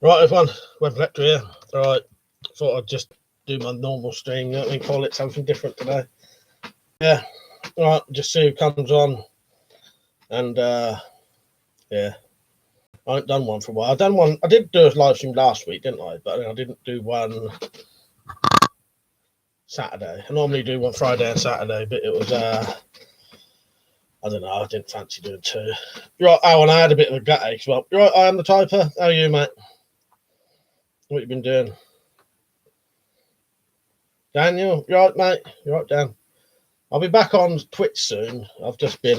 Right, everyone, WeaponCollector here. Alright, thought I'd just do my normal stream, you know what I mean, call it something different today. Yeah, alright, just see who comes on. And yeah, I haven't done one for a while. I did do a live stream last week, didn't I? But I didn't do one Saturday. I normally do one Friday and Saturday, but it was I don't know, I didn't fancy doing two. Right, oh, and I had a bit of a gut ache as well. Right, I am the typer. How are you, mate? What you been doing? Daniel, you right, mate? You right, Dan? I'll be back on Twitch soon. I've just been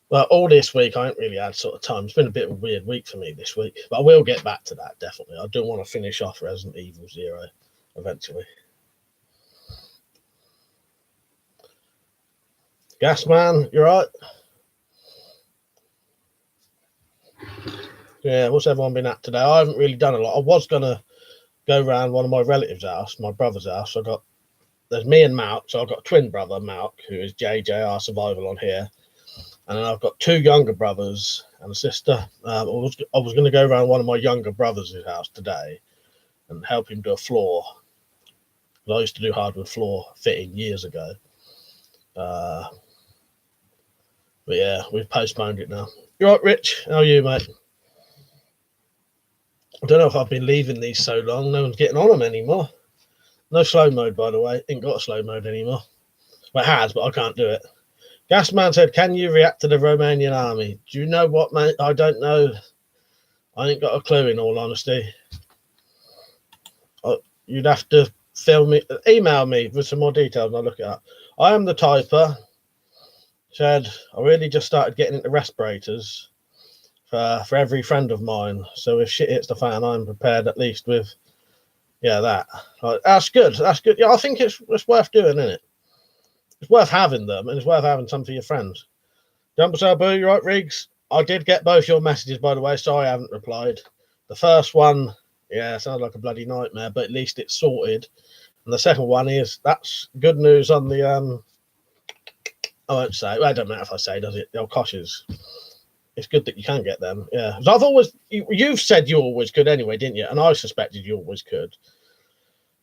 well, all this week I ain't really had sort of time. It's been a bit of a weird week for me this week, but I will get back to that definitely. I do want to finish off Resident Evil 0 eventually. Gasman, you right? Yeah, what's everyone been at today? I haven't really done a lot. I was gonna go around one of my relatives' house, my brother's house. There's me and Malk, so I've got a twin brother, Malk, who is JJR Survival on here, and then I've got two younger brothers and a sister. I was going to go around one of my younger brothers' house today and help him do a floor. I used to do hardwood floor fitting years ago, but yeah, we've postponed it now. You right, Rich? How are you, mate? I don't know if I've been leaving these so long. No one's getting on them anymore. No slow mode, by the way. Ain't got a slow mode anymore. Well, it has, but I can't do it. Gasman said, can you react to the Romanian army? Do you know what, mate? I don't know. I ain't got a clue, in all honesty. You'd have to email me with some more details and I'll look it up. I am the typer. Said, I really just started getting into respirators for every friend of mine. So if shit hits the fan, I'm prepared at least with, yeah, that. That's good. That's good. Yeah, I think it's worth doing, isn't it? It's worth having them, and it's worth having some for your friends. Jumper Boo, you right, Riggs? I did get both your messages, by the way. Sorry I haven't replied. The first one, yeah, sounds like a bloody nightmare, but at least it's sorted. And the second one is, that's good news on the, I won't say, well, it don't matter if I say, does it? The old Koshes. It's good that you can get them, yeah. So I've always, you've said you always could anyway, didn't you? And I suspected you always could.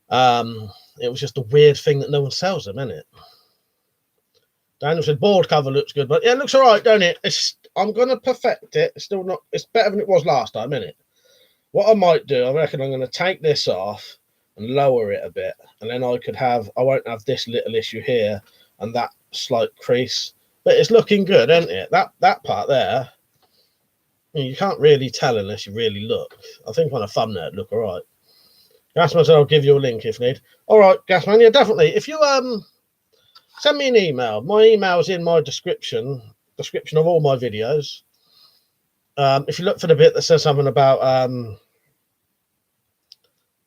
It was just a weird thing that no one sells them, isn't it? Daniel said board cover looks good, but yeah, it looks all right, don't it? I'm going to perfect it. It's still not, it's better than it was last time, isn't it? What I might do, I reckon I'm going to take this off and lower it a bit, and then I won't have this little issue here and that slight crease, but it's looking good, isn't it? That part there, you can't really tell unless you really look. I think on a thumbnail it'd look all right. Gasman said I'll give you a link if need. All right, Gasman, yeah, definitely. If you send me an email. My email is in my description of all my videos. If you look for the bit that says something about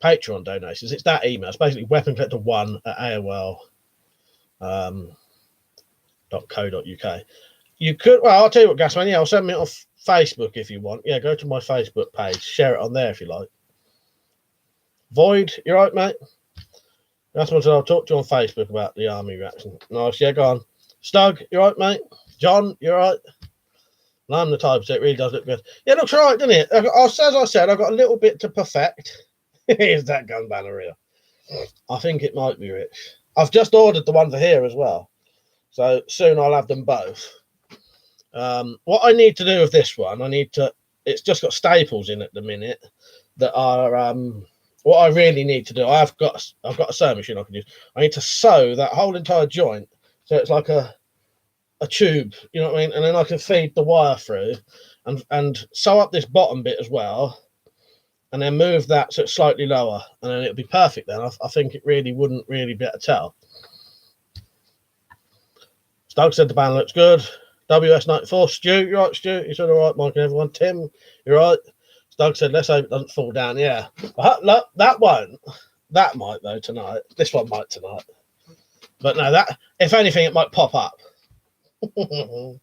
Patreon donations, it's that email. It's basically weaponcollector1@aol.co.uk. You could, well, I'll tell you what, Gasman, yeah, I'll send me it off Facebook if you want. Yeah, go to my Facebook page, share it on there if you like. Void, you right, mate? That's what I'll talk to you on Facebook about the army reaction. Nice, yeah, go on. Stug, you right, mate? John, you right? And I'm the type, so it really does look good. Yeah, it looks all right, doesn't it? As I said, I've got a little bit to perfect. Here's that gun banner here. I think it might be rich. I've just ordered the one for here as well. So soon I'll have them both. What I need to do with this one, it's just got staples in at the minute that are, what I really need to do, I've got a sewing machine I can use. I need to sew that whole entire joint so it's like a tube, you know what I mean? And then I can feed the wire through and sew up this bottom bit as well, and then move that so it's slightly lower, and then it'll be perfect then. I think it really wouldn't really be able to tell. Stug said the band looks good. WS94, Stu, you right, Stu? You said all right, Mike and everyone. Tim, you're right. Doug said, let's hope it doesn't fall down. Yeah. Look, that won't. That might, though, tonight. This one might tonight. But no, that, if anything, it might pop up. Yeah,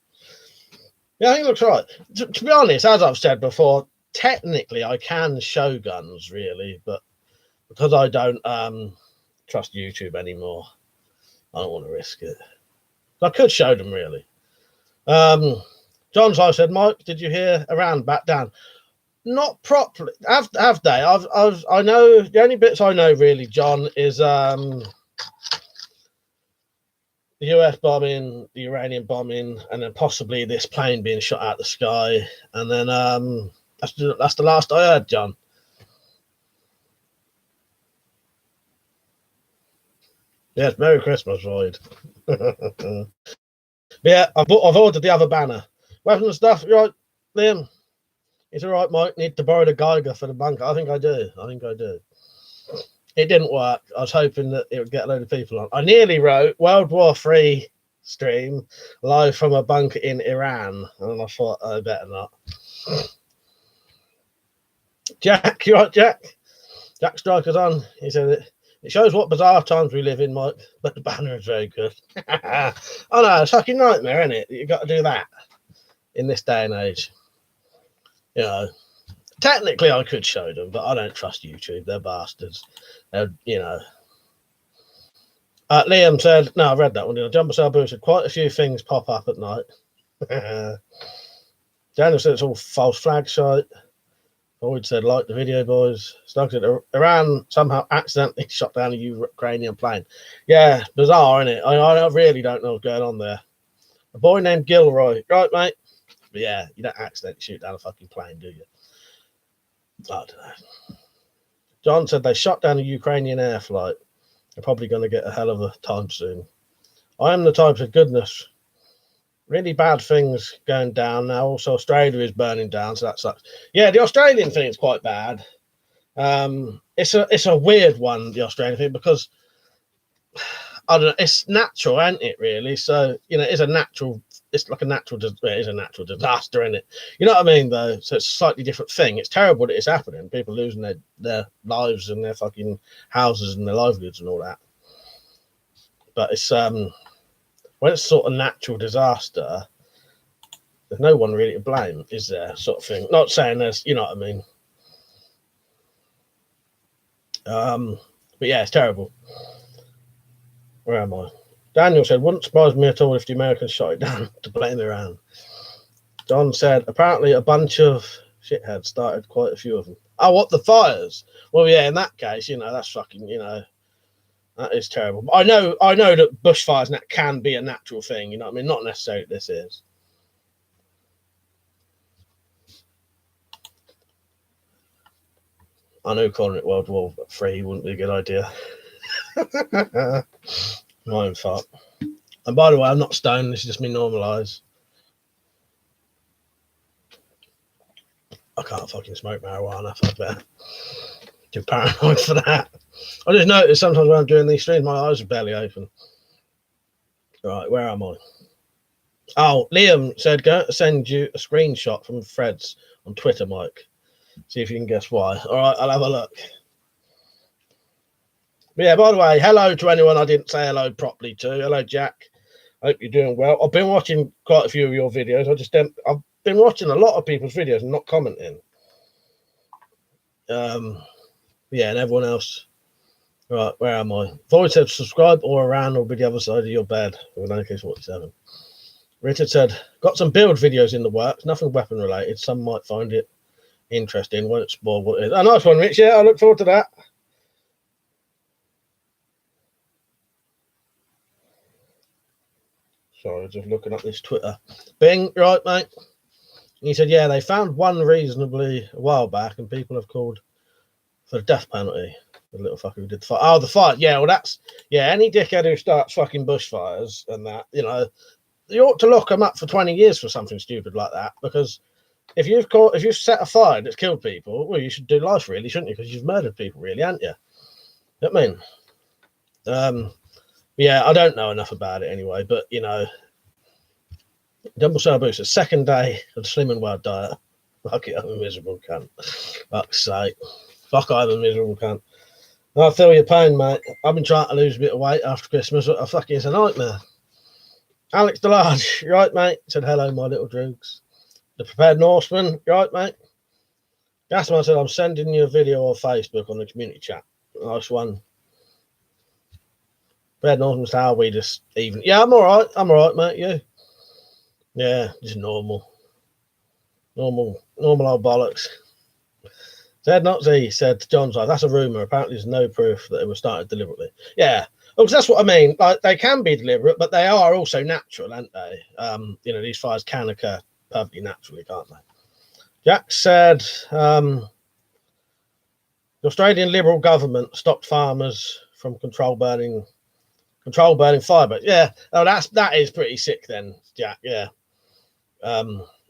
I think it looks right. To be honest, as I've said before, technically I can show guns, really. But because I don't trust YouTube anymore, I don't want to risk it. I could show them, really. John's I said, Mike, did you hear Iran back down? Not properly. Have they? I know the only bits I know really, John, is the US bombing, the Iranian bombing, and then possibly this plane being shot out the sky, and then that's the last I heard, John. Yes, Merry Christmas, Void. Yeah, I've ordered the other banner. Weapons and stuff, you right, Liam? It's all right, Mike. Need to borrow the Geiger for the bunker. I think I do. It didn't work. I was hoping that it would get a load of people on. I nearly wrote World War III stream live from a bunker in Iran, and I thought I better not. Jack, you right, Jack? Jack Striker's on. He said it shows what bizarre times we live in, Mike, but the banner is very good. Oh no, it's a fucking nightmare, isn't it? You've got to do that in this day and age. You know, technically I could show them, but I don't trust YouTube. They're bastards. You know. Liam said, no, I read that one. Jumbo Cell Boo said quite a few things pop up at night. Daniel said it's all false flag site. Boyd said, like the video, boys. Snug said, Iran somehow accidentally shot down a Ukrainian plane. Yeah, bizarre, isn't it? I really don't know what's going on there. A boy named Gilroy. Right, mate? But yeah, you don't accidentally shoot down a fucking plane, do you? I don't know. John said they shot down a Ukrainian air flight. They're probably going to get a hell of a time soon. I am the type of goodness. Really bad things going down now. Also, Australia is burning down, so that sucks. Yeah, the Australian thing is quite bad. It's a weird one, the Australian thing, because I don't know. It's natural, ain't it? Really. So you know, it's like a natural. It is a natural disaster, isn't it? You know what I mean, though. So it's a slightly different thing. It's terrible that it's happening. People losing their lives and their fucking houses and their livelihoods and all that. But it's when it's sort of natural disaster, there's no one really to blame, is there? Sort of thing. Not saying there's, you know what I mean. But yeah, it's terrible. Where am I? Daniel said, wouldn't surprise me at all if the Americans shot it down to blame Iran. John said, apparently a bunch of shitheads started quite a few of them. Oh, what, the fires? Well, yeah, in that case, you know, that's fucking, you know, that is terrible. I know that bushfires and that can be a natural thing, you know what I mean? Not necessarily this is. I know calling it World War III wouldn't be a good idea. My own fault. And by the way, I'm not stoned. This is just me normalised. I can't fucking smoke marijuana. Fuck that. Too paranoid for that. I just noticed sometimes when I'm doing these streams, my eyes are barely open. Right, where am I? Oh, Liam said, go to send you a screenshot from Fred's on Twitter, Mike. See if you can guess why. All right, I'll have a look. But yeah, by the way, hello to anyone I didn't say hello properly to. Hello, Jack. Hope you're doing well. I've been watching quite a few of your videos. I've been watching a lot of people's videos and not commenting. Yeah, and everyone else. Right, where am I? Void said subscribe or around or be the other side of your bed with an AK-47. Richard said, got some build videos in the works, nothing weapon related. Some might find it interesting. Won't spoil what it is. Oh, nice one, Rich. Yeah, I look forward to that. Sorry, just looking at this Twitter. Bing, right, mate? He said, yeah, they found one reasonably a while back and people have called for the death penalty. The little fucker who did the fight. Oh, the fight. Yeah, well, that's, yeah, any dickhead who starts fucking bushfires and that, you know, you ought to lock them up for 20 years for something stupid like that, because if you've set a fire that's killed people, well, you should do life, really, shouldn't you? Because you've murdered people, really, haven't you? You know what I mean? Yeah, I don't know enough about it anyway, but, you know, Jumbo Cell Booster, second day of the Slim and Well diet. Fuck it, I'm a miserable cunt. Fuck's sake. Fuck, I'm a miserable cunt. I feel your pain, mate. I've been trying to lose a bit of weight after Christmas. I fucking, it's a nightmare. Alex DeLarge, you right, mate? Said, hello, my little droogs. The Prepared Norseman, you right, mate? Gasman said, I'm sending you a video on Facebook on the community chat. Nice one. Prepared Norseman's how we just even. Yeah, I'm all right, mate. You? Yeah, just normal old bollocks. Said not Z, said John's like, that's a rumour. Apparently there's no proof that it was started deliberately. Yeah. Well, because that's what I mean. Like, they can be deliberate, but they are also natural, aren't they? You know, these fires can occur perfectly naturally, can't they? Jack said, the Australian Liberal government stopped farmers from control burning fibre. Yeah. Oh, that is pretty sick then, Jack. Yeah.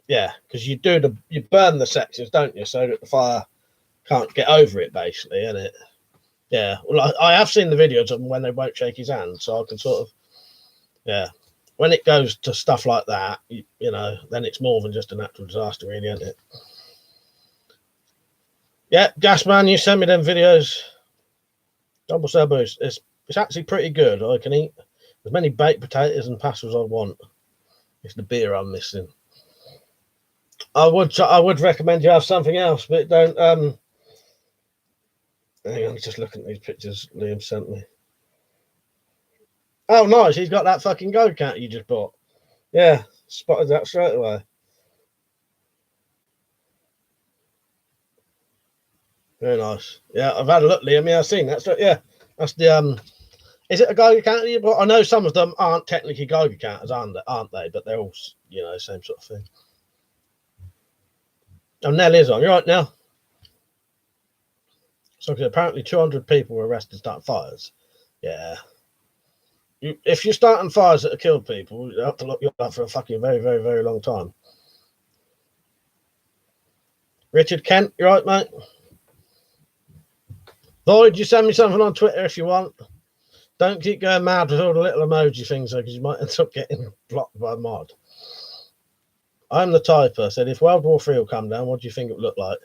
Yeah, because you burn the sections, don't you, so that the fire can't get over it, basically, isn't it? Yeah. Well, I have seen the videos of them when they won't shake his hand, so I can sort of, yeah. When it goes to stuff like that, you know, then it's more than just a natural disaster, really, isn't it? Yeah, Gasman, you send me them videos. Double cell boost. It's actually pretty good. I can eat as many baked potatoes and pasta as I want. It's the beer I'm missing. I would recommend you have something else, but don't. Hang on, just looking at these pictures Liam sent me. Oh, nice. He's got that fucking go-kart you just bought. Yeah, spotted that straight away. Very nice. Yeah, I've had a look, Liam. Yeah, I've seen that. Yeah, that's the Is it a Geiger counter you bought? I know some of them aren't technically Geiger counters, aren't they? But they're all, you know, same sort of thing. Oh, Nell is on. You're right now. So apparently 200 people were arrested starting fires. Yeah. If you're starting fires that have killed people, you have to lock you up for a fucking very, very, very long time. Richard Kent, you right, mate? Lloyd, you send me something on Twitter if you want. Don't keep going mad with all the little emoji things, though, because you might end up getting blocked by mod. I'm the typer. Said, if World War III will come down, what do you think it would look like?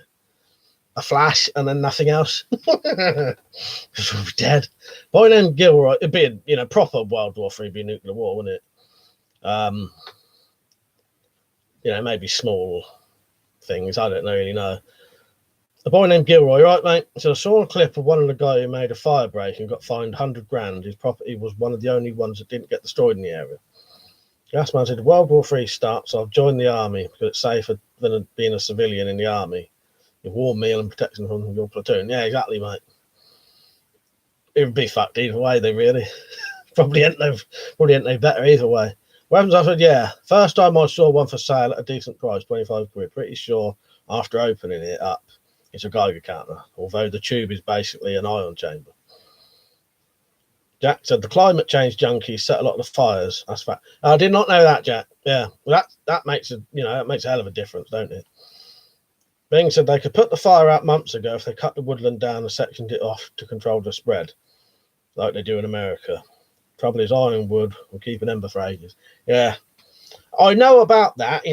A flash and then nothing else. We'll be dead. Boy named Gilroy. It'd be a proper World War III, be a nuclear war, wouldn't it? Maybe small things. I don't really know. A boy named Gilroy, right, mate? So I saw a clip of one of the guy who made a fire break and got fined 100 grand. His property was one of the only ones that didn't get destroyed in the area. Gasman said, World War III starts, I've joined the army because it's safer than being a civilian in the army. Your warm meal and protection from your platoon. Yeah, exactly, mate. It would be fucked either way, they really. probably ain't no better either way. Weapons, I said, yeah. First time I saw one for sale at a decent price, 25 quid. Pretty sure after opening it up, it's a Geiger counter, although the tube is basically an ion chamber. Jack said the climate change junkies set a lot of the fires. That's fact. I did not know that, Jack. Yeah, well, that makes a hell of a difference, don't it? Bing said they could put the fire out months ago if they cut the woodland down and sectioned it off to control the spread, like they do in America. Trouble is, ironwood will keep an ember for ages. Yeah, I know about that.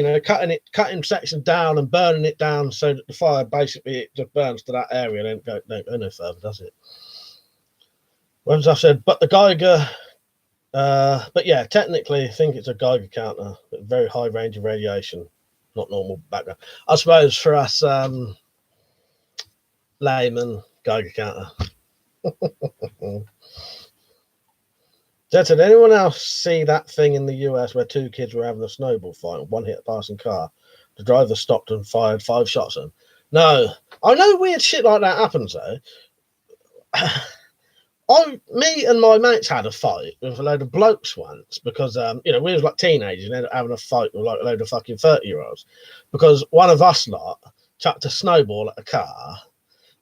Cutting sections down and burning it down so that the fire basically it just burns to that area and don't go no further, does it? Once I said, but the Geiger, but yeah, technically, I think it's a Geiger counter, but very high range of radiation, not normal background. I suppose for us layman, Geiger counter. Did anyone else see that thing in the US where two kids were having a snowball fight and one hit a passing car? The driver stopped and fired 5 shots at him. No, I know weird shit like that happens though. Me and my mates had a fight with a load of blokes once because we was like teenagers and ended up having a fight with like a load of fucking 30-year-olds because one of us lot chucked a snowball at a car,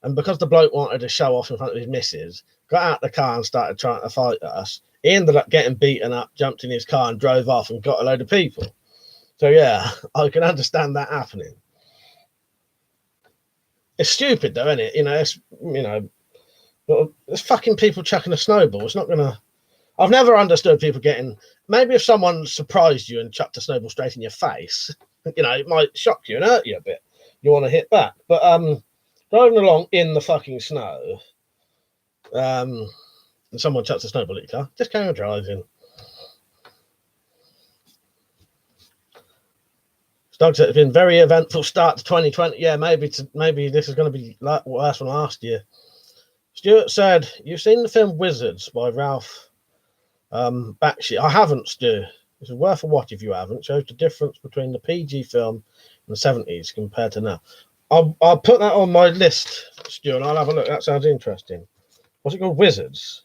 and because the bloke wanted to show off in front of his missus, got out the car and started trying to fight us. He ended up getting beaten up, jumped in his car and drove off and got a load of people. So yeah, I can understand that happening. It's stupid though, isn't it? There's fucking people chucking a snowball. It's not gonna. I've never understood people getting. Maybe if someone surprised you and chucked a snowball straight in your face, it might shock you and hurt you a bit. You want to hit back, but driving along in the fucking snow, and someone chucks a snowball at your car, just carry on driving. Doug said it's been a very eventful start to 2020. Yeah, maybe this is going to be worse than last year. Stuart said, you've seen the film Wizards by Ralph Bakshi. I haven't, Stu. It's worth a watch if you haven't. It shows the difference between the PG film in the 70s compared to now. I'll put that on my list, Stu, and I'll have a look. That sounds interesting. What's it called? Wizards.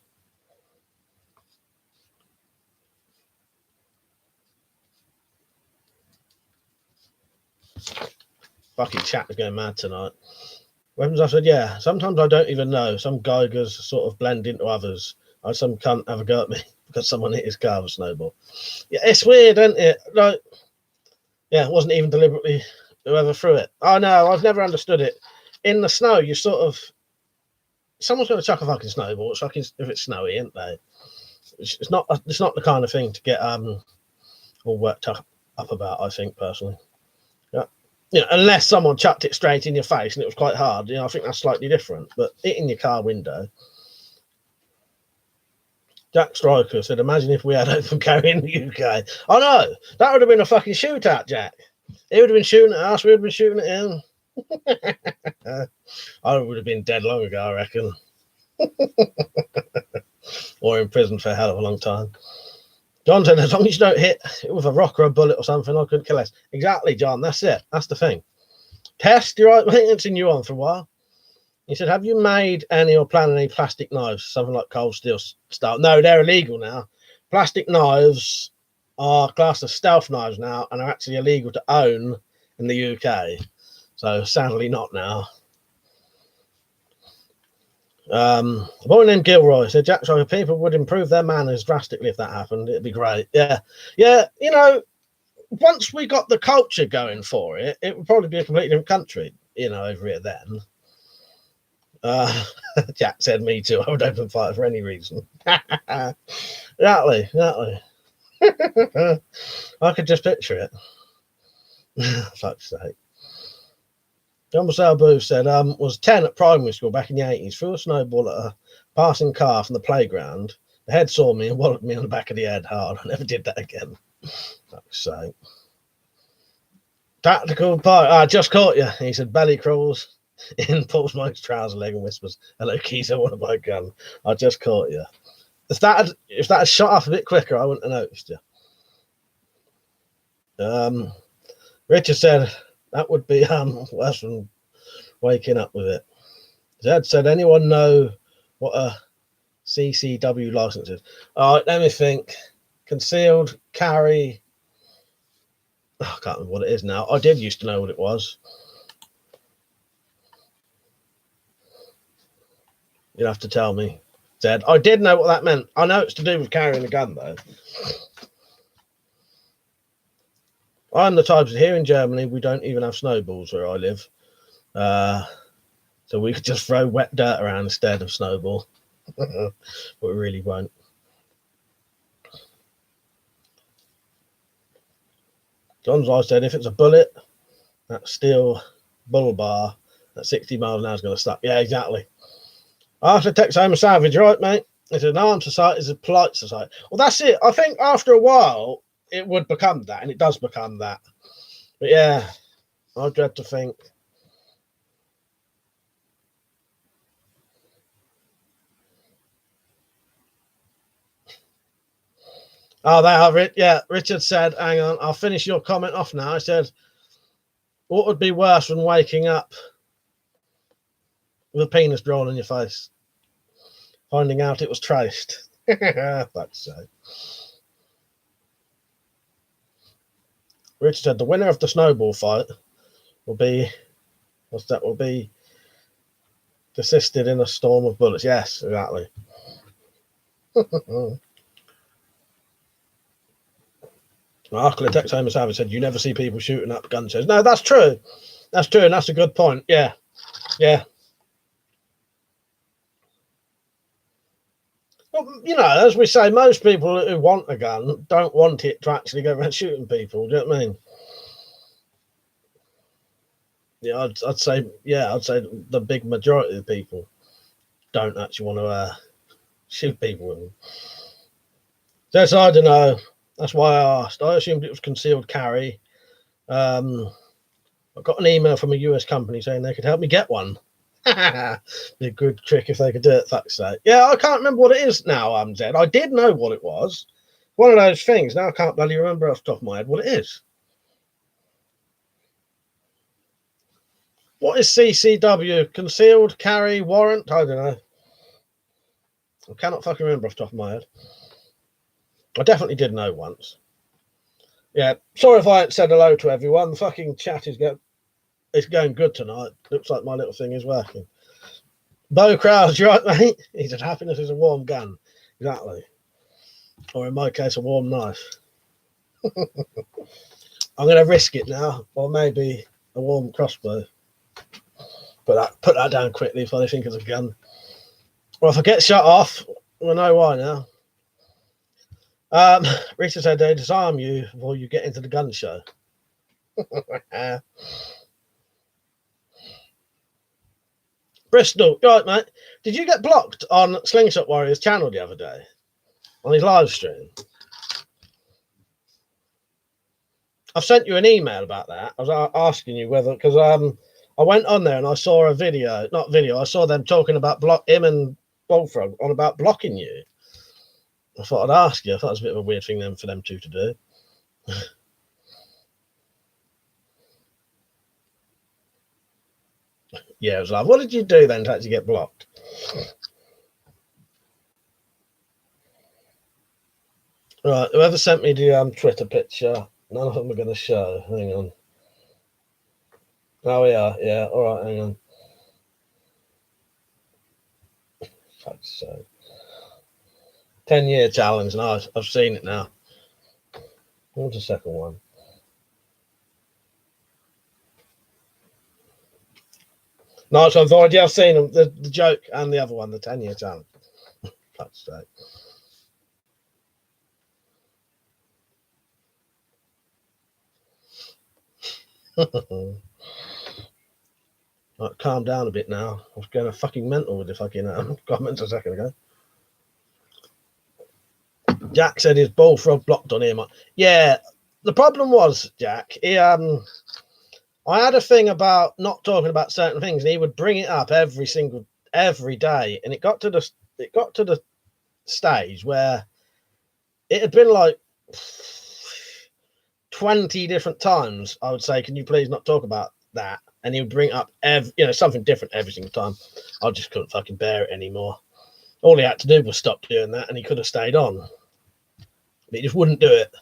Fucking chat is going mad tonight. Weapons, I said, yeah. Sometimes I don't even know. Some Geigers sort of blend into others. I had some cunt have a go at me because someone hit his car with a snowball. Yeah, it's weird, isn't it? Like, yeah, it wasn't even deliberately whoever threw it. Oh no, I've never understood it. In the snow, you sort of someone's going to chuck a fucking snowball. It's fucking if it's snowy, isn't they? It's not. It's not the kind of thing to get all worked up about. I think personally. Yeah. You know, unless someone chucked it straight in your face and it was quite hard, you know, I think that's slightly different. But hitting your car window. Jack Stryker said, imagine if we had open carry in the UK. I know, that would have been a fucking shootout, Jack. He would have been shooting at us, we would have been shooting at him. I would have been dead long ago, I reckon. Or in prison for a hell of a long time. John said, as long as you don't hit it with a rock or a bullet or something, I couldn't kill us. Exactly, John, that's it. That's the thing. Test, you're right, mate. It's in you on for a while. He said, have you made any or planned any plastic knives? Something like cold steel style. No, they're illegal now. Plastic knives are classed as stealth knives now and are actually illegal to own in the UK. So sadly not now. A boy named Gilroy said, Jack, so people would improve their manners drastically if that happened. It'd be great. Yeah. Yeah, you know, once we got the culture going for it, it would probably be a completely different country, you know, over here then. Jack said, me too. I would open fire for any reason. Exactly. I could just picture it. Fuck's sake. John Marcel Booth said, was 10 at primary school back in the 80s, threw a snowball at a passing car from the playground. The head saw me and walloped me on the back of the head hard. I never did that again. Fuck's sake. Tactical part. I just caught you. He said, belly crawls in Paul Mike's trouser leg and whispers, hello, Keys, I want to buy a gun. I just caught you. If that had shot off a bit quicker, I wouldn't have noticed you. Richard said, that would be worse than waking up with it. Zed said, anyone know what a CCW license is? All right, let me think. Concealed carry. Oh, I can't remember what it is now. I did used to know what it was. You'll have to tell me, Zed. I did know what that meant. I know it's to do with carrying a gun, though. I'm the type that here in Germany, we don't even have snowballs where I live. So we could just throw wet dirt around instead of snowball. But we really won't. John's I said, if it's a bullet, that steel bull bar at 60 miles an hour is going to stop. Yeah, exactly. After text home a savage, right, mate? It's an armed society, it's a polite society. Well, that's it. I think after a while, it would become that, and it does become that. But yeah, I dread to think. Oh, they are it. Yeah, Richard said, hang on, I'll finish your comment off now. I said, what would be worse than waking up with a penis drawn in your face? Finding out it was traced. Fuck's sake. Richard said, the winner of the snowball fight will be, will be desisted in a storm of bullets. Yes, exactly. Arkle text home Savage said, you never see people shooting up gun shows. No, that's true. That's true, and that's a good point. Yeah. Well, you know, as we say, most people who want a gun don't want it to actually go around shooting people. Do you know what I mean? Yeah, I'd say the big majority of people don't actually want to shoot people with them. So I don't know. That's why I asked. I assumed it was concealed carry. I got an email from a US company saying they could help me get one. Be a good trick if they could do it. Fuck's sake. Yeah, I can't remember what it is now. Zed. I did know what it was. One of those things. Now I can't bloody remember off the top of my head what it is. What is CCW? Concealed carry warrant? I don't know. I cannot fucking remember off the top of my head. I definitely did know once. Yeah, sorry if I hadn't said hello to everyone. The fucking chat is going good tonight. Looks like my little thing is working. Bo Crowds, you right, mate? He said happiness is a warm gun. Exactly. Or in my case, a warm knife. I'm going to risk it now. Or maybe a warm crossbow. But put that down quickly if I think it's a gun. Well, if I get shut off, we'll know why now. Rita said they disarm you before you get into the gun show. Bristol, right, mate. Did you get blocked on Slingshot Warrior's channel the other day on his live stream? I've sent you an email about that. I was asking you whether, because I went on there and I saw a video, I saw them talking about him and Bullfrog on about blocking you. I thought I'd ask you. I thought it was a bit of a weird thing then for them two to do. Yeah, it was like, what did you do then to actually get blocked? Right, whoever sent me the Twitter picture, none of them are going to show. Hang on. Oh, yeah. All right, hang on. Fuck's sake. 10-year challenge. No, I've seen it now. What's the second one? No, so I've already seen them. The joke and the other one, the 10-year challenge. Fuck's sake. Right, calm down a bit now. I was going fucking mental with the fucking comments a second ago. Jack said his Bullfrog blocked on him. Yeah, the problem was, Jack, I had a thing about not talking about certain things, and he would bring it up every day, and it got to the stage where it had been like 20 different times. I would say, can you please not talk about that? And he would bring up something different every single time. I just couldn't fucking bear it anymore. All he had to do was stop doing that, and he could have stayed on. But he just wouldn't do it.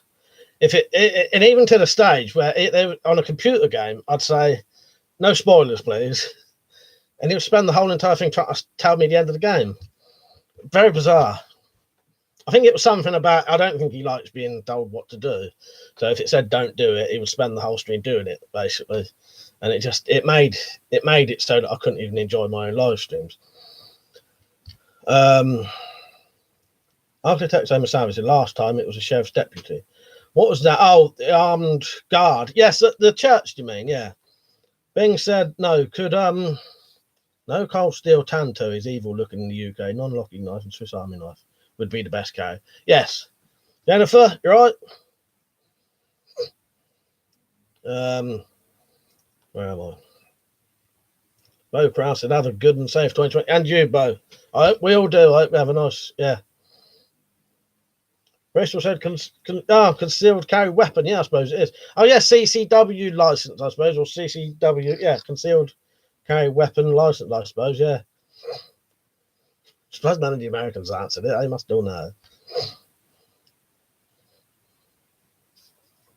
And even to the stage where they were on a computer game, I'd say, no spoilers, please. And he would spend the whole entire thing trying to tell me the end of the game. Very bizarre. I think it was something about, I don't think he likes being told what to do. So if it said don't do it, he would spend the whole stream doing it, basically. And it made it so that I couldn't even enjoy my own live streams. Architect Amos Savage, the last time it was a sheriff's deputy. What was that? Oh, the armed guard. Yes, the church, you mean? Yeah. Bing said, no, no cold steel tanto is evil looking in the UK. Non-locking knife and Swiss Army knife would be the best carry. Yes. Jennifer, you're right. Where am I? Bo Krause said, have a good and safe 2020. And you, Bo. I hope we all do. I hope we have a nice, yeah. Bristol said, concealed carry weapon. Yeah, I suppose it is. Oh, yeah, CCW license, I suppose, or CCW, yeah, concealed carry weapon license, I suppose, yeah. I suppose none of the Americans answered it. They must all know.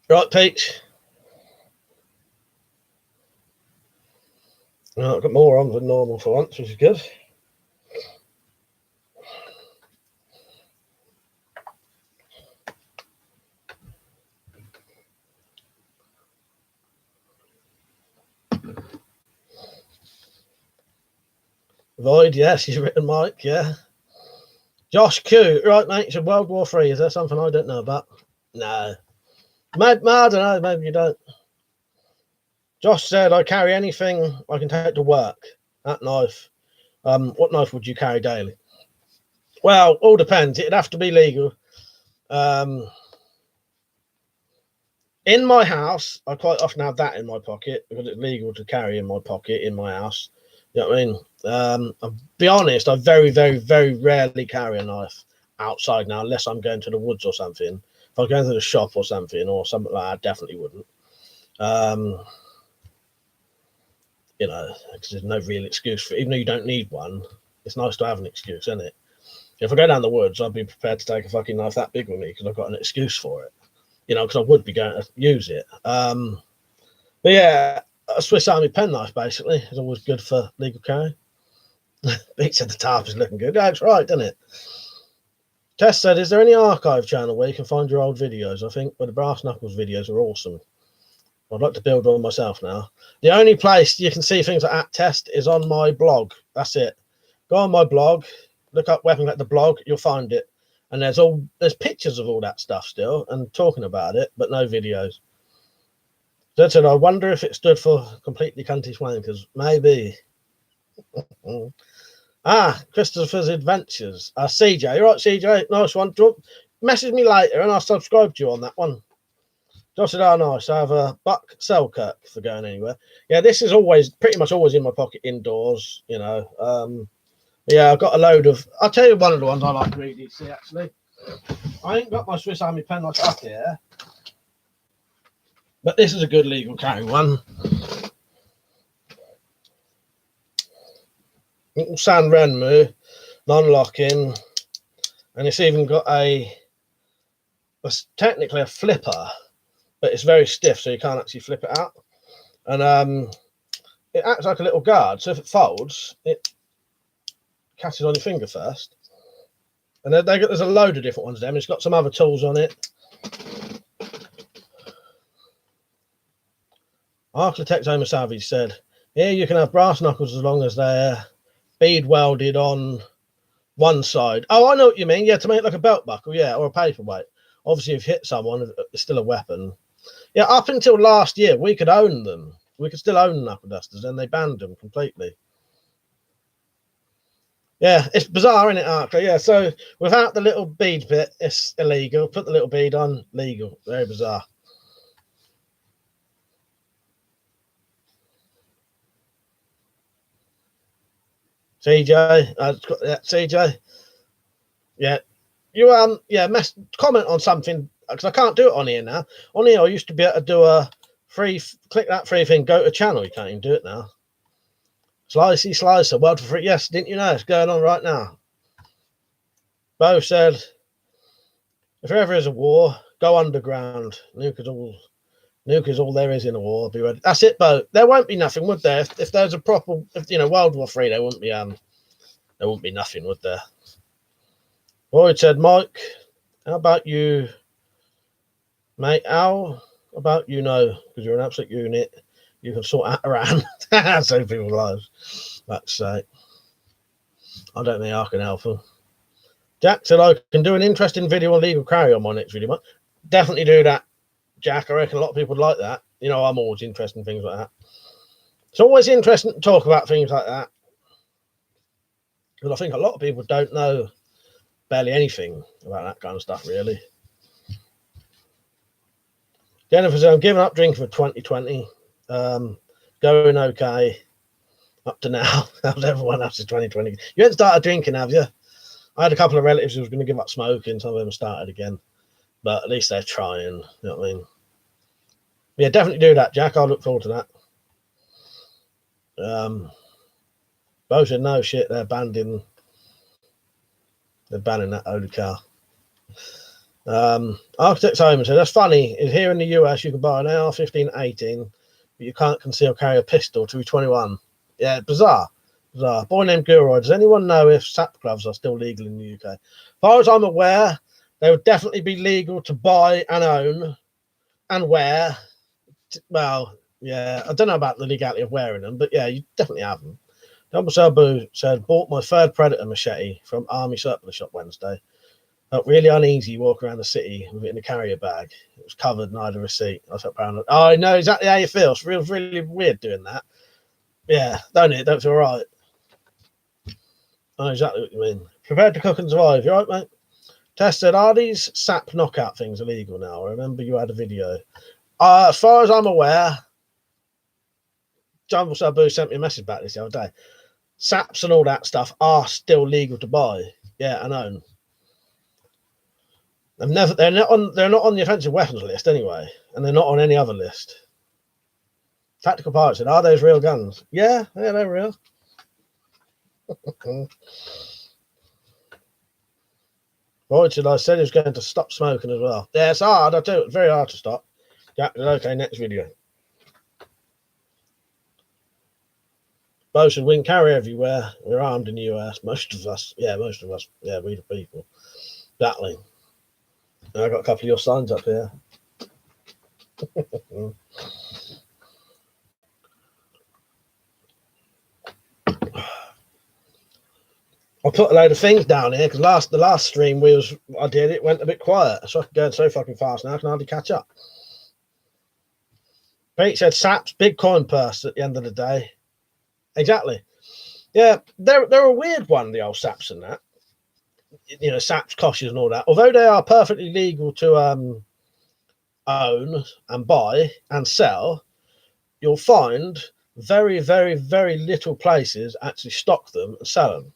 Right, Peach. Well, I've got more on than normal for once, which is good. Void, yes, he's written Mike, yeah. Josh Q, right, mate, it's World War 3. Is there something I don't know about? No. I don't know, maybe you don't. Josh said, I carry anything I can take to work. That knife. What knife would you carry daily? Well, all depends. It'd have to be legal. In my house, I quite often have that in my pocket because it's legal to carry in my pocket in my house. You know what I mean? I'll be honest, I very, very, very rarely carry a knife outside now, unless I'm going to the woods or something. If I'm going to the shop or something like that, I definitely wouldn't. you know, because there's no real excuse for it. Even though you don't need one, it's nice to have an excuse, isn't it? If I go down the woods, I'd be prepared to take a fucking knife that big with me because I've got an excuse for it, you know, because I would be going to use it. But yeah, a Swiss Army penknife basically is always good for legal carry. Beats at the top is looking good. That's right, doesn't it? Tess said, is there any archive channel where you can find your old videos? I think the Brass Knuckles videos are awesome. I'd like to build one myself now. The only place you can see things like that, Test, is on my blog. That's it. Go on my blog, look up WeaponCollector blog, you'll find it. And there's pictures of all that stuff still and talking about it, but no videos. So I said, I wonder if it stood for completely cunty swankers. Maybe. Christopher's Adventures. CJ, you're right, CJ. Nice one. Message me later and I'll subscribe to you on that one. Josh said, oh, nice. I have a Buck Selkirk for going anywhere. Yeah, this is pretty much always in my pocket indoors, you know. Yeah, I've got a load of. I'll tell you one of the ones I like to read. See, actually, I ain't got my Swiss Army penknife up here, but this is a good legal carry one. Little San Renmu, non-locking, and it's even got technically a flipper, but it's very stiff, so you can't actually flip it out. And it acts like a little guard, so if it folds, it catches on your finger first. And there's a load of different ones there. It's got some other tools on it. Architect Homer Savage said, here you can have brass knuckles as long as they're bead welded on one side. Oh, I know what you mean. Yeah, to make like a belt buckle, yeah, or a paperweight. Obviously, if you hit someone, it's still a weapon. Yeah, up until last year, we could own them. We could still own knuckle dusters, and they banned them completely. Yeah, it's bizarre, isn't it, Archer? Yeah, so without the little bead bit, it's illegal. Put the little bead on, legal. Very bizarre. CJ, CJ. Yeah, you comment on something because I can't do it on here now. On here, I used to be able to do a click that free thing, go to channel. You can't even do it now. Slicey Slicer, world for free. Yes, didn't you know it's going on right now? Bo said, if there ever is a war, go underground. Nuke is all there is in a war. Be ready. That's it, Bo. There won't be nothing, would there? If there's a proper, World War III, there wouldn't be nothing, would there? Boyd said, Mike, how about you, mate? How about you know, because you're an absolute unit, you can sort out around. Save people's lives. That's sake. I don't think I can help them. Jack said, I can do an interesting video on legal carry on my next video. Definitely do that, Jack. I reckon a lot of people would like that. You know, I'm always interested in things like that. It's always interesting to talk about things like that. Because I think a lot of people don't know barely anything about that kind of stuff, really. Jennifer said, I'm giving up drinking for 2020. Going okay up to now. How's everyone after 2020? You haven't started drinking, have you? I had a couple of relatives who was going to give up smoking. Some of them started again. But at least they're trying. You know what I mean? Yeah, definitely do that, Jack. I'll look forward to that. Both said, no shit, they're banning that old car. Architect Simon said, that's funny. Is here in the US you can buy an AR-15-18, but you can't conceal carry a pistol till you're 21. Yeah, bizarre. Boy named Gilroy. Does anyone know if SAP gloves are still legal in the UK? As far as I'm aware, they would definitely be legal to buy and own and wear. Well, yeah, I don't know about the legality of wearing them, but yeah, you definitely have them. Double Sabu said, bought my third Predator machete from Army Surplus Shop Wednesday. Felt really uneasy walking around the city with it in a carrier bag. It was covered and I had a receipt. I felt paranoid. Oh, I know exactly how you feel. It's really weird doing that. Yeah, don't it? Don't feel right. I know exactly what you mean. Prepared to cook and survive. You right, mate? Tess said, are these SAP knockout things illegal now? I remember you had a video. As far as I'm aware, Jumble Sabu sent me a message about this the other day. SAPs and all that stuff are still legal to buy. Yeah, I know. They're not on the offensive weapons list anyway, and they're not on any other list. Tactical Pirate said, are those real guns? Yeah, they're real. Boyd said, I said he was going to stop smoking as well. Yeah, it's hard. I do. It's very hard to stop. Jack said, okay, next video. Bo said, we can carry everywhere. We're armed in the US. Most of us. Yeah, we the people. Exactly. And I got a couple of your signs up here. I put a load of things down here because the last stream I did it went a bit quiet, so I'm going so fucking fast now I can hardly catch up. Pete said Saps big coin purse at the end of the day. Exactly. Yeah, they're a weird one, the old Saps and that. You know, Saps, Koshes and all that. Although they are perfectly legal to own and buy and sell, you'll find very, very, very little places actually stock them and sell them.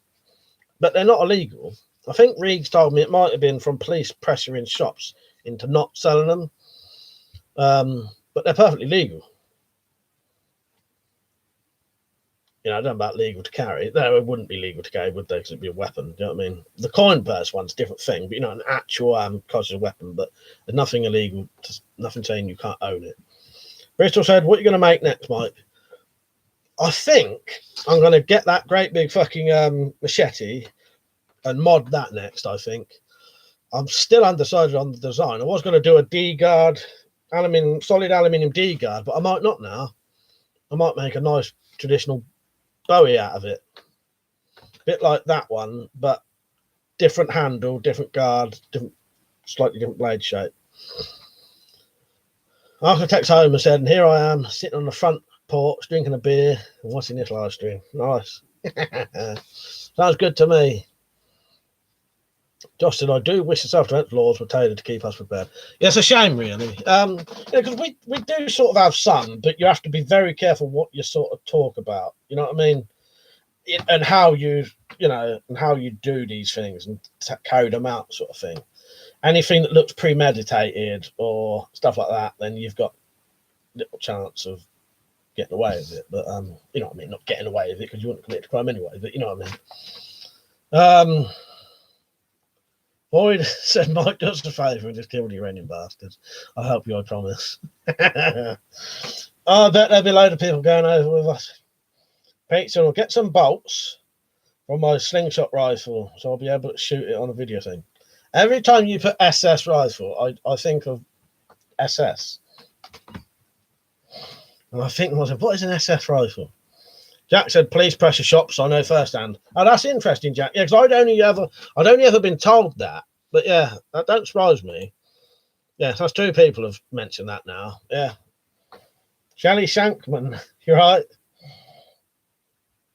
But they're not illegal. I think Reeves told me it might have been from police pressuring shops into not selling them. But they're perfectly legal. You know, I don't know about legal to carry. No, it wouldn't be legal to carry, would they? Because it'd be a weapon. Do you know what I mean? The coin purse one's a different thing, but you know, an actual cause of weapon. But there's nothing illegal, nothing saying you can't own it. Bristol said, what are you going to make next, Mike? I think I'm going to get that great big fucking machete and mod that next, I think. I'm still undecided on the design. I was going to do a D-guard, solid aluminium D-guard, but I might not now. I might make a nice traditional Bowie out of it. A bit like that one, but different handle, different guard, slightly different blade shape. Architect's home and said, and here I am, sitting on the front porch, drinking a beer and watching this live stream. Nice. Sounds good to me. Josh said, I do wish the self-defense laws were tailored to keep us prepared. Yeah, it's a shame, really. Because we do sort of have some, but you have to be very careful what you sort of talk about. You know what I mean? And how you do these things and carry them out, sort of thing. Anything that looks premeditated or stuff like that, then you've got little chance of getting away with it. But you know what I mean? Not getting away with it because you wouldn't commit a crime anyway. But you know what I mean? Boyd said, Mike does us a favour and just kill the Iranian bastards. I help you, I promise. I bet there'll be a load of people going over with us. Pete said, I'll get some bolts from my slingshot rifle so I'll be able to shoot it on a video thing. Every time you put SS rifle, I think of SS. And I think, what is an SS rifle? Jack said, please pressure shops. I know firsthand. Oh, that's interesting, Jack. Yeah, because I'd only ever been told that. But yeah, that don't surprise me. Yeah, that's two people have mentioned that now. Yeah. Shelley Shankman, you're right.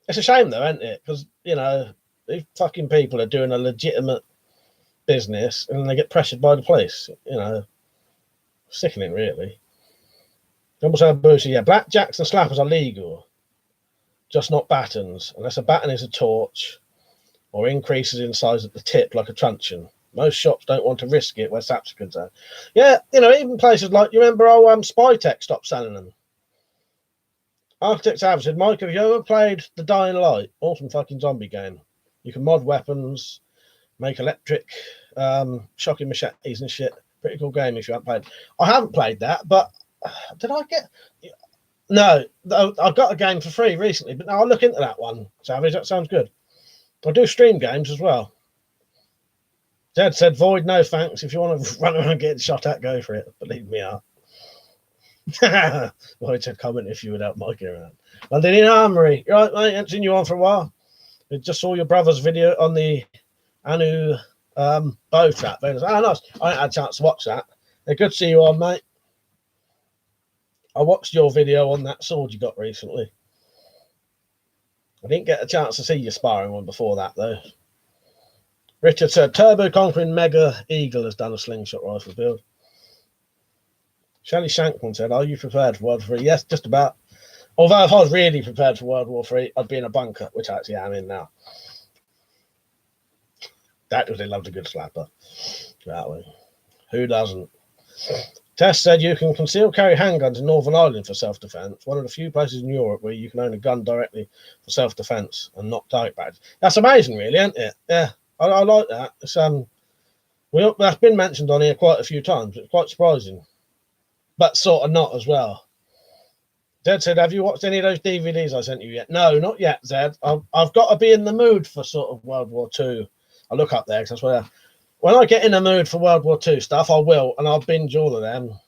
It's a shame though, isn't it? Because, you know, these fucking people are doing a legitimate business and they get pressured by the police. You know, sickening, really. Almost Boosie, yeah. Blackjacks and slappers are legal. Just not battens, unless a baton is a torch or increases in size at the tip like a truncheon. Most shops don't want to risk it where Saps are concerned. Yeah, you know, even places like, you remember Spytech stopped selling them. Architects have said, Mike, have you ever played The Dying Light? Awesome fucking zombie game. You can mod weapons, make electric, shocking machetes and shit. Pretty cool game if you haven't played. I haven't played that, but did I get... No, I got a game for free recently, but now I'll look into that one, Savage. That sounds good. I do stream games as well. Dad said, Void, no thanks. If you want to run around and get shot at, go for it. Believe me, Void said, comment if you would help Mikey around. Londonian Armory. You right, mate? Haven't seen you on for a while. We just saw your brother's video on the Anu bow trap. Oh, nice. I ain't had a chance to watch that. Good to see you on, mate. I watched your video on that sword you got recently. I didn't get a chance to see your sparring one before that, though. Richard said, Turbo Conquering Mega Eagle has done a slingshot rifle build. Shelley Shankman said, are you prepared for World War III? Yes, just about. Although if I was really prepared for World War III, I'd be in a bunker, which I actually am in now. That was, they loved a good slapper. That way. Who doesn't? Tess said you can conceal carry handguns in Northern Ireland for self-defense. One of the few places in Europe where you can own a gun directly for self-defense and not target practice. That's amazing, really, isn't it? Yeah, I like that. It's that's been mentioned on here quite a few times. It's quite surprising, but sort of not as well. Zed said, "Have you watched any of those DVDs I sent you yet?" No, not yet, Zed. I've got to be in the mood for sort of World War II. I look up there because that's where. When I get in the mood for World War II stuff, I will, and I'll binge all of them.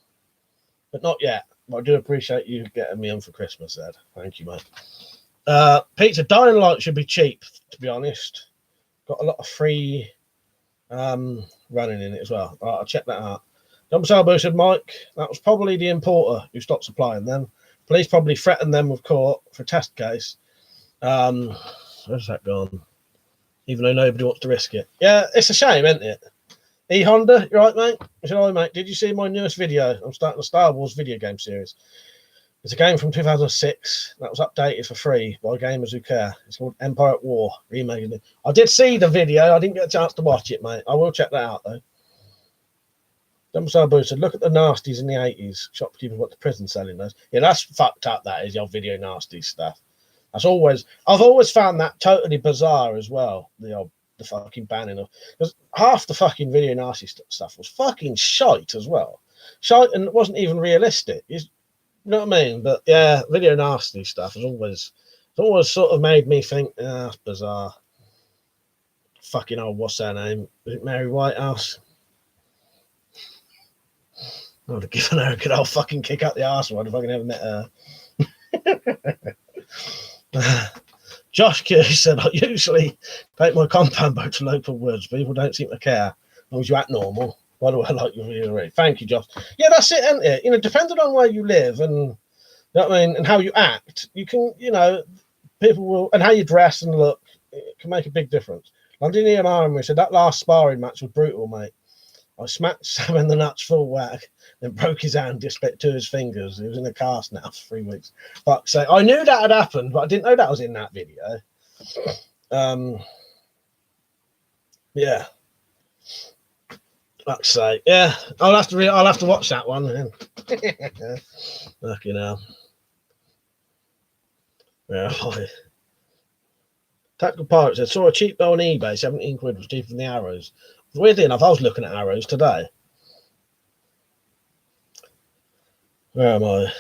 But not yet. But I do appreciate you getting me on for Christmas, Ed. Thank you, mate. Pizza Dying Light should be cheap, to be honest. Got a lot of free running in it as well. All right, I'll check that out. John Salbo said, Mike, that was probably the importer who stopped supplying them. Police probably threatened them with court for a test case. Where's that gone? Even though nobody wants to risk it. Yeah, it's a shame, isn't it? Honda, you right, mate? I said, hi, mate. Did you see my newest video? I'm starting a Star Wars video game series. It's a game from 2006 that was updated for free by gamers who care. It's called Empire at War, remaking it. I did see the video. I didn't get a chance to watch it, mate. I will check that out, though. John Sabu said, look at the nasties in the 80s. Shopkeepers went to prison selling those. Yeah, that's fucked up, that is, your video nasty stuff. I've always found that totally bizarre as well, the fucking banning of, because half the fucking video nasty stuff was fucking shite as well. Shite, and it wasn't even realistic. You know what I mean? But yeah, video nasty stuff has always sort of made me think, that's bizarre. Fucking old, what's her name? Is it Mary Whitehouse? I would have given her a good old fucking kick out the arse if I ever met her. Josh Q said, I usually take my compound boat to local woods. People don't seem to care as long as you act normal. By the way, I like your video already. Thank you, Josh. Yeah, that's it, isn't it? You know, depending on where you live and, you know what I mean, and how you act, you can, you know, people will, and how you dress and look, it can make a big difference. Londinian Armory said, that last sparring match was brutal, mate. I smacked Sam in the nuts full whack, then broke his hand, just split 2 of his fingers. He was in a cast now for 3 weeks. Fuck's sake. I knew that had happened, but I didn't know that was in that video. Yeah. Fuck's sake. Yeah. I'll have to watch that one. Fucking hell. Yeah. Tactical Pirate said, saw a cheap bow on eBay, 17 quid was cheaper than the arrows. Weirdly enough, I was looking at arrows today. Where am I?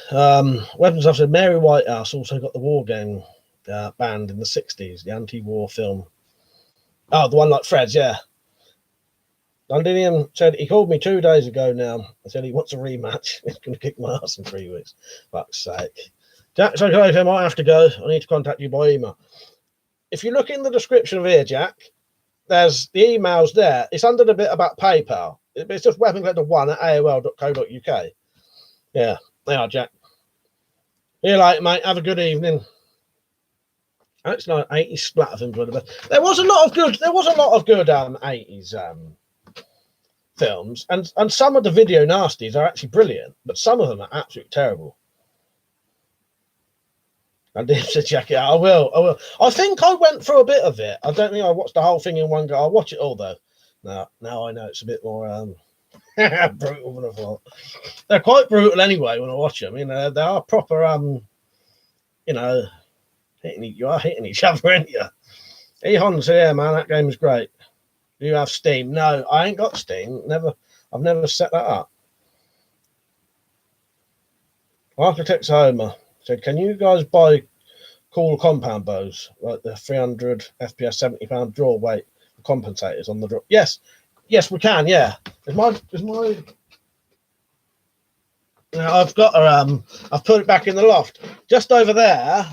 Weapons Officer Mary Whitehouse also got the war game banned in the 60s, the anti-war film. Oh, the one like Fred's, yeah. Londinian said he called me 2 days ago now. I said he wants a rematch. He's going to kick my ass in 3 weeks. Fuck's sake. Jack said, okay, I might have to go. I need to contact you by email. If you look in the description of here, Jack, there's the emails there. It's under the bit about PayPal. It's just weaponcollector1@aol.co.uk. Yeah, they are, Jack. See you later, mate. Have a good evening. That's like 80s splatter films were the best. There was a lot of good 80s films, and some of the video nasties are actually brilliant, but some of them are absolutely terrible. I did say check it out. I will. I think I went through a bit of it. I don't think I watched the whole thing in one go. I'll watch it all though. Now I know it's a bit more brutal than I thought. They're quite brutal anyway when I watch them. You know, they are proper you know, you are hitting each other, aren't you? Ehon said, yeah, man, that game is great. Do you have Steam? No, I ain't got Steam. I've never set that up. Architect's Homer said, can you guys buy cool compound bows, like the 300 FPS, £70 draw weight compensators on the draw? Yes, we can. Yeah, is my. I've got I've put it back in the loft, just over there.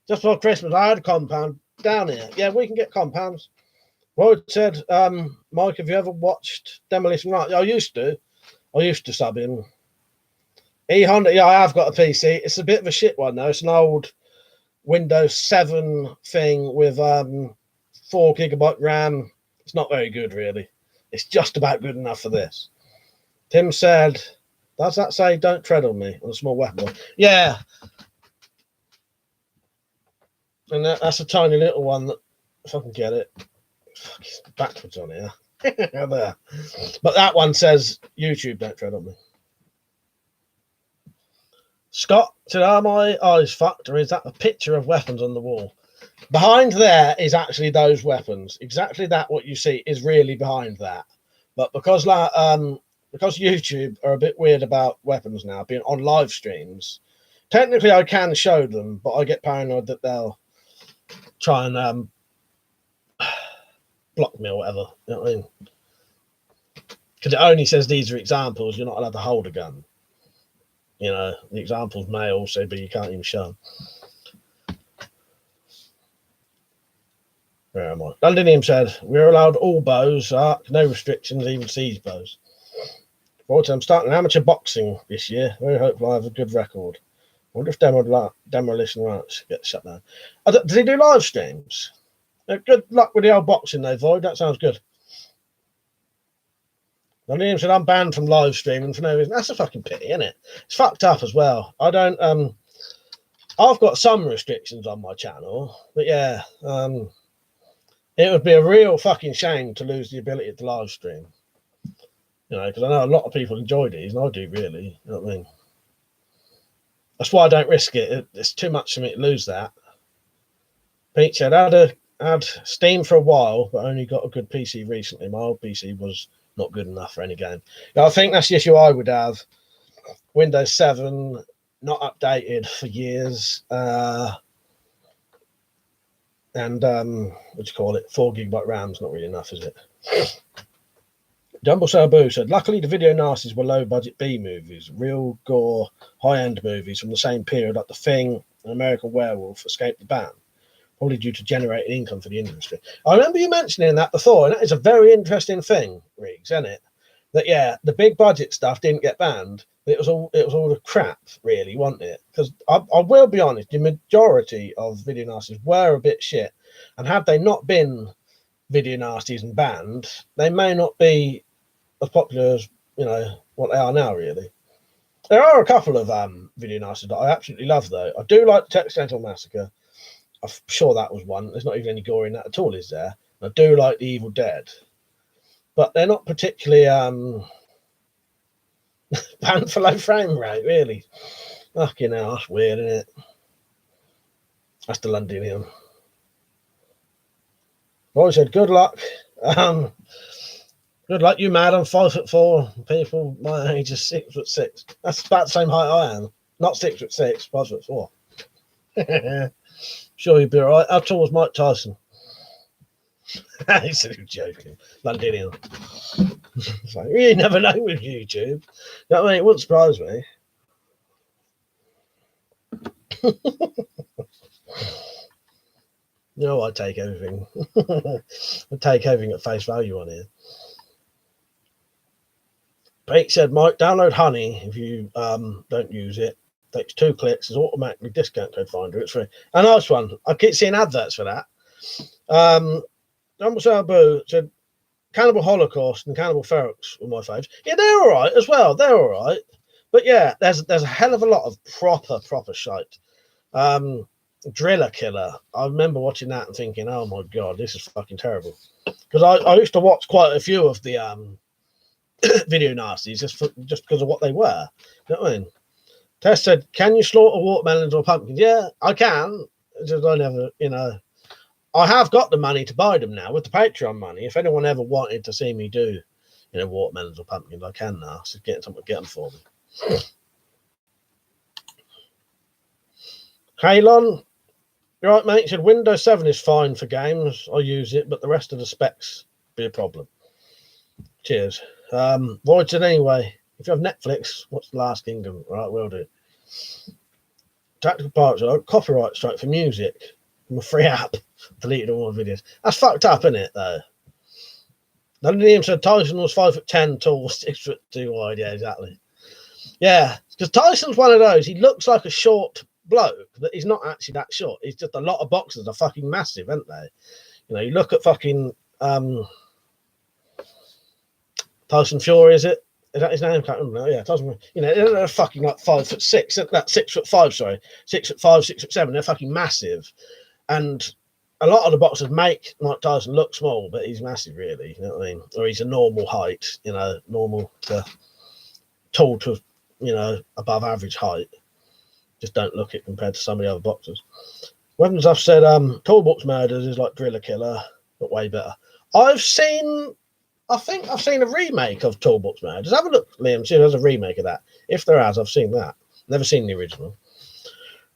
Just before Christmas, I had a compound down here. Yeah, we can get compounds. Royd said, Mike, have you ever watched Demolition Man? I used to sub in. Honda, yeah, I have got a PC. It's a bit of a shit one though. It's an old Windows 7 thing with 4 GB RAM. It's not very good, really. It's just about good enough for this. Tim said, does that say don't tread on me on a small weapon? Yeah. And that's a tiny little one that, if I can get it, fuck, it's backwards on here. There. But that one says YouTube don't tread on me. Scott said, "Are my eyes fucked, or is that a picture of weapons on the wall?" Behind there is actually those weapons. Exactly that what you see is really behind that. But because YouTube are a bit weird about weapons now, being on live streams, technically I can show them, but I get paranoid that they'll try and block me or whatever. You know what I mean? Because it only says these are examples. You're not allowed to hold a gun. You know, the examples may also be you can't even show them. Where am I? Londonium said, "We're allowed all bows, no restrictions, even siege bows." I'm starting amateur boxing this year. Very hopeful I have a good record. I wonder if Demolition Ranch gets shut down. Does he do live streams? Good luck with the old boxing though, Void. That sounds good. Londonium said, "I'm banned from live streaming for no reason." That's a fucking pity, isn't it? It's fucked up as well. I don't I've got some restrictions on my channel, but yeah, it would be a real fucking shame to lose the ability to live stream. You know, because I know a lot of people enjoy these, and I do really. You know what I mean? That's why I don't risk it. It's too much for me to lose that. Pete said, had Steam for a while, but only got a good PC recently. My old PC was not good enough for any game. Now, I think that's the issue I would have. Windows 7, not updated for years. And what do you call it? 4 GB RAM's not really enough, is it? Dumble Sabu said, "Luckily the video nasties were low budget B movies, real gore, high end movies from the same period like The Thing and American Werewolf escaped the ban, probably due to generating income for the industry." I remember you mentioning that before, and that is a very interesting thing, Riggs, isn't it? That yeah, the big budget stuff didn't get banned. It was all the crap, really, wasn't it? Because I will be honest, the majority of video nasties were a bit shit, and had they not been video nasties and banned, they may not be as popular as what they are now. Really, there are a couple of video nasties that I absolutely love, though. I do like the Texas Chainsaw Massacre. I'm sure that was one. There's not even any gore in that at all, is there? I do like the Evil Dead, but they're not particularly banned for low frame rate, really. Fucking hell, that's weird, isn't it? That's the Londonium. Well, I said, "Good luck." Good luck, you mad. I'm 5'4". People my age is 6'6". That's about the same height I am. Not 6'6", 5'4". Sure, you'll be all right. How tall was Mike Tyson? He said he was joking. Londonian. So, you never know with YouTube. You know what I mean? It wouldn't surprise me. You know, I take everything. I take everything at face value on here. Pete said, "Mike, download Honey if you don't use it. Takes 2 clicks. It's automatically discount code finder. It's free." A nice one. I keep seeing adverts for that. Number Sabu said, "Cannibal Holocaust and Cannibal Ferox were my faves." Yeah, they're all right as well. They're all right. But yeah, there's a hell of a lot of proper shite. Driller Killer. I remember watching that and thinking, "Oh my god, this is fucking terrible." Because I used to watch quite a few of the video nasties just because of what they were. You know what I mean? Tess said, "Can you slaughter watermelons or pumpkins?" Yeah, I can. Just I never, I have got the money to buy them now with the Patreon money. If anyone ever wanted to see me do, watermelons or pumpkins, I can now. So get them for me. Halon, you're right, mate. He said Windows 7 is fine for games. I use it, but the rest of the specs be a problem. Cheers. Void said, "Anyway, if you have Netflix, watch The Last Kingdom." Right, will do. Tactical Pirates, copyright strike for music from a free app. Deleted all my videos. That's fucked up, isn't it, though? None of them said Tyson was 5'10" tall, 6'2" wide. Yeah, exactly. Yeah, because Tyson's one of those. He looks like a short bloke, but he's not actually that short. He's just a lot of boxers are fucking massive, aren't they? You look at fucking Tyson Fury, is it? Is that his name? I can't remember now. Yeah, Tyson. They're fucking like 5'6". That's 6'5". Sorry, 6'5", 6'7". They're fucking massive, and a lot of the boxers make Mike Tyson look small, but he's massive, really. You know what I mean? Or he's a normal height. Normal to tall to above average height. Just don't look it compared to some of the other boxes. Weapons, I've said, Toolbox Murders is like Driller Killer, but way better. I think I've seen a remake of Toolbox Murders. Have a look, Liam, see if there's a remake of that. If there has, I've seen that. Never seen the original.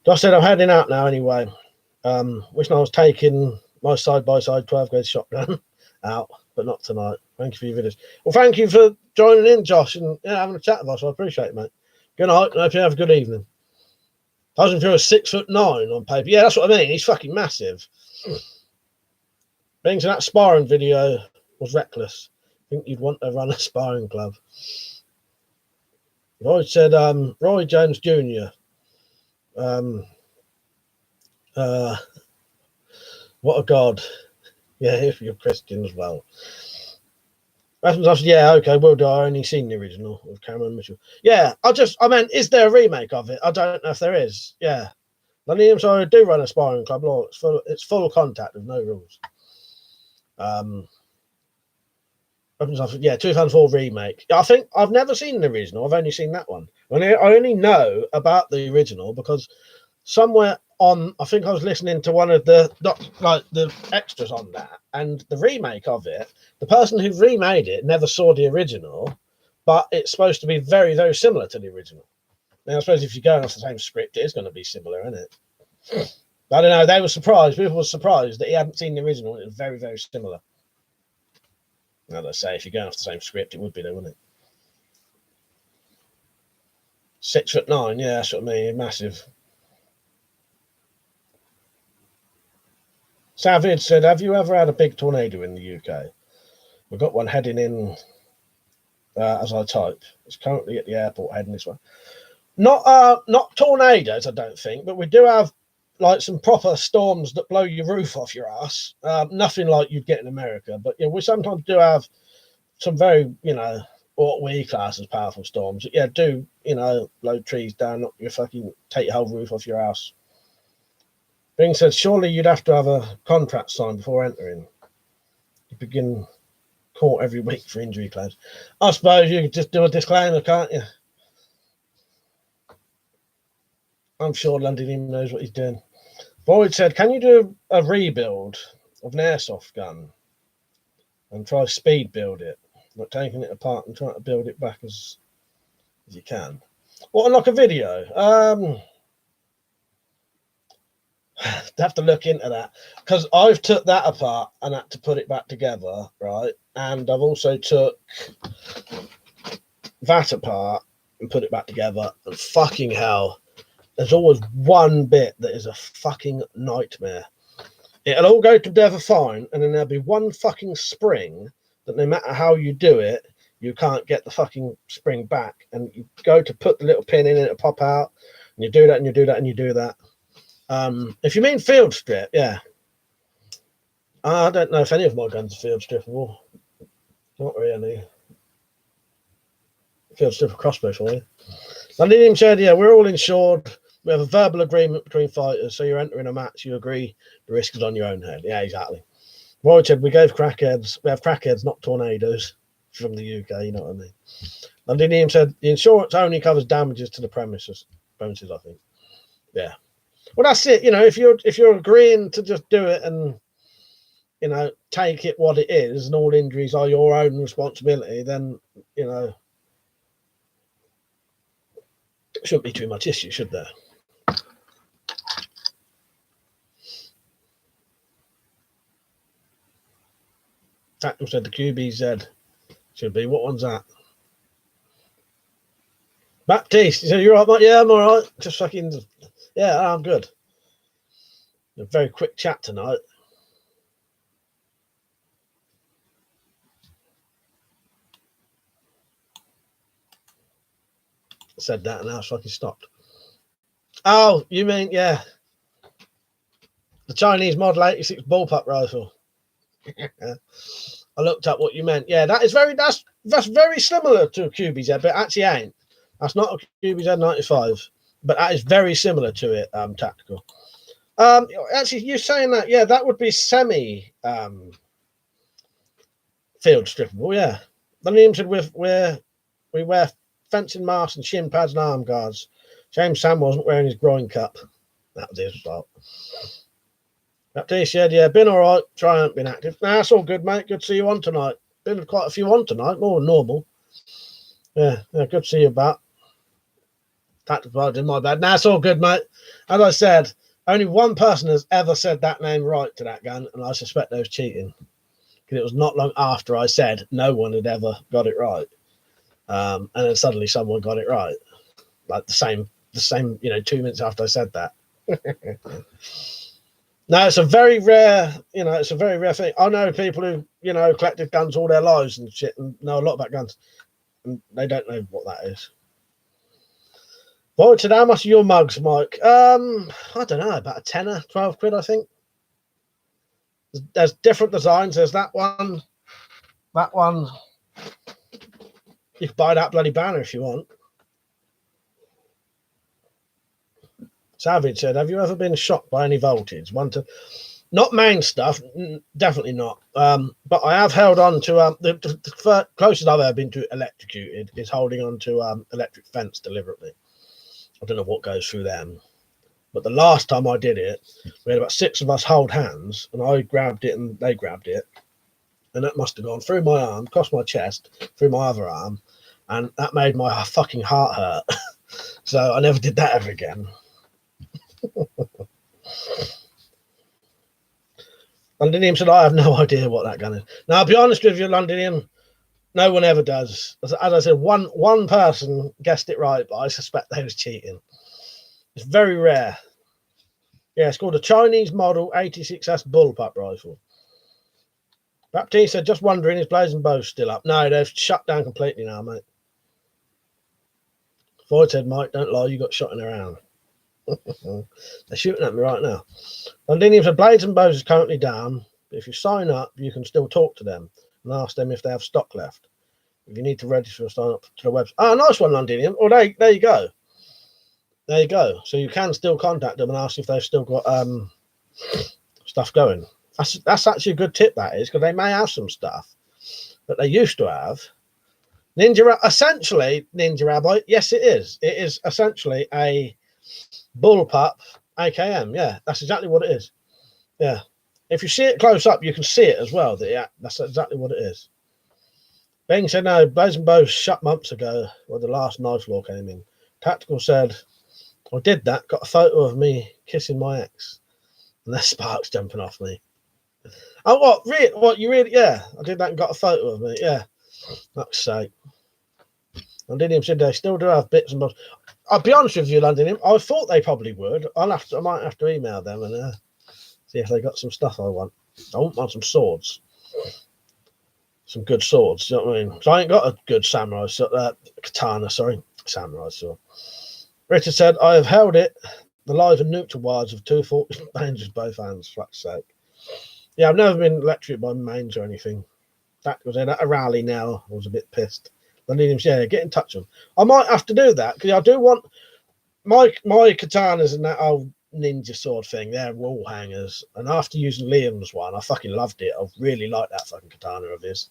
I said I'm heading out now anyway. Wishing I was taking my side-by-side 12-gauge shotgun out, but not tonight. Thank you for your videos. Well, thank you for joining in, Josh, and having a chat with us. I appreciate it, mate. Good night, and I hope you have a good evening. Husband was 6'9" on paper. Yeah, that's what I mean. He's fucking massive. Being to that sparring video was reckless. I think you'd want to run a sparring club. Roy said, Roy Jones Jr. What a god. Yeah, if you're Christian as well. Yeah, okay, will do. I only seen the original with Cameron Mitchell. Yeah, I meant, is there a remake of it? I don't know if there is. Yeah. Liam, so I do run a sparring club. Law, it's full contact with no rules. Yeah, 2004 remake. I think I've never seen the original. I've only seen that one. I only know about the original because somewhere on, I think I was listening to one of the extras on that, and the remake of it, the person who remade it never saw the original, but it's supposed to be very, very similar to the original. Now, I suppose if you're going off the same script, it is going to be similar, isn't it? I don't know. They were surprised. People were surprised that he hadn't seen the original. It was very, very similar. Now, let's say if you're going off the same script, it would be, though, wouldn't it? 6'9", yeah, that's what I mean. Massive. Savage said, have you ever had a big tornado in the UK? We've got one heading in as I type. It's currently at the airport heading this way. Not tornadoes, I don't think, but we do have like some proper storms that blow your roof off your ass. Nothing like you'd get in America, but yeah, we sometimes do have some very, what we class as powerful storms. Yeah, do, blow trees down, knock your fucking, take your whole roof off your house. Being said, surely you'd have to have a contract signed before entering. You begin court every week for injury claims. I suppose you could just do a disclaimer, can't you? I'm sure London knows what he's doing. Boyd said, can you do a rebuild of an airsoft gun and try speed build it? Not taking it apart and trying to build it back as you can. What, like a video? Have to look into that because I've took that apart and had to put it back together, right? And I've also took that apart and put it back together, and fucking hell, there's always one bit that is a fucking nightmare. It'll all go together fine, and then there'll be one fucking spring that no matter how you do it, you can't get the fucking spring back, and you go to put the little pin in, it'll pop out, and you do that, and you do that, and you do that. If you mean field strip, yeah. I don't know if any of my guns are field strippable. Not really. Field strip a crossbow for you. London said, yeah, we're all insured. We have a verbal agreement between fighters, so you're entering a match, you agree, the risk is on your own head. Yeah, exactly. Roy said, we have crackheads, not tornadoes from the UK, you know what I mean. London said, the insurance only covers damages to the premises, I think. Yeah. Well, that's it. If you're agreeing to just do it and take it what it is, and all injuries are your own responsibility, then shouldn't be too much issue, should there? Tactical said the QBZ should be. What one's that? Baptiste, you said you're right, mate. Yeah, I'm all right. Just fucking. Yeah, I'm good. A very quick chat tonight. I said that and now it's fucking stopped. Oh, you mean, yeah. The Chinese Model 86 bullpup rifle. I looked up what you meant. Yeah, that's very similar to a QBZ, but it actually ain't. That's not a QBZ 95, but that is very similar to it, tactical. Actually, you're saying that, yeah, that would be semi field strippable, yeah. The name said we wear fencing masks and shin pads and arm guards Shame Sam wasn't wearing his groin cup. That was his fault. Baptiste said, yeah, been all right. Try ain't been active. Nah, that's all good, mate. Good to see you on tonight. Been quite a few on tonight, more than normal. Yeah, good to see you back. Tactical in my bad. Nah, it's all good, mate. As I said, only one person has ever said that name right to that gun, and I suspect they was cheating. Because it was not long after I said no one had ever got it right. And then suddenly someone got it right. Like the same, 2 minutes after I said that. No, it's a very rare, it's a very rare thing. I know people who, collected guns all their lives and shit and know a lot about guns. And they don't know what that is. What, how much are your mugs, Mike? I don't know, about a tenner, 12 quid, I think. There's different designs. There's that one. That one. You can buy that bloody banner if you want. Savage said, have you ever been shocked by any voltage? Not main stuff, definitely not. But I have held on to the closest I've ever been to electrocuted is holding on to electric fence deliberately. I don't know what goes through them. But the last time I did it, we had about 6 of us hold hands, and I grabbed it and they grabbed it. And that must have gone through my arm, across my chest, through my other arm. And that made my fucking heart hurt. So I never did that ever again. Londinium said, I have no idea what that gun is. Now, I'll be honest with you, Londinium, no one ever does. As I said, one person guessed it right, but I suspect they was cheating. It's very rare. Yeah, it's called a Chinese model 86S bullpup rifle. Baptiste said, just wondering, is Blazing Bow still up? No, they've shut down completely now, mate. Floyd said, Mike, don't lie, you got shot in the hand. They're shooting at me right now. Londinium said, Blades and Bows is currently down, but if you sign up, you can still talk to them and ask them if they have stock left. If you need to register or sign up to the website. Oh, nice one, Londinium. Oh, there you go. There you go. So you can still contact them and ask if they've still got stuff going. That's actually a good tip, that is, because they may have some stuff that they used to have. Essentially, Ninja Rabbi, yes, it is. It is essentially a bullpup AKM. Yeah, that's exactly what it is. Yeah. If you see it close up, you can see it as well. That's exactly what it is. Bing said, no, Blazing Bows shut months ago when the last knife law came in. Tactical said, I did that, got a photo of me kissing my ex. And there's sparks jumping off me. Oh, what? Really? What? You really? Yeah, I did that and got a photo of me. Yeah. Fuck's sake. Londinium said they still do have bits and bobs. I'll be honest with you, Londinium. I thought they probably would. I might have to email them and see if they got some stuff I want. I want some swords. Some good swords. You know what I mean? So I ain't got a good samurai katana. Sorry, samurai sword. Richard said, I have held it. The live and neutral wires of 240 ranges both hands. Fuck's sake. Yeah, I've never been electrocuted by mains or anything. That was at a rally now. I was a bit pissed. I need him. Yeah, get in touch with him. I might have to do that because I do want my katanas and that old ninja sword thing. They're wall hangers. And after using Liam's one, I fucking loved it. I really like that fucking katana of his.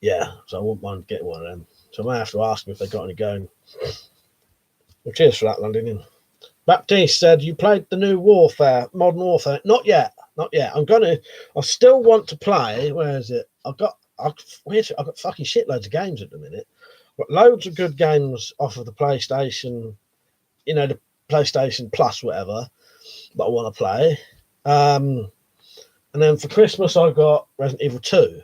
Yeah, so I wouldn't mind getting one of them. So I might have to ask them if they got any going. Well, cheers for that, Londinian. Baptiste said, you played the new Modern Warfare. Not yet. I still want to play. Where is it? I've got fucking shitloads of games at the minute. I've got loads of good games off of the PlayStation, the PlayStation Plus, whatever, that I want to play. And then for Christmas, I got Resident Evil 2.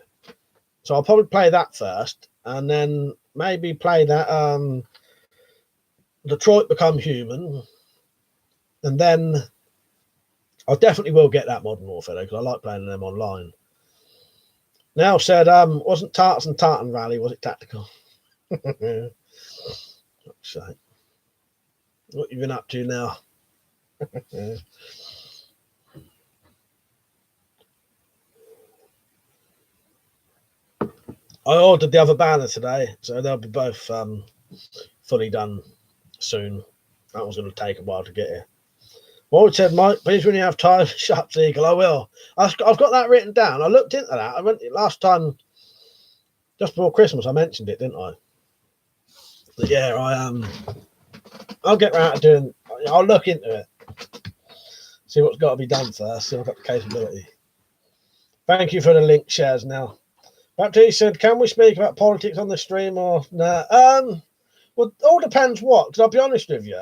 So I'll probably play that first, and then maybe play that Detroit Become Human. And then I definitely will get that Modern Warfare because I like playing them online. Now said, wasn't Tarts and Tartan Rally, was it tactical? So, what you been up to now? I ordered the other banner today, so they'll be both fully done soon. That was going to take a while to get here. Well, said, Mike, please, when you have time, shut up, Eagle. I will. I've got that written down. I looked into that. I went last time, just before Christmas, I mentioned it, didn't I? But yeah, I'll get around to doing. I'll look into it. See what's got to be done first. See if I've got the capability. Thank you for the link shares now. Baptiste said, can we speak about politics on the stream or nah? Well, it all depends what, because I'll be honest with you.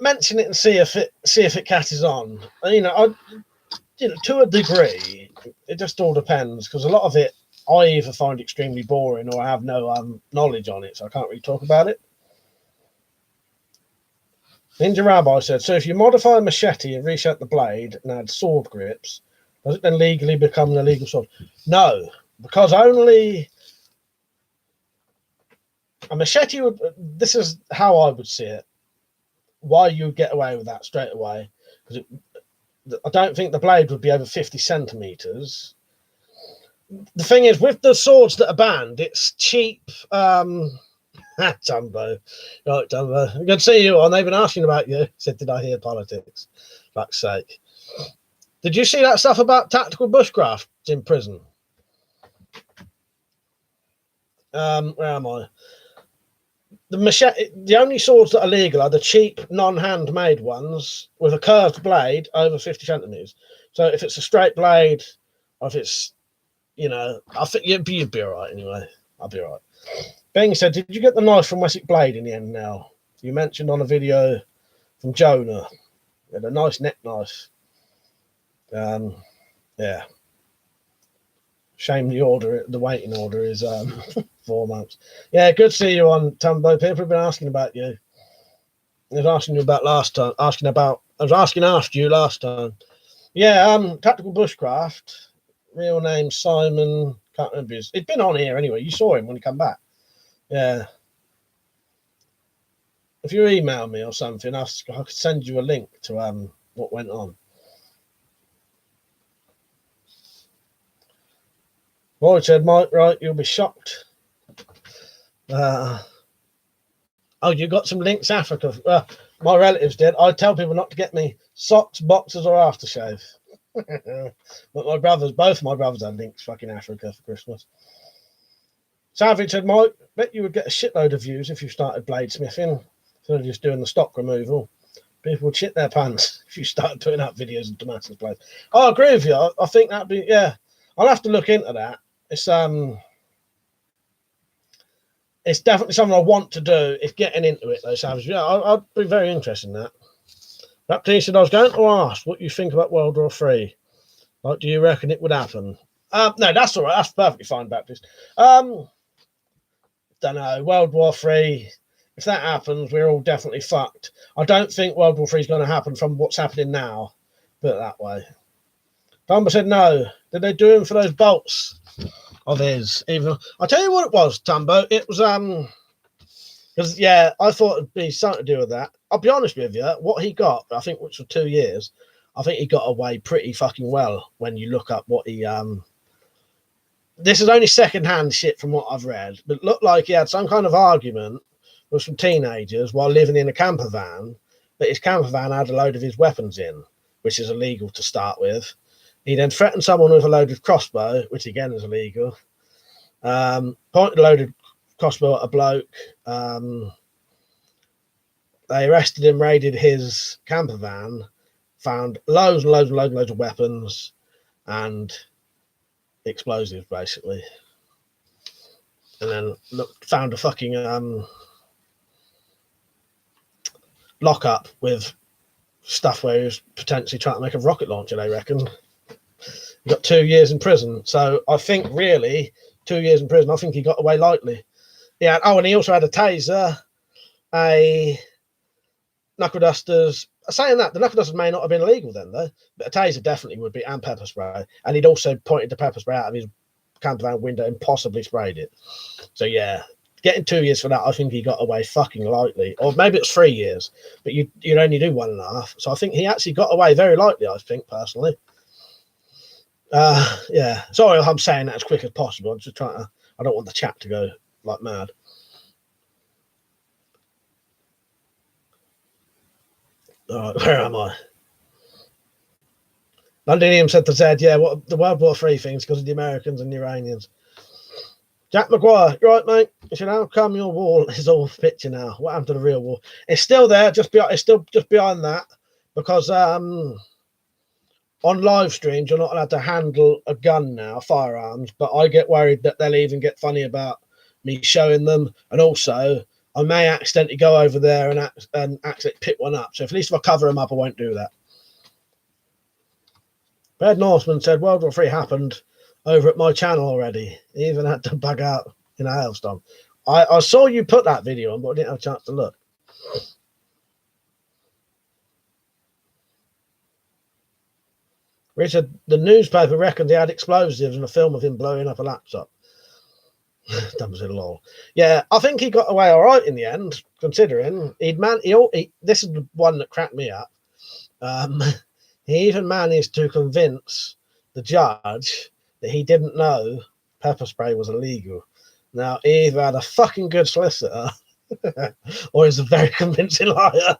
Mention it and see if it catches on. To a degree, it just all depends, because a lot of it I either find extremely boring or I have no knowledge on it, so I can't really talk about it. Ninja Rabbi said, so if you modify a machete and reset the blade and add sword grips, does it then legally become an illegal sword? No, because only a machete would. This is how I would see it. Why you get away with that straight away? Because I don't think the blade would be over 50 centimeters. The thing is, with the swords that are banned, it's cheap. Dumbo. Right, Dumbo. Good to see you on. They've been asking about you. Said, did I hear politics? Fuck's sake. Did you see that stuff about tactical bushcraft in prison? Where am I? The machete. The only swords that are legal are the cheap, non-handmade ones with a curved blade over 50 centimeters. So if it's a straight blade, or if it's, I think you'd be all right anyway. I'll be all right. Bing said, did you get the knife from Wessex Blade in the end now? You mentioned on a video from Jonah. You had a nice neck knife. Yeah. Shame the waiting order is 4 months. Yeah, good to see you on, Tumbo. People have been asking about you. I was asking you about last time. I was asking after you last time. Yeah, Tactical Bushcraft. Real name Simon. Can't remember his. He'd been on here anyway. You saw him when he came back. Yeah. If you email me or something, I could send you a link to what went on. Roy said, Mike, right, you'll be shocked. Oh, you got some links, Africa. My relatives did. I tell people not to get me socks, boxers, or aftershave. But both my brothers had links fucking Africa for Christmas. Savage said, Mike, bet you would get a shitload of views if you started bladesmithing instead of just doing the stock removal. People would shit their pants if you started putting up videos of Damascus blades. I agree with you. I think that'd be, yeah. I'll have to look into that. It's definitely something I want to do. If getting into it though, Savage, yeah, I'd be very interested in that. Baptiste said, I was going to ask what you think about World War III. Like, do you reckon it would happen? No, that's all right. That's perfectly fine, Baptiste. Don't know. World War III. If that happens, we're all definitely fucked. I don't think World War III is going to happen from what's happening now. Put it that way. Dumbo said no. Did they do him for those bolts of his? Even I'll tell you what it was, Tumbo. It was because yeah, I thought it'd be something to do with that. I'll be honest with you. What he got, I think, which was 2 years. I think he got away pretty fucking well when you look up what he This is only second-hand shit from what I've read, but it looked like he had some kind of argument with some teenagers while living in a camper van. That his camper van had a load of his weapons in, which is illegal to start with. He then threatened someone with a loaded crossbow, which again is illegal. Pointed a loaded crossbow at a bloke. They arrested him, raided his camper van, found loads and loads and loads and loads of weapons and explosives, basically. And then found a fucking lockup with stuff where he was potentially trying to make a rocket launcher, they reckon. He got 2 years in prison. So I think really 2 years in prison, I think he got away lightly. Yeah. Oh, and he also had a taser, a knuckle dusters. Saying that, the knuckle dusters may not have been illegal then, though, but a taser definitely would be, and pepper spray. And he'd also pointed the pepper spray out of his camper van window and possibly sprayed it. So yeah, getting 2 years for that, I think he got away fucking lightly. Or maybe it's 3 years, but you'd only do 1.5. So I think he actually got away very lightly, I think, personally. Yeah, sorry I'm saying that as quick as possible. I'm just trying to, I don't want the chat to go like mad. All right, where am I? Londinium said to Zed, yeah, what the World War III things because of the Americans and the Iranians. Jack Maguire, you right, mate? He said, "How come your wall is all picture now? What happened to the real wall? It's still there, it's still just behind that because on live streams you're not allowed to handle a gun now, firearms. But I get worried that they'll even get funny about me showing them, and also I may accidentally go over there and accidentally pick one up. So at least if I cover them up, I won't do that." Bad Norseman said World War III happened over at my channel already. He even had to bug out in a hailstorm. I saw you put that video on, but I didn't have a chance to look. Richard, the newspaper reckoned he had explosives in a film of him blowing up a laptop. Dumb as a lol. Yeah, I think he got away all right in the end, considering this is the one that cracked me up. He even managed to convince the judge that he didn't know pepper spray was illegal. Now, he either had a fucking good solicitor or he's a very convincing liar.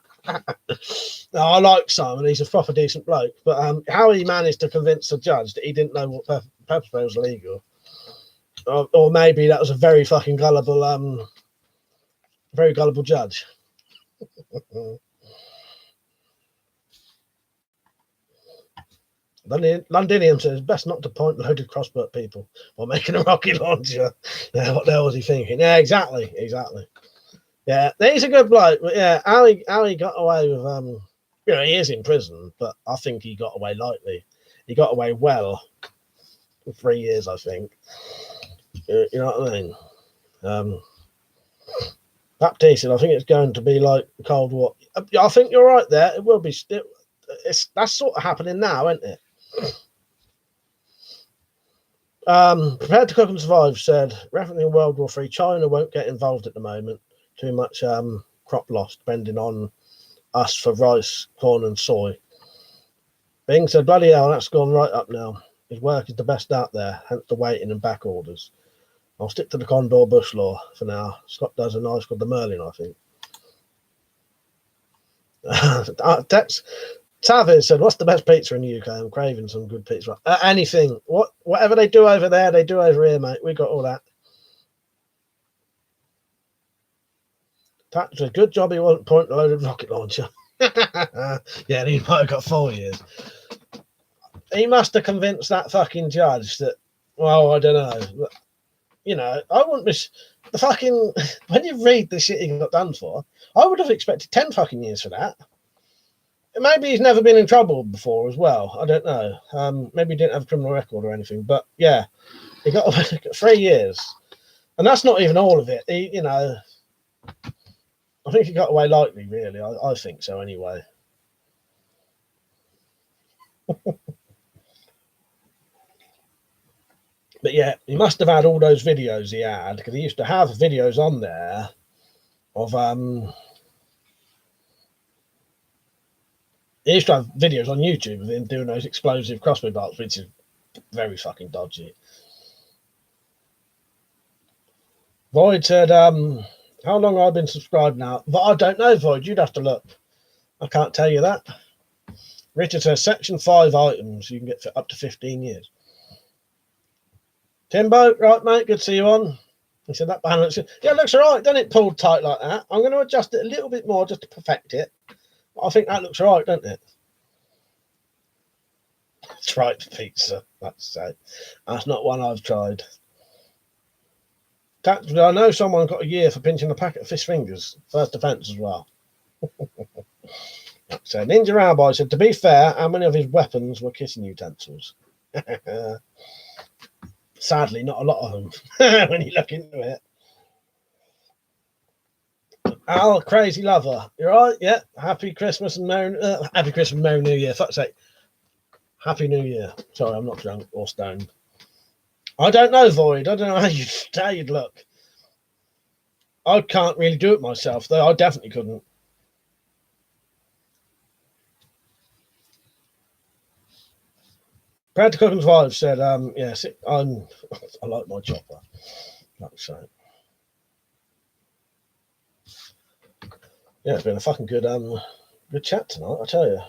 I like Simon, he's a proper decent bloke, but how he managed to convince the judge that he didn't know what pepper spray was illegal, or maybe that was a very fucking gullible judge. Londinium says best not to point loaded crossbow at people while making a rocket launcher. Yeah, what the hell was he thinking? Yeah, exactly. Yeah, he's a good bloke, but yeah, how he got away with he is in prison, but I think he got away lightly. He got away well for 3 years, I think. You know what I mean? Baptiste, I think it's going to be like the Cold War. I think you're right there. It will be. That's sort of happening now, isn't it? Prepared to Cook and Survive said, referencing World War III, China won't get involved at the moment. Too much crop loss, depending on us for rice, corn, and soy. Bing said, bloody hell, that's gone right up now. His work is the best out there, hence the waiting and back orders. I'll stick to the Condor Bush Law for now. Scott does a nice called the Merlin, I think. Tavis said, what's the best pizza in the UK? I'm craving some good pizza. Anything. Whatever they do over there, they do over here, mate. We got all that. That's a good job he wasn't pointing a loaded rocket launcher. Yeah, he might have got 4 years. He must have convinced that fucking judge that, well, I don't know. You know, I wouldn't be the fucking when you read the shit he got done for, I would have expected 10 fucking years for that. Maybe he's never been in trouble before as well. I don't know. Maybe he didn't have a criminal record or anything. But yeah, he got 3 years, and that's not even all of it. I think he got away lightly. Really, I think so. Anyway. But yeah, he must have had all those videos he had, because he used to have videos on there of he used to have videos on YouTube of him doing those explosive crossbow bolts, which is very fucking dodgy. Void said, how long have I been subscribed now? But I don't know, Void, you'd have to look. I can't tell you that. Richard says, section 5 items, you can get up to 15 years. Timbo, right, mate, good to see you on. He said, that balance, yeah, it looks all right, doesn't it, pulled tight like that? I'm going to adjust it a little bit more just to perfect it. But I think that looks all right, doesn't it? That's right, pizza, that's not one I've tried. I know someone got a year for pinching a packet of fish fingers. First offence as well. So Ninja Rambo said, to be fair, how many of his weapons were kissing utensils? Sadly, not a lot of them when you look into it. Al, crazy lover. You're right? Yeah. Happy Christmas and Merry New Year. Fuck's sake. Happy New Year. Sorry, I'm not drunk or stoned. I don't know, Void. I don't know how you'd look. I can't really do it myself, though. I definitely couldn't. Proud to Cook and Survive said, yes, I like my chopper. Like so. Yeah, it's been a fucking good chat tonight, I tell you.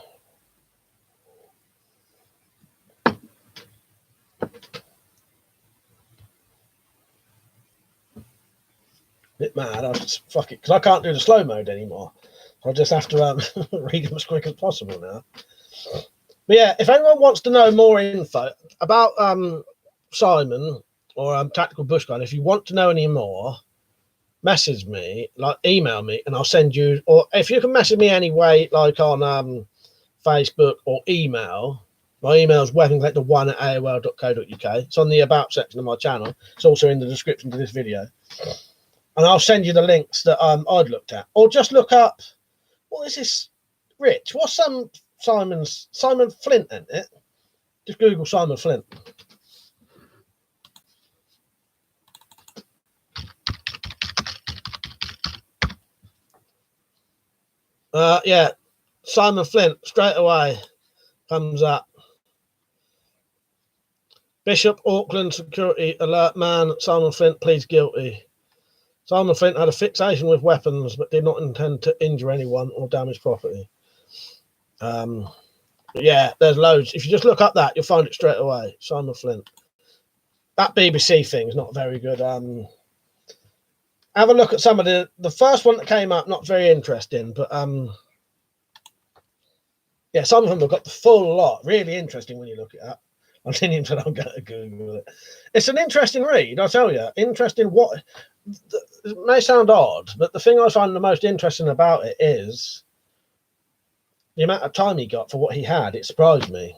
Bit mad. I just fuck it because I can't do the slow mode anymore. I'll just have to read them as quick as possible now. But yeah, if anyone wants to know more info about Simon or Tactical Bushgun, if you want to know any more, message me, like email me, and I'll send you. Or if you can message me anyway, like on Facebook or email. My email is weaponcollector1@aol.co.uk. It's on the about section of my channel. It's also in the description to this video. And I'll send you the links that I'd looked at. Or just look up, what is this, Rich? What's Simon Flint, isn't it? Just Google Simon Flint. Yeah, Simon Flint, straight away comes up. Bishop, Auckland security alert man, Simon Flint pleads guilty. Simon Flint had a fixation with weapons but did not intend to injure anyone or damage property. Yeah, there's loads. If you just look up that, you'll find it straight away. Simon Flint. That BBC thing is not very good. Have a look at some of the first one that came up, not very interesting, but yeah, some of them have got the full lot. Really interesting when you look it up. I'm thinking that I'm going to Google it. It's an interesting read, I tell you. Interesting. What it may sound odd, but the thing I find the most interesting about it is the amount of time he got for what he had. It surprised me.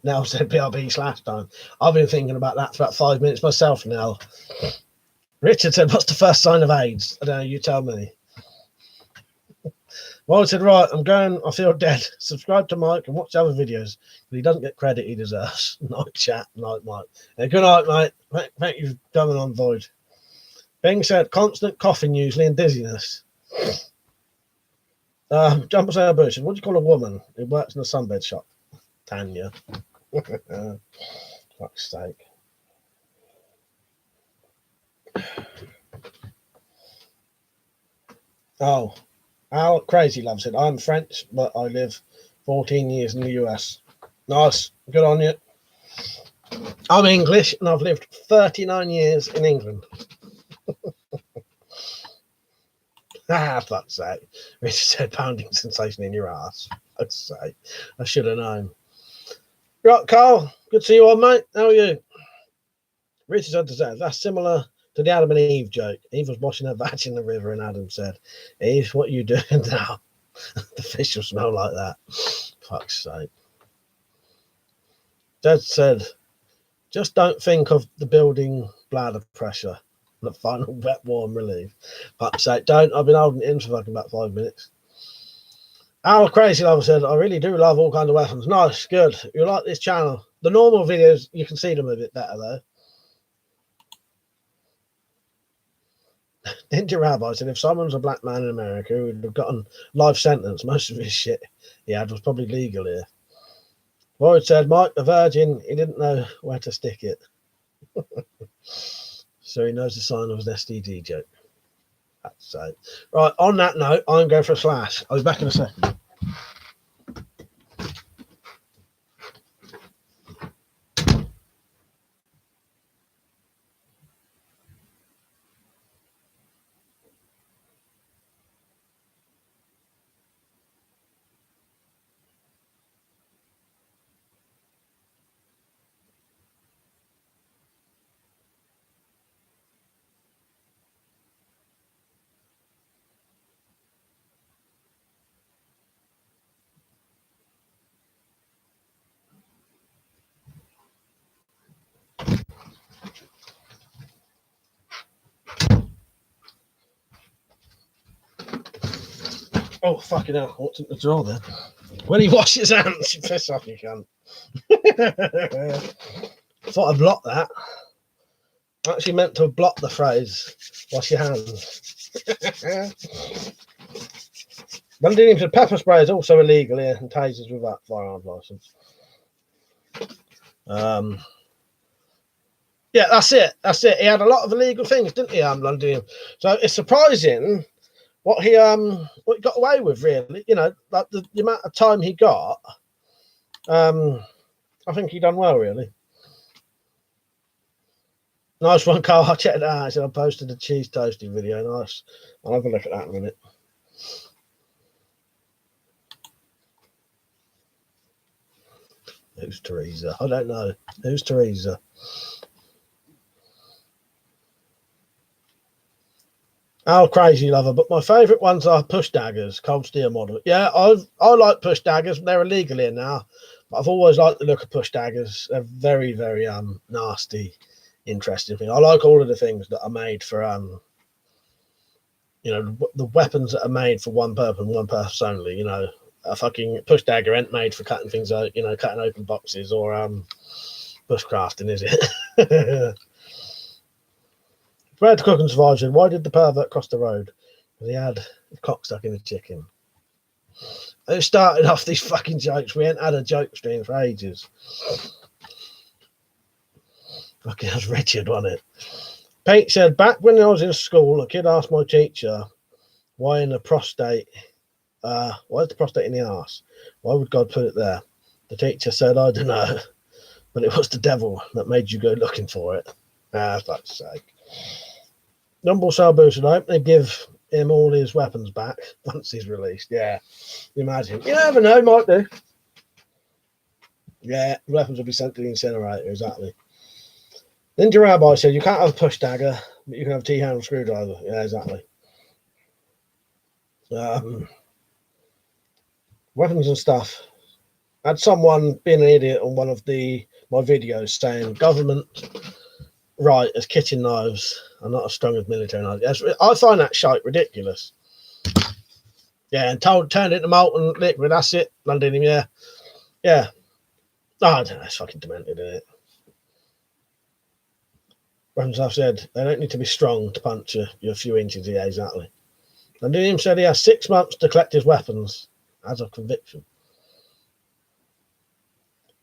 Now said BRB/time. I've been thinking about that for about 5 minutes myself now. Richard said, "What's the first sign of AIDS?" I don't know. You tell me. Well, I said, "Right, I'm going. I feel dead. Subscribe to Mike and watch other videos. But he doesn't get credit he deserves." Night chat, night Mike. Yeah, good night, mate. Thank you for coming on, Void. Bing said, "Constant coughing usually and dizziness." Jumper Sailor Bush. What do you call a woman who works in a sunbed shop? Tanya. Fuck's sake. Oh, Al Crazy Love said, "I'm French, but I live 14 years in the US." Nice. Good on you. I'm English, and I've lived 39 years in England. Fuck's sake. Richard said, "Pounding sensation in your ass." Fuck's sake. I should have known. Right, Carl. Good to see you on, mate. How are you? Richard said to say, "That's similar to the Adam and Eve joke. Eve was washing her vag in the river, and Adam said, 'Eve, what are you doing now?' The fish will smell like that." Fuck's sake. Dad said, "Just don't think of the building bladder pressure. The final wet warm relief." Fuck's sake, don't. I've been holding it in for fucking about 5 minutes. Al Crazy Lover said, "I really do love all kinds of weapons." Nice, good. You like this channel. The normal videos, you can see them a bit better though. Ninja Rabbi said, "If someone's a black man in America who would have gotten life sentence, most of his shit he had was probably legal here." Lloyd said, "Mike, the virgin, he didn't know where to stick it." So he knows the sign of his STD joke. That's it. Right, on that note, I'm going for a slash. I'll be back in a second. Oh, fucking hell. What's in the drawer then? When he washes his hands, you piss off, you cunt. Thought I blocked that. I actually meant to block the phrase, "wash your hands." London into pepper spray is also illegal here, and tasers without firearms license. Yeah, that's it. That's it. He had a lot of illegal things, didn't he, London? So it's surprising what he got away with, really. You know, like the amount of time he got. I think he done well, really. Nice one, Carl. I checked it out. I said I posted a cheese toasting video. Nice. I'll have a look at that in a minute. Who's Teresa? I don't know. Who's Teresa? Oh, crazy lover. But my favourite ones are push daggers, cold steel model. Yeah, I like push daggers. They're illegal here now. But I've always liked the look of push daggers. They're very, very nasty, interesting thing. I like all of the things that are made for you know, the weapons that are made for one purpose and one purpose only. You know, a fucking push dagger ain't made for cutting things out, you know, cutting open boxes or bushcrafting, is it? Prepared to cook and survive said, why did the pervert cross the road? Because he had a cock stuck in the chicken. Who started off these fucking jokes? We ain't had a joke stream for ages. Fucking, that's Richard, wasn't it? Pete said, back when I was in school, a kid asked my teacher, why is the prostate in the arse? Why would God put it there? The teacher said, I don't know, but it was the devil that made you go looking for it. For fuck's sake. Numble Salbu said, I hope they give him all his weapons back once he's released. Yeah, imagine. You never know, might do. Yeah, weapons will be sent to the incinerator, exactly. Ninja Rabbi said, you can't have a push dagger, but you can have a T-handle screwdriver. Yeah, exactly. Weapons and stuff. I had someone being an idiot on one of my videos saying government right as kitchen knives are not as strong as military knives. Yes, I find that shite ridiculous. Yeah, and turned into molten liquid. That's it. Landed him. Yeah, yeah. Oh, I don't know. It's fucking demented, isn't it? Weapons, I've said they don't need to be strong to punch you a few inches. Yeah, exactly. And him said he has 6 months to collect his weapons as a conviction.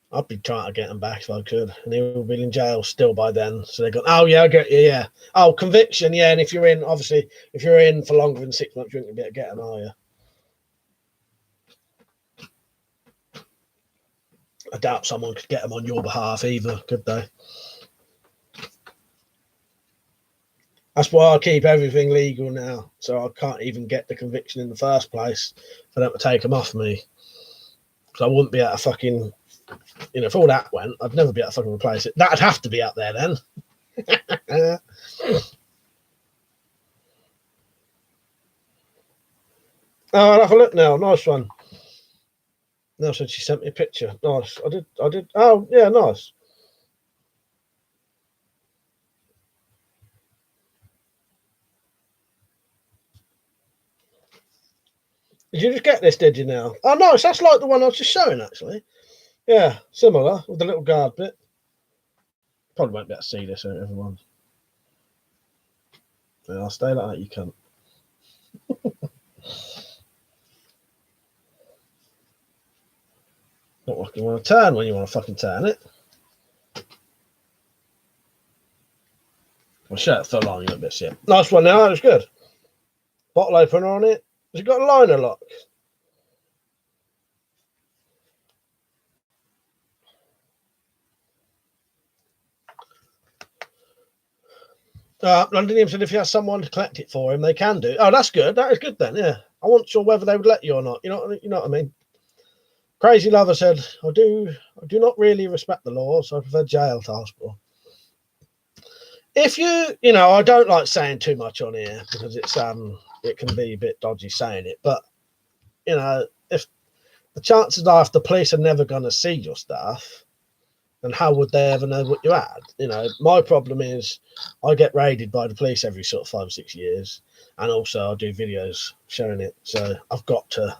I'd be trying to get him back if I could, and he would be in jail still by then. So they go, oh yeah, I get you, yeah. Oh, conviction, yeah. And if you're in, obviously, if you're in for longer than 6 months, you ain't gonna be able to get him, are you? I doubt someone could get him on your behalf either, could they? That's why I keep everything legal now, so I can't even get the conviction in the first place for them to take them off me. Because I wouldn't be able to fucking, you know, if all that went, I'd never be able to fucking replace it. That'd have to be up there then. Oh, I'll have a look now. Nice one. No, said she sent me a picture. Nice. I did. Oh, yeah, nice. Did you just get this, did you now? Oh, nice. That's like the one I was just showing, actually. Yeah, similar with the little guard bit. Probably won't be able to see this, everyone. Yeah, I'll stay like that, you can't. Not like you want to turn when you want to fucking turn it. My shirt fell on you a bit, shit. Nice one now, that was good. Bottle opener on it. Has it got a liner lock? Londonium said if he has someone to collect it for him, they can do. Oh, that's good. That is good then, yeah. I wasn't sure whether they would let you or not. You know what I mean? Crazy Lover said, I do not really respect the law, so I prefer jail to hospital. If you know, I don't like saying too much on here because it can be a bit dodgy saying it, but you know, if the chances are if the police are never going to see your stuff, then how would they ever know what you had? You know, my problem is I get raided by the police every sort of 5 or 6 years, and also I do videos showing it, so I've got to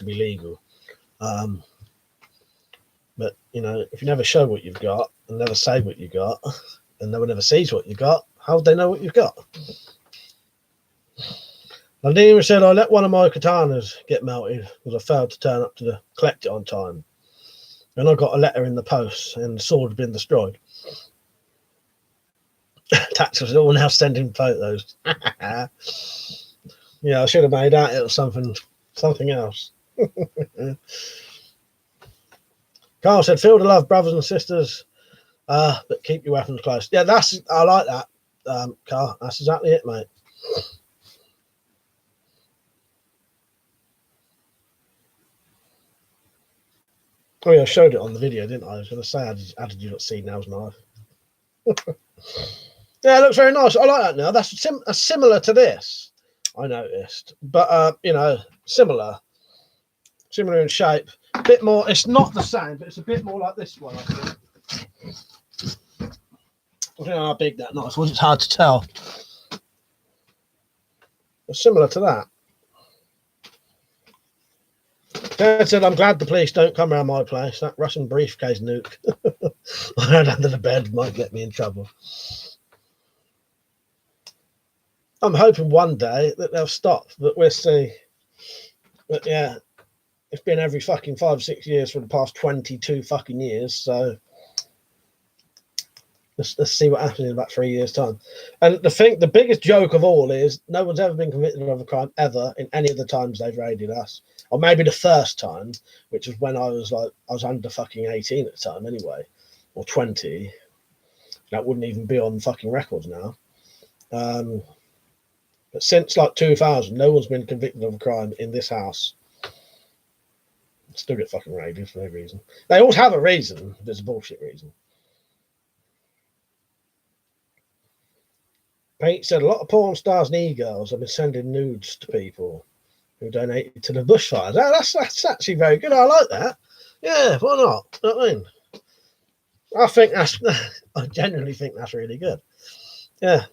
be legal. But you know, if you never show what you've got and never say what you got, and no one ever sees what you got, how would they know what you've got? Nadine said, I let one of my katanas get melted because I failed to turn up to collect it on time. And I got a letter in the post and the sword had been destroyed. Tax was all now sending photos. Yeah, I should have made out it was something else. Carl said, feel the love, brothers and sisters. But keep your weapons close. Yeah, I like that, Carl. That's exactly it, mate. Oh yeah, I showed it on the video, didn't I? I was going to say, how did you not see Now's knife? Yeah, it looks very nice. I like that now. That's similar to this, I noticed. But, similar in shape. A bit more, it's not the same, but it's a bit more like this one, I think. I don't know how big that knife was. It's hard to tell. It's similar to that. Dad said, I'm glad the police don't come around my place. That Russian briefcase nuke I had under the bed might get me in trouble. I'm hoping one day that they'll stop, but we'll see. But yeah, it's been every fucking 5 or 6 years for the past 22 fucking years. So let's see what happens in about 3 years' time. And the biggest joke of all is no one's ever been convicted of a crime ever in any of the times they've raided us. Or maybe the first time, which was when I was under fucking 18 at the time anyway, or 20. That wouldn't even be on fucking records now. But since like 2000, no one's been convicted of a crime in this house. Still get fucking raided for no reason. They always have a reason. There's a bullshit reason. Pete said a lot of porn stars and e-girls have been sending nudes to people who donated to the bushfires. That's actually very good. I like that. Yeah, why not? You know what I mean? I genuinely think that's really good. Yeah.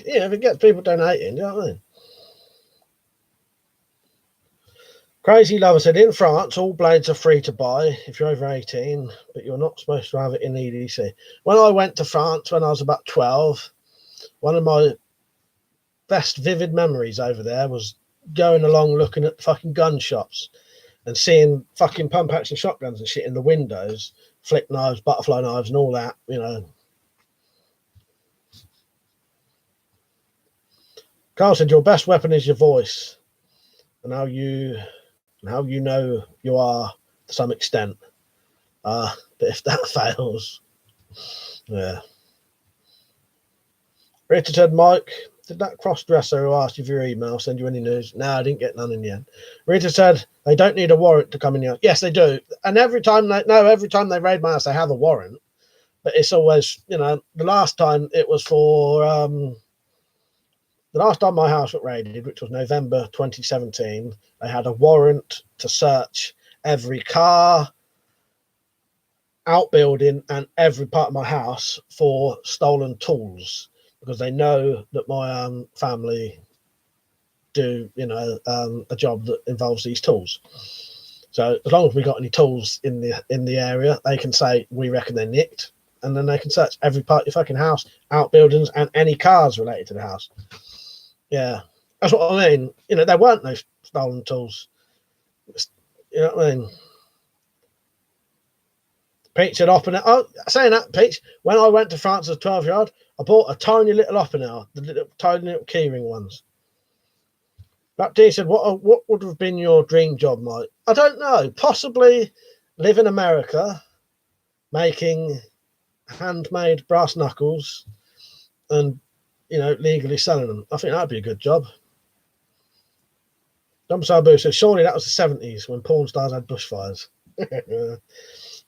Yeah, if it gets people donating, you know what I mean? Crazy Lover said, in France, all blades are free to buy if you're over 18, but you're not supposed to have it in EDC. When I went to France when I was about 12, one of my best vivid memories over there was going along looking at fucking gun shops and seeing fucking pump action shotguns and shit in the windows, flick knives, butterfly knives, and all that, you know. Carl said, your best weapon is your voice and how you know you are to some extent. But if that fails, yeah. Richard said, Mike, did that cross-dresser who asked you for your email send you any news? No, I didn't get none in the end. Richard said, they don't need a warrant to come in here. Yes, they do. And every time they raid my house, they have a warrant. But it's always, the last time it was for, the last time my house got raided, which was November 2017, they had a warrant to search every car, outbuilding, and every part of my house for stolen tools, because they know that my family do, a job that involves these tools. So as long as we got any tools in the area, they can say, we reckon they're nicked, and then they can search every part of your fucking house, outbuildings, and any cars related to the house. Yeah, that's what I mean. There weren't no stolen tools. You know what I mean? Pete said Oppenheimer. Oh, saying that, Pete, when I went to France as a 12-year-old, I bought a tiny little Oppenheimer, the tiny little keyring ones. That D said, what would have been your dream job, Mike? I don't know. Possibly live in America, making handmade brass knuckles and, legally selling them. I think that'd be a good job. Domicile Boo said, surely that was the 70s when porn stars had bushfires.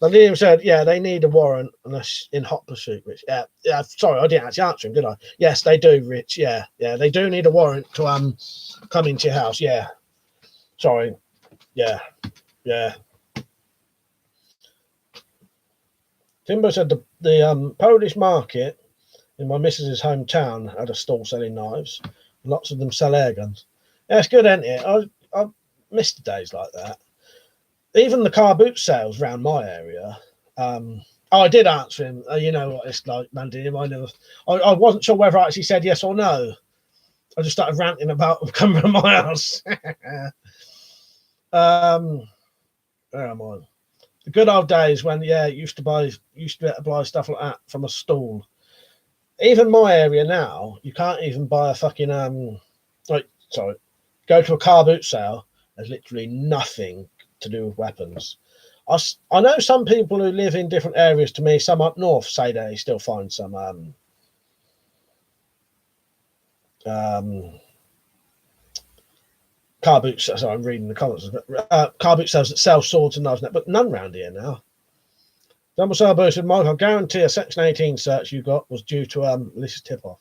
Liam said, yeah, they need a warrant unless in hot pursuit, Rich. Yeah, sorry, I didn't actually answer him, did I? Yes, they do, Rich. Yeah, they do need a warrant to come into your house. Yeah. Sorry. Yeah. Timbo said the Polish market in my missus's hometown had a stall selling knives. Lots of them sell air guns. Yeah, it's good, ain't it? I missed the days like that. Even the car boot sales around my area. I did answer him. You know what it's like, Mandy. I wasn't sure whether I actually said yes or no. I just started ranting about coming to my house. Where am I? The good old days when used to be able to buy stuff like that from a stall. Even my area now, you can't even buy a fucking go to a car boot sale. There's literally nothing to do with weapons. I know some people who live in different areas to me, some up north, say they still find some car boot. Sorry, I'm reading the comments. Car boot sales that sell swords and knives, but none round here now. Jumbo Sabo said, Mike, I guarantee a Section 18 search you got was due to Alicia's tip-off.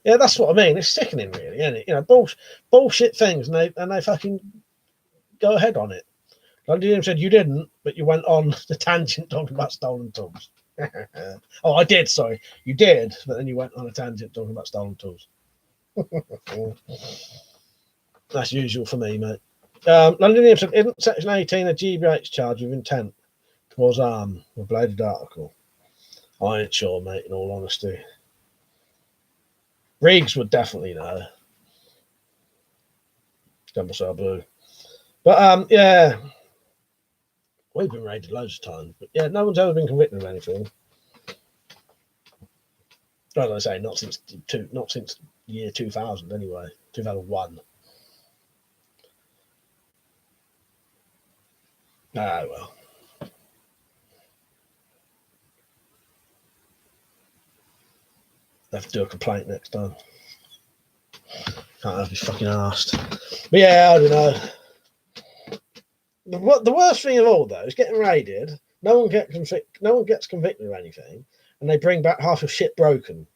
Yeah, that's what I mean. It's sickening, really, isn't it? You know, bullshit things, and they fucking go ahead on it. London said you didn't, but you went on the tangent talking about stolen tools. Oh, I did. Sorry, you did, but then you went on a tangent talking about stolen tools. That's usual for me, mate. London said, isn't Section 18 a GBH charge with intent towards a bladed article? I ain't sure, mate. In all honesty, Riggs would definitely know. Jumbo Sabu. But yeah, we've been raided loads of times. But yeah, no one's ever been convicted of anything. As I say, not since year 2000 anyway, 2001. Ah, well. I have to do a complaint next time. Can't have to be fucking arsed. But yeah, I don't know. The worst thing of all, though, is getting raided. No one gets convicted of anything, and they bring back half of shit broken.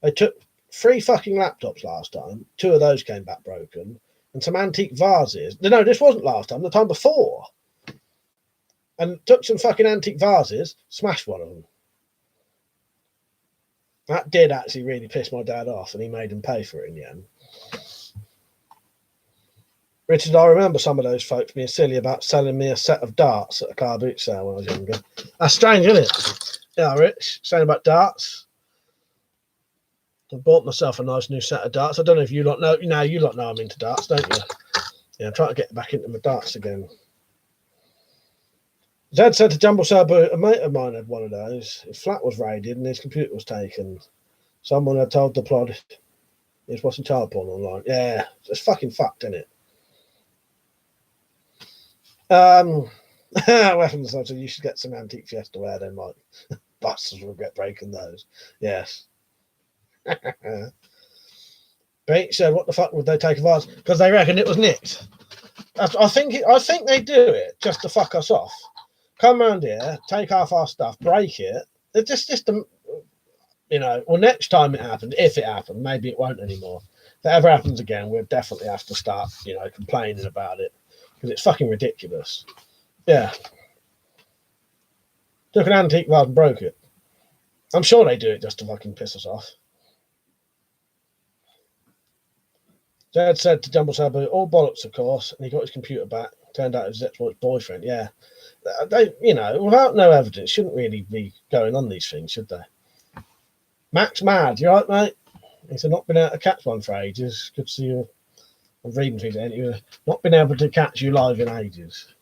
They took 3 fucking laptops last time. 2 of those came back broken, and some antique vases. No, this wasn't last time. The time before, and took some fucking antique vases. Smashed one of them. That did actually really piss my dad off, and he made him pay for it in the end. Richard, I remember some of those folks being silly about selling me a set of darts at a car boot sale when I was younger. That's strange, isn't it? Yeah, Rich, saying about darts. I bought myself a nice new set of darts. I don't know if you lot know. You lot know I'm into darts, don't you? Yeah, I'm trying to get back into my darts again. Zed said to Jumbo Sabu, a mate of mine had one of those. His flat was raided and his computer was taken. Someone had told the plod he was watching child porn online. Yeah, it's fucking fucked, isn't it? Weapons, so you should get some antique Fiesta wear then, Mike. Bastards will regret breaking those. Yes. Pete said, what the fuck would they take of ours? Because they reckon it was nicked. I think they do it just to fuck us off. Come around here, take half our stuff, break it. It's just well, next time it happened, if it happened, maybe it won't anymore. If it ever happens again, we'll definitely have to start, complaining about it because it's fucking ridiculous. Yeah. Took an antique vase and broke it. I'm sure they do it just to fucking piss us off. Dad said to Jumbo Sabu, all bollocks, of course, and he got his computer back. Turned out it was his ex-wife's boyfriend. Yeah. They, without no evidence, shouldn't really be going on these things, should they? Max Mad, you right, mate? He said, not been able to catch one for ages. Good to see you. I'm reading things, ain't you? Not been able to catch you live in ages.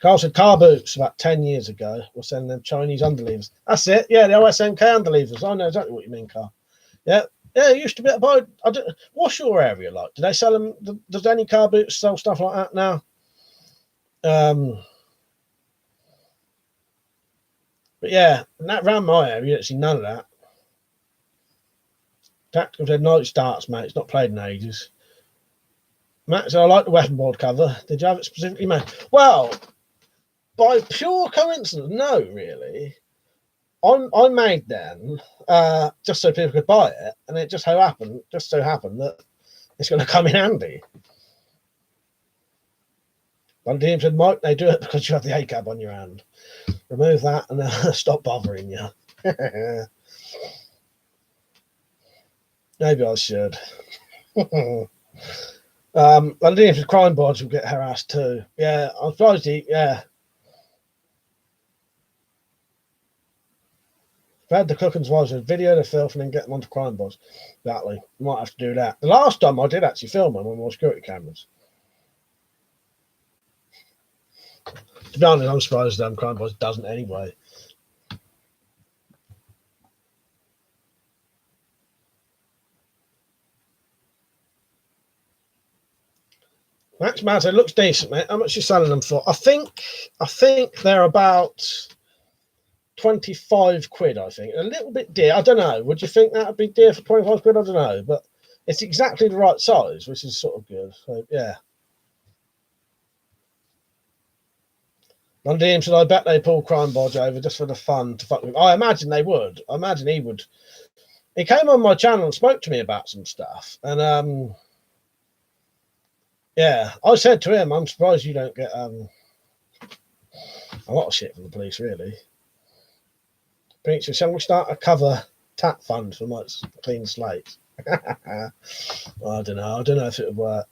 Carl said, car boots about 10 years ago were sending them Chinese underleavers. That's it. Yeah, the OSMK underleavers. I know exactly what you mean, Carl. Yeah. Yeah, it used to be. What's your area like? Do they sell them? Does any car boots sell stuff like that now? But yeah, that around my area, you don't see none of that. Tactical said, night starts, mate. It's not played in ages. Matt said, I like the weapon board cover. Did you have it specifically made? Well, by pure coincidence, no, really. I made them just so people could buy it, and it just so happened that it's going to come in handy. One team said, Mike, they do it because you have the ACAB on your hand. Remove that and stop bothering you. Maybe I should. London for crime boards will get harassed too. Yeah, I'm surprised yeah. If I had the cooking's wives would video the filth and then get them onto crime boards. Exactly. Might have to do that. The last time I did actually film them on more security cameras. To be honest, I'm surprised crime boards doesn't anyway. Max Mazza looks decent, mate. How much are you selling them for? I think they're about 25 quid, I think. A little bit dear. I don't know. Would you think that would be dear for 25 quid? I don't know. But it's exactly the right size, which is sort of good. So, yeah. London said, I bet they pull Crime Bodge over just for the fun to fuck with. I imagine they would. I imagine he would. He came on my channel and spoke to me about some stuff. And, yeah, I said to him, I'm surprised you don't get a lot of shit from the police, really. Preacher, shall we start a cover tap fund for my clean slate? I don't know. I don't know if it would work.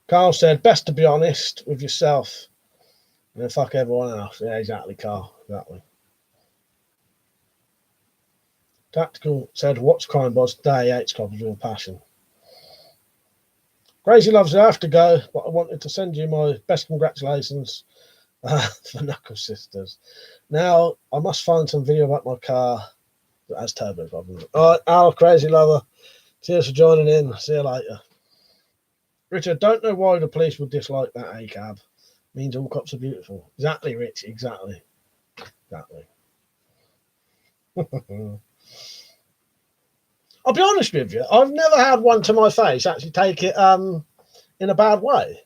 Carl said, best to be honest with yourself and then fuck everyone else. Yeah, exactly, Carl. Exactly. Tactical said, watch Crime Boss today, 8 o'clock with real passion. Crazy Loves, I have to go, but I wanted to send you my best congratulations for Knuckle Sisters. Now, I must find some video about my car that has turbo problems. All right, Al, Crazy Lover, cheers for joining in. See you later. Richard, don't know why the police would dislike that ACAB. Means all cops are beautiful. Exactly, Rich, exactly. Exactly. I'll be honest with you, I've never had one to my face actually take it in a bad way.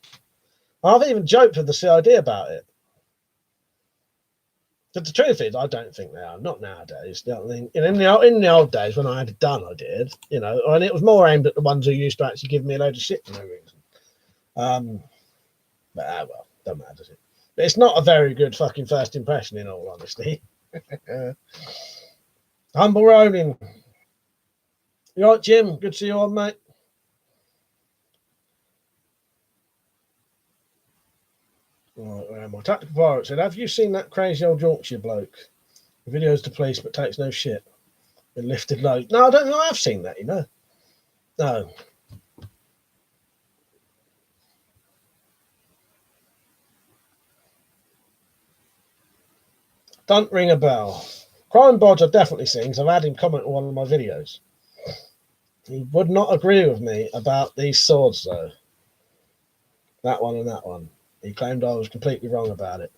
I've even joked with the CID about it. But the truth is, I don't think they are. Not nowadays. You know what I mean? In the old days when I had it done, I did. You know, and it was more aimed at the ones who used to actually give me a load of shit for no reason. But well, don't matter, does it? But it's not a very good fucking first impression, in all honesty. Humble Ronin. You all right, Jim? Good to see you on, mate. Right, where am I? Tactical Pirate said, have you seen that crazy old Yorkshire bloke? The video's to police but takes no shit. Been lifted loads. No, I don't think I have seen that, you know. No. Don't ring a bell. Crime Bodge I've definitely seen because I've had him comment on one of my videos. He would not agree with me about these swords, though. That one and that one. He claimed I was completely wrong about it.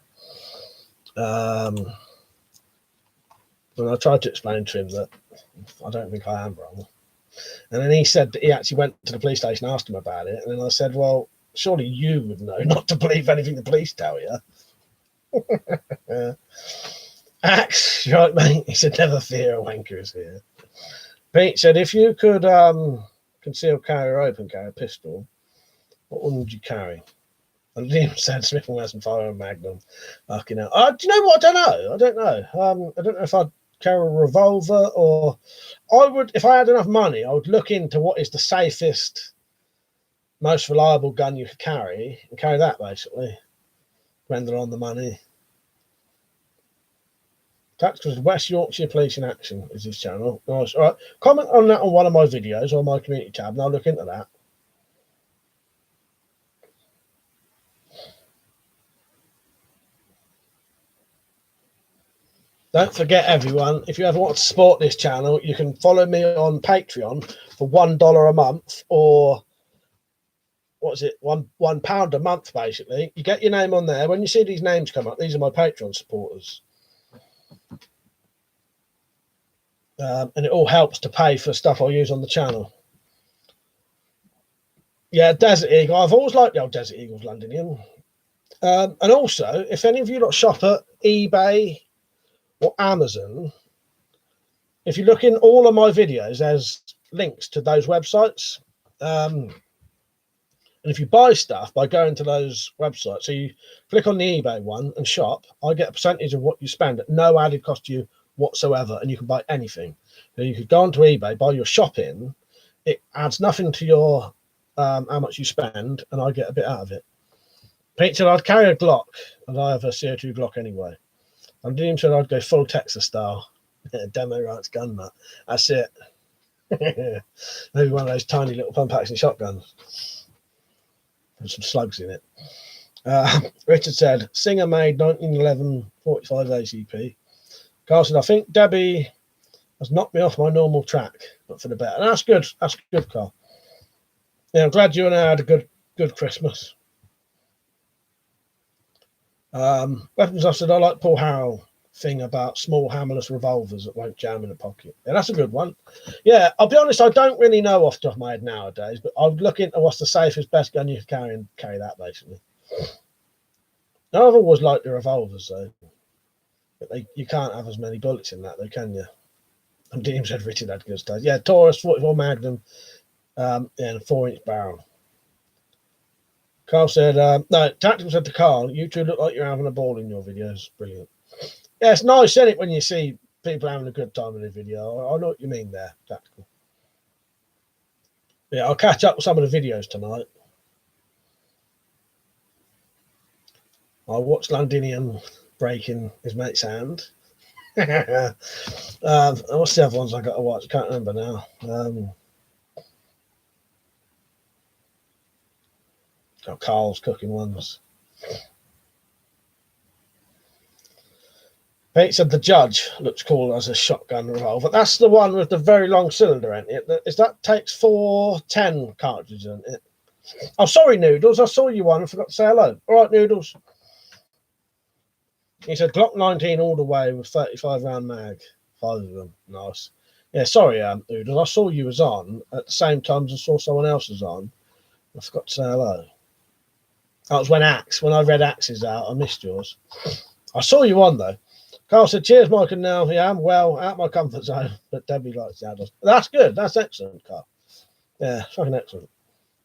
And I tried to explain to him that I don't think I am wrong. And then he said that he actually went to the police station and asked him about it. And then I said, well, surely you would know not to believe anything the police tell you. Axe, right, mate? He said, never fear, a wanker is here. Pete said, if you could conceal carry or open carry a pistol, what one would you carry? And Liam said, Smith & Wesson Fire and Magnum. Fucking hell. Do you know what? I don't know. I don't know if I'd carry a revolver or I would, if I had enough money, I would look into what is the safest, most reliable gun you could carry and carry that, basically. Render on the money. Tactical West Yorkshire Police in Action is his channel. Nice. All right. Comment on that on one of my videos on my community tab, and I'll look into that. Don't forget, everyone, if you ever want to support this channel, you can follow me on Patreon for $1 a month, or what is it, £1 a month, basically. You get your name on there. When you see these names come up, these are my Patreon supporters. And it all helps to pay for stuff I use on the channel. Yeah, Desert Eagle. I've always liked the old Desert Eagles Londonian. And also, if any of you lot shop at eBay or Amazon, if you look in all of my videos, there's links to those websites. And if you buy stuff by going to those websites, so you click on the eBay one and shop, I get a percentage of what you spend at no added cost to you whatsoever, and you can buy anything. So you could go onto eBay, buy your shopping, it adds nothing to your how much you spend, and I get a bit out of it. Pete said I'd carry a Glock, and I have a CO2 Glock anyway. And Dean said I'd go full Texas style. Demo rights gun nut. That's it. Maybe one of those tiny little pump action shotguns with some slugs in it. Richard said Singer made 1911 45 ACP. Carl said I think Debbie has knocked me off my normal track, but for the better. And that's good. That's good, Carl. Yeah, I'm glad you and I had a good Christmas. Weapons I said I like Paul Harrell thing about small hammerless revolvers that won't jam in a pocket. Yeah, that's a good one. Yeah, I'll be honest, I don't really know off the top of my head nowadays, but I would look into what's the safest, best gun you can carry and carry that basically. Now, I've always liked the revolvers though, but you can't have as many bullets in that though, can you? And Dean said Richard had good stuff. Yeah, Taurus 44 Magnum, yeah, and a 4-inch barrel. Carl said, no, Tactical said to Carl, you two look like you're having a ball in your videos. Brilliant. Yeah, it's nice, isn't it, when you see people having a good time in a video. I know what you mean there, Tactical. Yeah, I'll catch up with some of the videos tonight. I watched Londinium breaking his mate's hand. What's the other ones I got to watch? I can't remember now. Carl's cooking ones. Pete said the Judge looks cool as a shotgun revolver. That's the one with the very long cylinder in it. Is that takes 410 cartridges in it? Oh, sorry, Noodles. I saw you one. I forgot to say hello. All right, Noodles. He said Glock 19 all the way with 35 round mag. 5 of them. Nice. Yeah, sorry, Noodles. I saw you was on at the same time as I saw someone else was on. I forgot to say hello. That was when I read Axe's out. I missed yours. I saw you on though. Carl said, cheers, Mike and Nell. Yeah, I'm well out of my comfort zone, but Debbie likes the adults. That's good. That's excellent, Carl. Yeah, fucking excellent.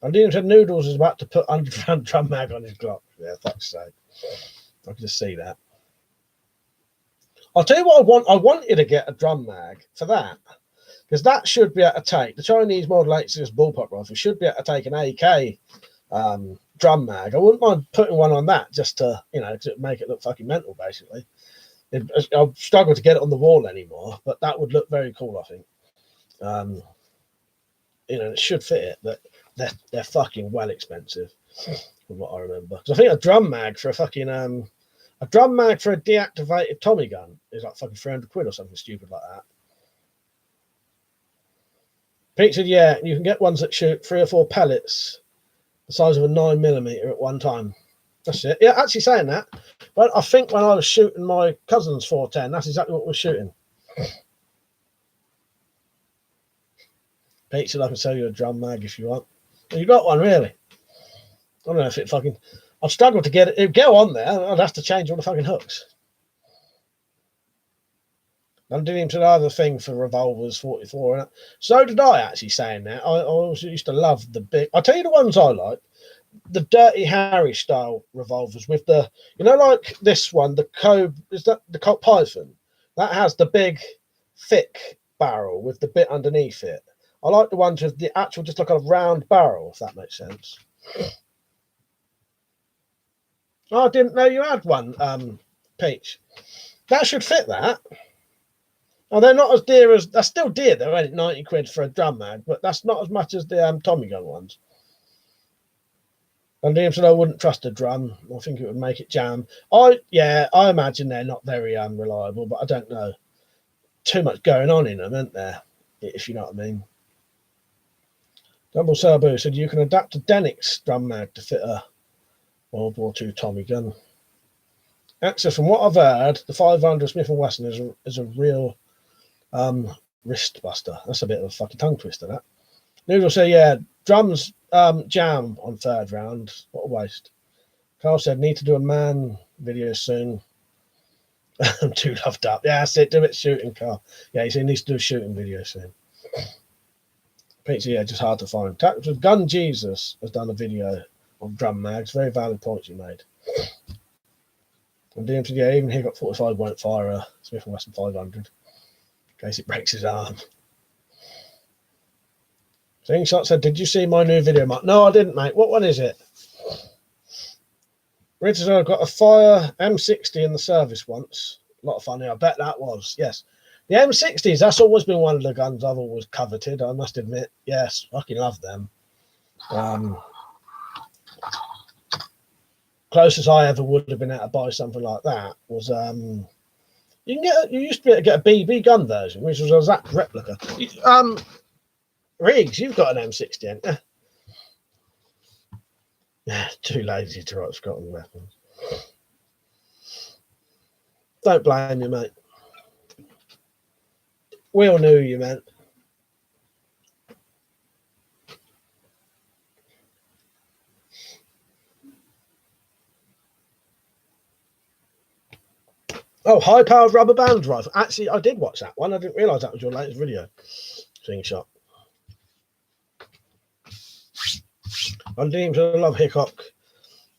And Dean said Noodles is about to put 100 round drum mag on his Glock. Yeah, fuck's sake. I can just see that. I'll tell you what I want. I want you to get a drum mag for that. Because that should be able to take, the Chinese Model 86 bullpup rifle should be able to take an AK drum mag. I wouldn't mind putting one on that just to, to make it look fucking mental, basically. I'll struggle to get it on the wall anymore, but that would look very cool, I think. It should fit it, but they're fucking well expensive, from what I remember. Because I think a drum mag for a deactivated Tommy gun is like fucking 300 quid or something stupid like that. Pete said, yeah, you can get ones that shoot 3 or 4 pellets the size of a 9mm at one time. That's it. Yeah, actually saying that. But I think when I was shooting my cousin's 410, that's exactly what we're shooting. Pete said I can sell you a drum mag if you want. Well, you got one, really? I don't know if it fucking... I've struggled to get it. It'd go on there. I'd have to change all the fucking hooks. I didn't even know the thing for revolvers 44. So did I, actually, saying that. I also used to love the big... I'll tell you the ones I like. The Dirty Harry style revolvers with the, like this one, the Cobb, is that the Colt Python? That has the big, thick barrel with the bit underneath it. I like the ones with the actual, just like a round barrel, if that makes sense. Oh, I didn't know you had one, Peach. That should fit that. Oh, they're not as dear as, they're still dear, they're only 90 quid for a drum mag, but that's not as much as the Tommy gun ones. And Liam said I wouldn't trust a drum. I think it would make it jam. I imagine they're not very reliable, but I don't know. Too much going on in them, isn't there? If you know what I mean. Double Sabu said you can adapt a Denix drum mag to fit a World War II Tommy gun. Actually, from what I've heard, the 500 Smith & Wesson is a real wrist buster. That's a bit of a fucking tongue twister, that. Noodle said, yeah, drums jam on 3rd round. What a waste. Carl said, need to do a man video soon. I'm too loved up. Yeah, that's it. Do it shooting, Carl. Yeah, he said he needs to do a shooting video soon. Pete said, yeah, just hard to find. Gun Jesus has done a video on drum mags. Very valid points you made. And DM said, yeah, even he got 45 won't fire a Smith & Wesson 500 in case it breaks his arm. Slingshot said, did you see my new video, Mark? No, I didn't, mate. What one is it? Richard said, I got a fire M60 in the service once. A lot of fun. I bet that was. Yes. The M60s, that's always been one of the guns I've always coveted, I must admit. Yes, fucking love them. Closest I ever would have been able to buy something like that was you used to be able to get a BB gun version, which was an exact replica. Riggs, you've got an M60, haven't you? Too lazy to write Scotland weapons. Don't blame you, mate. We all knew you meant. Oh, high-powered rubber band rifle. Actually, I did watch that one. I didn't realise that was your latest video. Slingshot. I didn't even love Hickok.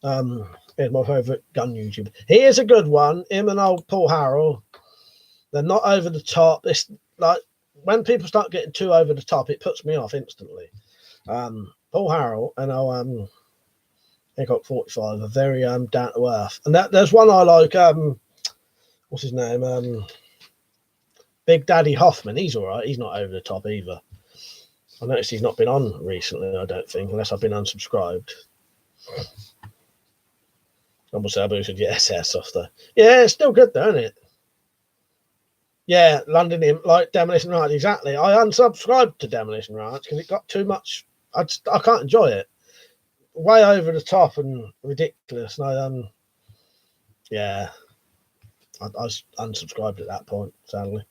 He's my favourite gun YouTuber. He is a good one. Him and old Paul Harrell. They're not over the top. It's like when people start getting too over the top, it puts me off instantly. Paul Harrell and Hickok 45 are very down to earth. And there's one I like. What's his name? Big Daddy Hoffman. He's all right. He's not over the top either. I noticed he's not been on recently, I don't think, unless I've been unsubscribed. Almost I boosted your SS off there. Yeah, it's still good though, isn't it? Yeah, London Imp, like Demolition Ranch, exactly. I unsubscribed to Demolition Ranch because it got too much. I can't enjoy it. Way over the top and ridiculous. And yeah, I unsubscribed at that point, sadly.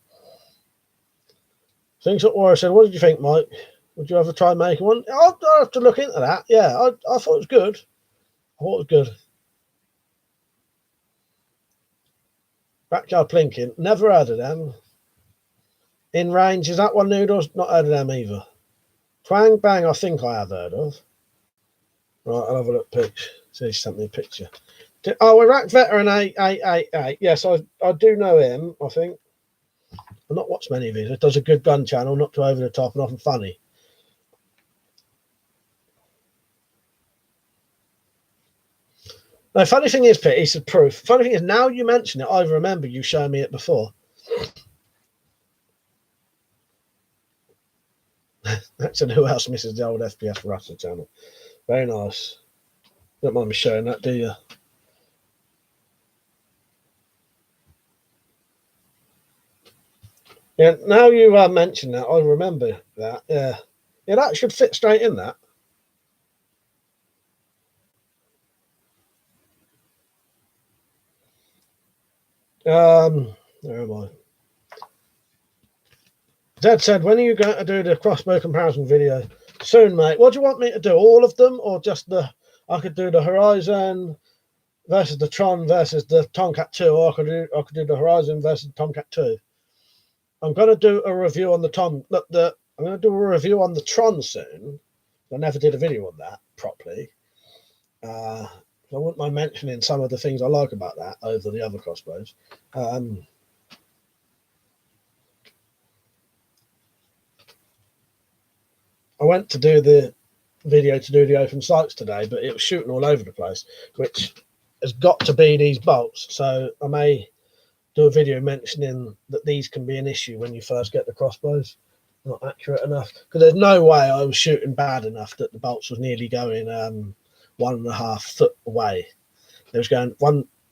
Things that Warrior said, what did you think, Mike? Would you ever try making one? I'll have to look into that. Yeah, I thought it was good. I thought it was good. Backyard Plinking, never heard of them. In Range, is that one Noodles? Not heard of them either. Twang Bang, I think I have heard of. Right, I'll have a look. Picture. See, he sent me a picture. Oh, Iraq Veteran 888. Yes, I do know him, I think. I've not watched many of his. He does a good gun channel, not too over the top and often funny. The funny thing is, Pete, he said proof. Funny thing is, now you mention it, I remember you showing me it before. That's who else misses the old FPS Russia channel. Very nice. Don't mind me showing that, do you? Yeah, now you mention that, I remember that. Yeah. Yeah, that should fit straight in that. Where am I? Dad said, when are you going to do the crossbow comparison video? Soon, mate. What do you want me to do? All of them, or just I could do the Horizon versus the Tron versus the Tomcat 2, or I could do the Horizon versus the Tomcat 2. I'm going to do a review on the I'm going to do a review on the Tron soon. I never did a video on that properly. I wouldn't mind mentioning some of the things I like about that over the other crossbows. I went to do the video to do the open sights today, but it was shooting all over the place, which has got to be these bolts. So I may do a video mentioning that these can be an issue when you first get the crossbows. Not accurate enough, because there's no way I was shooting bad enough that the bolts was nearly going 1.5 foot away. They was going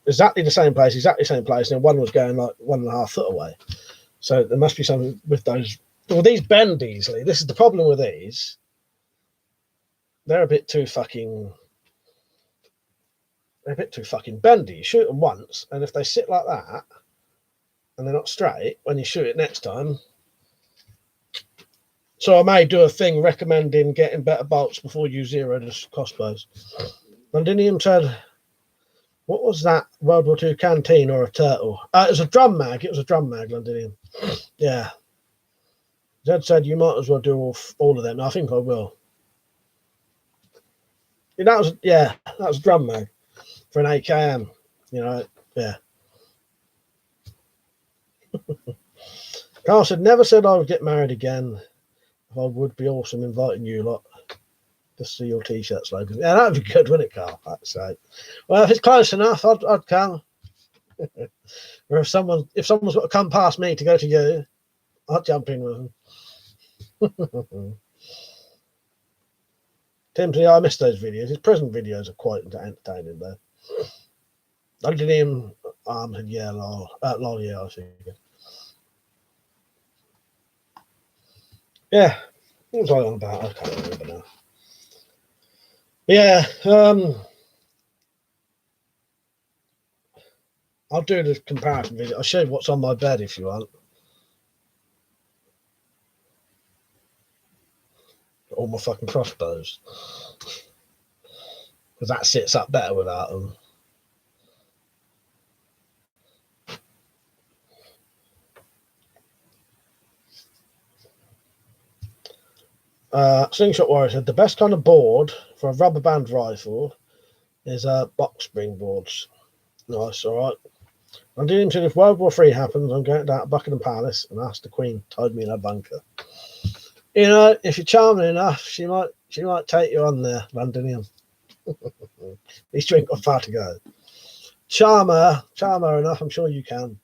exactly the same place, and then one was going like 1.5 foot away. So there must be something with those. Well, these bend easily. This is the problem with these. They're a bit too fucking bendy. You shoot them once, and if they sit like that and they're not straight, when you shoot it next time. So I may do a thing recommending getting better bolts before you zero the crossbows. Londinium said, what was that World War II canteen or a turtle? It was a drum mag. It was a drum mag, Londinium. Yeah. Zed said you might as well do all of them. I think I will. Yeah, that was a drum mag for an AKM. You know, yeah. Carl said, never said I would get married again. If I would be awesome inviting you lot to see your t-shirt slogan. Yeah, that would be good, wouldn't it, Carl? I'd say. Well, if it's close enough, I'd come. Or if someone's got to come past me to go to you, I'd jump in with them. Tim said, I missed those videos. His prison videos are quite entertaining, though. I did him. Yeah, lol, yeah, I think. Yeah, what was I on about? I can't remember now. Yeah, I'll do the comparison video. I'll show you what's on my bed if you want. All my fucking crossbows. Because that sits up better without them. Slingshot Warrior said the best kind of board for a rubber band rifle is box spring boards. Nice, all right. I'm doing until if World War III happens, I'm going down to Buckingham Palace and ask the Queen to hide me in her bunker. You know, if you're charming enough, she might take you on there, Londonian. These two ain't got far to go. Charmer enough, I'm sure you can.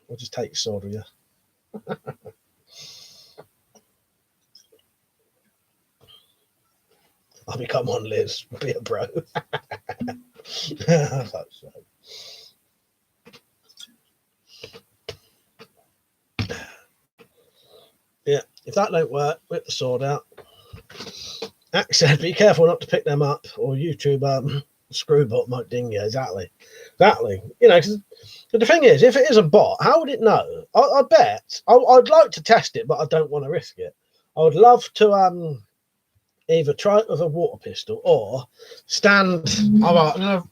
We'll just take your sword with you. I mean, come on, Liz, be a bro. Yeah, if that don't work, whip the sword out. Axe said, be careful not to pick them up, or YouTube screwbot might ding you. Exactly. You know, cause the thing is, if it is a bot, how would it know? I bet I'd like to test it, but I don't want to risk it. I would love to either try it with a water pistol or stand. All right, I'm gonna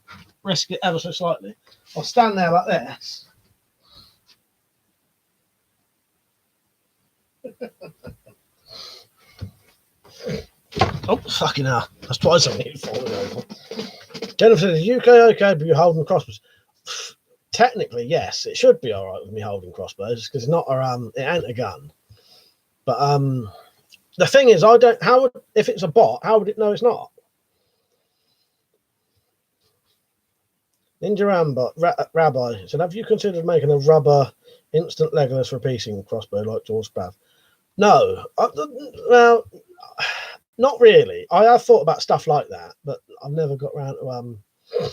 risk it ever so slightly. I'll stand there like this. Oh, fucking hell. That's twice I need falling over. Jennifer says, UK okay, but you're holding crossbows. Technically, yes, it should be all right with me holding crossbows because it's not it ain't a gun. But the thing is, if it's a bot, how would it know it's not? Ninja Rabbi said, have you considered making a rubber instant legless repeating crossbow like George Sprav? No. Well, not really. I have thought about stuff like that, but I've never got around to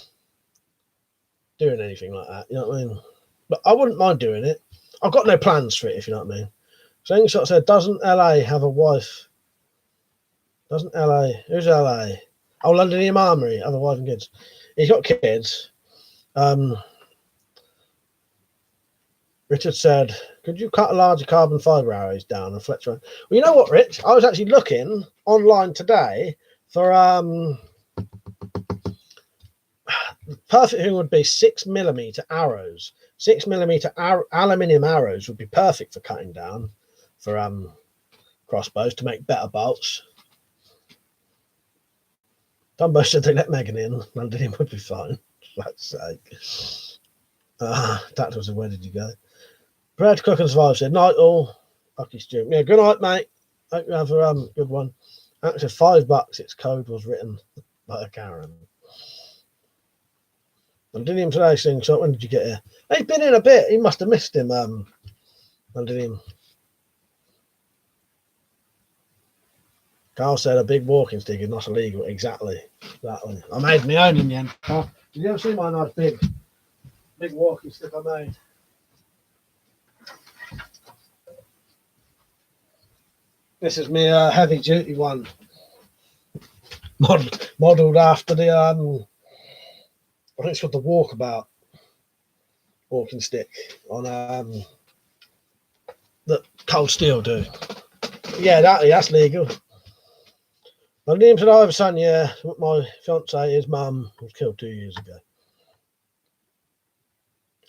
doing anything like that. You know what I mean? But I wouldn't mind doing it. I've got no plans for it, if you know what I mean. Slingshot said, doesn't LA have a wife? Doesn't LA? Who's LA? Oh, Londonium Armory, have a wife and kids. He's got kids. Richard said, could you cut a larger carbon fibre arrows down and flex around? Well, you know what, Rich? I was actually looking online today for the perfect thing would be 6mm arrows. 6mm aluminium arrows would be perfect for cutting down for crossbows to make better bolts. Dumbo said they let Megan in. London would be fine. For fuck's sake. That was where did you go? Brad Cook and Survive said, night all. Lucky Stu. Yeah, good night, mate. Hope you have a good one. Actually, $5. Its code was written by a Karen. Londinium today saying, so when did you get here? He's been in a bit. He must have missed him, Londinium. Carl said a big walking stick is not illegal. Exactly. I made my own in the end. Did you ever see my nice big walking stick I made? This is my heavy duty one. Modelled after the I think it's called the Walkabout walking stick on that Cold Steel do. Yeah, that's legal. My name said I have a son, yeah. My fiance, his mum, was killed 2 years ago.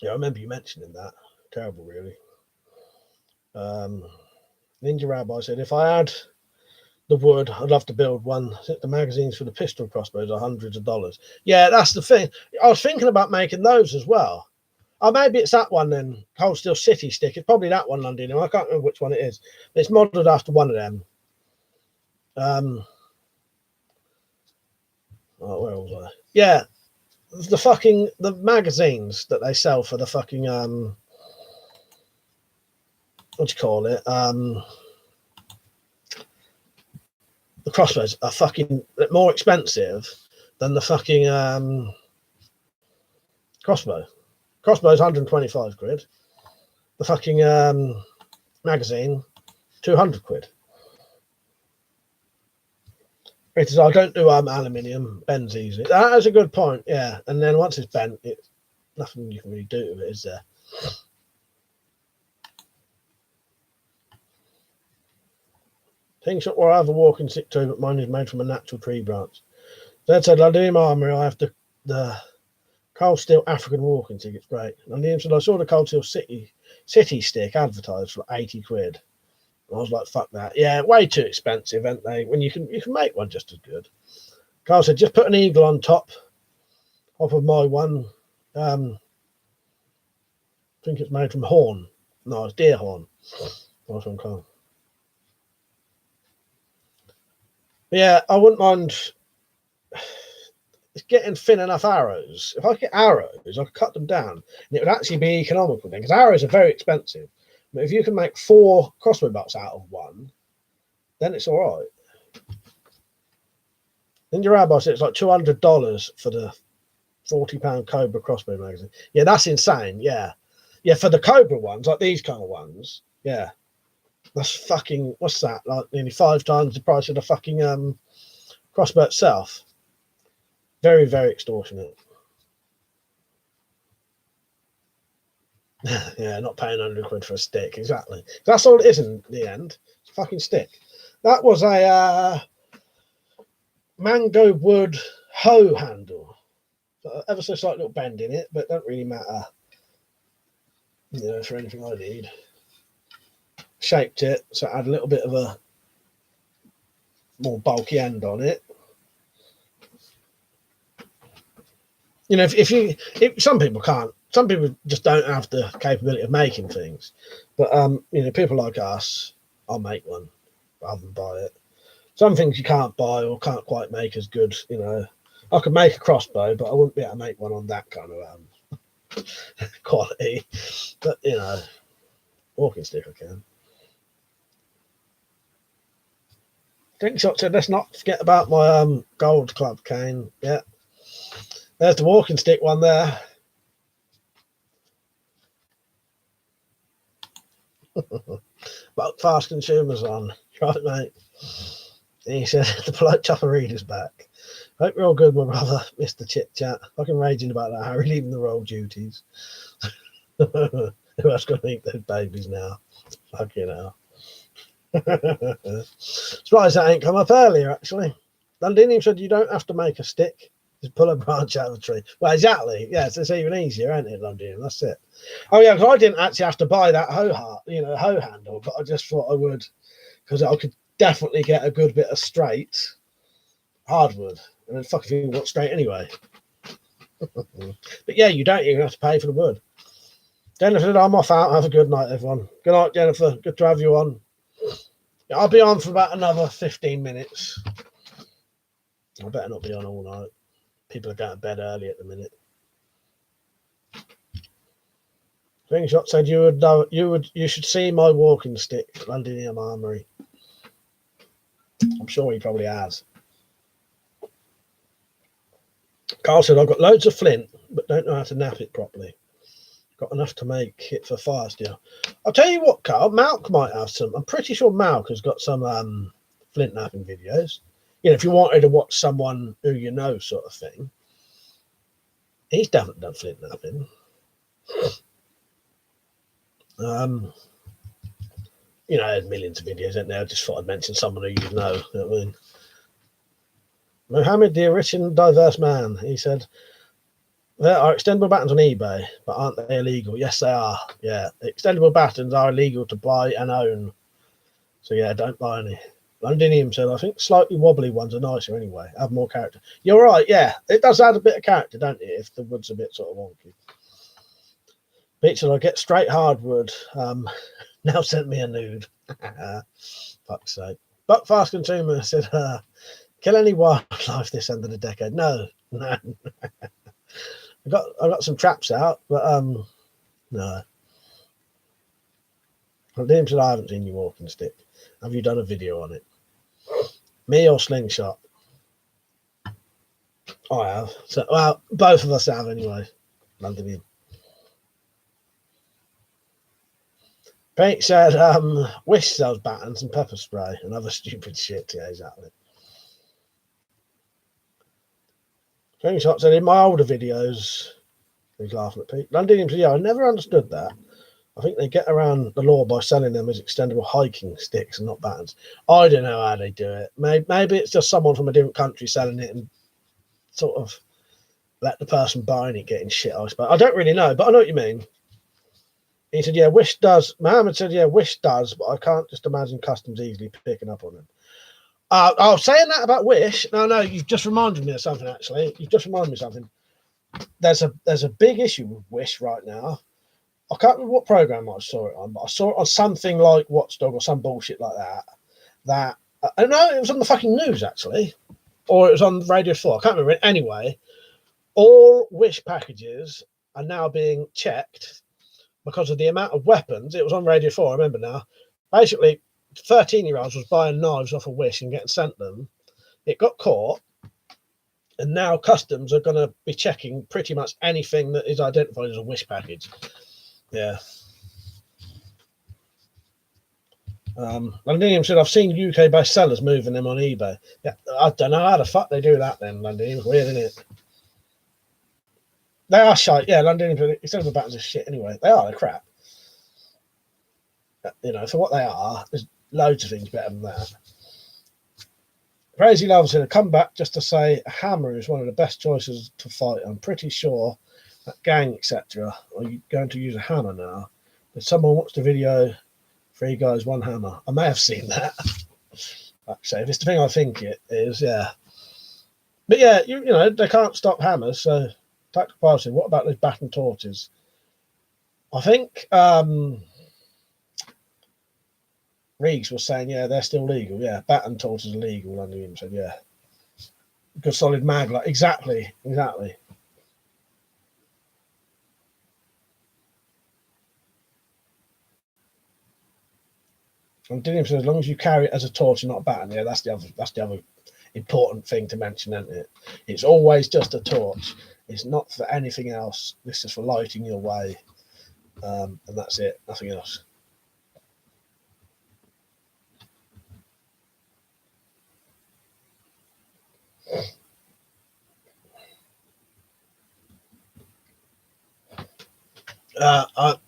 Yeah, I remember you mentioning that. Terrible, really. Ninja Rabbi said, if I had the wood, I'd love to build one. I think the magazines for the pistol crossbows are hundreds of dollars. Yeah, that's the thing. I was thinking about making those as well. Oh, maybe it's that one then. Cold Steel City stick. It's probably that one, London. I can't remember which one it is. It's modelled after one of them. Oh, where was I? Yeah, the magazines that they sell for the fucking what do you call it? The crossbows are fucking more expensive than the fucking crossbow. Crossbow's 125 quid. The fucking magazine, 200 quid. It is. I don't do aluminium. Bends easy. That's a good point. Yeah, and then once it's bent, it's nothing you can really do with it, is there? Things that were I have a walking stick too, but mine is made from a natural tree branch. Dad said, I do in my armory. I have the Cold Steel African walking stick. It's great. And he said, I saw the Cold Steel City stick advertised for 80 quid. I was like, fuck that. Yeah, way too expensive, aren't they? When you can make one just as good. Carl said, just put an eagle on top of my one. I think it's made from horn. No, it's deer horn. Nice one, Carl. Yeah, I wouldn't mind. It's getting thin enough arrows. If I get arrows, I could cut them down, and it would actually be economical then, because arrows are very expensive. But if you can make 4 crossbow butts out of one, then it's all right. Ninja Rabbi said it's like $200 for the £40 Cobra crossbow magazine. Yeah, that's insane. Yeah, for the Cobra ones, like these kind of ones. Yeah, that's fucking, what's that? Like nearly 5 times the price of the fucking crossbow itself. Very, very extortionate. Yeah, not paying 100 quid for a stick. Exactly. That's all it is in the end. It's a fucking stick. That was a mango wood hoe handle. Ever so slight little bend in it, but it don't really matter, for anything I need. Shaped it so it had a little bit of a more bulky end on it. If some people can't, some people just don't have the capability of making things, but people like us, I'll make one rather than buy it. Some things you can't buy or can't quite make as good. I could make a crossbow, but I wouldn't be able to make one on that kind of quality. But walking stick I can. Drink shot said, let's not forget about my gold club cane. Yeah, there's the walking stick one there. But fast consumers on, right, mate? He said, the polite chopper reader's back. Hope you're all good, my brother, Mr. Chit Chat. Fucking raging about that, Harry leaving the role duties. Who else going to eat those babies now? Fucking hell. Surprised that ain't come up earlier, actually. Londinium said, you don't have to make a stick. Just pull a branch out of the tree. Well, exactly. Yeah, so it's even easier, ain't it, Londinium? That's it. Oh, yeah, because I didn't actually have to buy that hoe handle, but I just thought I would, because I could definitely get a good bit of straight hardwood. And then fuck if you want straight anyway. But yeah, you don't even have to pay for the wood. Jennifer, I'm off out. Have a good night, everyone. Good night, Jennifer. Good to have you on. I'll be on for about another 15 minutes. I better not be on all night. People are going to bed early at the minute. Ringshot said you should see my walking stick, Londinium Armory. I'm sure he probably has. Carl said, I've got loads of flint, but don't know how to nap it properly. Got enough to make it for fire steel. I'll tell you what, Carl, Malk might have some. I'm pretty sure Malk has got some flint napping videos. If you wanted to watch someone who you know sort of thing. He's definitely done flint napping. There's millions of videos out there. I just thought I'd mention someone who you know. You know what I mean? Mohammed, the rich and diverse man, he said, there are extendable batons on eBay, but aren't they illegal? Yes, they are. Yeah, extendable batons are illegal to buy and own. So yeah, don't buy any. Londinium said, I think slightly wobbly ones are nicer anyway, have more character. You're right, yeah. It does add a bit of character, don't it, if the wood's a bit sort of wonky. Beach said, I get straight hardwood. Now sent me a nude. Fuck's sake. But Fast Consumer said, kill any wildlife this end of the decade. No. I got some traps out, but no. Londinium said, I haven't seen you walking stick. Have you done a video on it? Me or Slingshot? I have. So, well, both of us have anyway. Londinium. Pete said, Wish sells batons and pepper spray and other stupid shit. Yeah, exactly. Screenshot said in my older videos, he's laughing at Pete. Londinium said, yeah, I never understood that. I think they get around the law by selling them as extendable hiking sticks and not batons. I don't know how they do it. Maybe it's just someone from a different country selling it and sort of let the person buying it getting shit, I suppose. I don't really know, but I know what you mean. He said, yeah, Wish does. Mohammed said, yeah, Wish does, but I can't just imagine customs easily picking up on them. I was saying that about Wish. No, you've just reminded me of something, actually. You've just reminded me of something. There's a big issue with Wish right now. I can't remember what program I saw it on, but I saw it on something like Watchdog or some bullshit like that. I don't know, it was on the fucking news, actually. Or it was on Radio 4. I can't remember it. Anyway, all Wish packages are now being checked because of the amount of weapons. It was on Radio 4, I remember now. Basically, 13-year-olds was buying knives off a Wish and getting sent them. It got caught. And now customs are going to be checking pretty much anything that is identified as a Wish package. Yeah. Londinium said, I've seen UK-based sellers moving them on eBay. Yeah, I don't know how the fuck they do that then, Londinium. Weird, isn't it? They are shite. Yeah, Londinium, instead of the buttons are shit anyway. They are, they're crap. You know, for what they are, there's loads of things better than that. Crazy Love said, a comeback just to say a hammer is one of the best choices to fight. I'm pretty sure that gang, etc. Are you going to use a hammer now? Did someone watch the video? 3 guys, 1 hammer. I may have seen that. Actually, if it's the thing I think it is, yeah. But yeah, you know, they can't stop hammers. So, Tactical Pilot said, what about those baton torches? I think Reeves was saying, yeah, they're still legal. Yeah, baton torches are legal. Under him said, yeah. Good solid mag, like exactly. And Dilliam says, as long as you carry it as a torch and not a baton, yeah, that's the other important thing to mention, isn't it? It's always just a torch. It's not for anything else. This is for lighting your way, and that's it. Nothing else.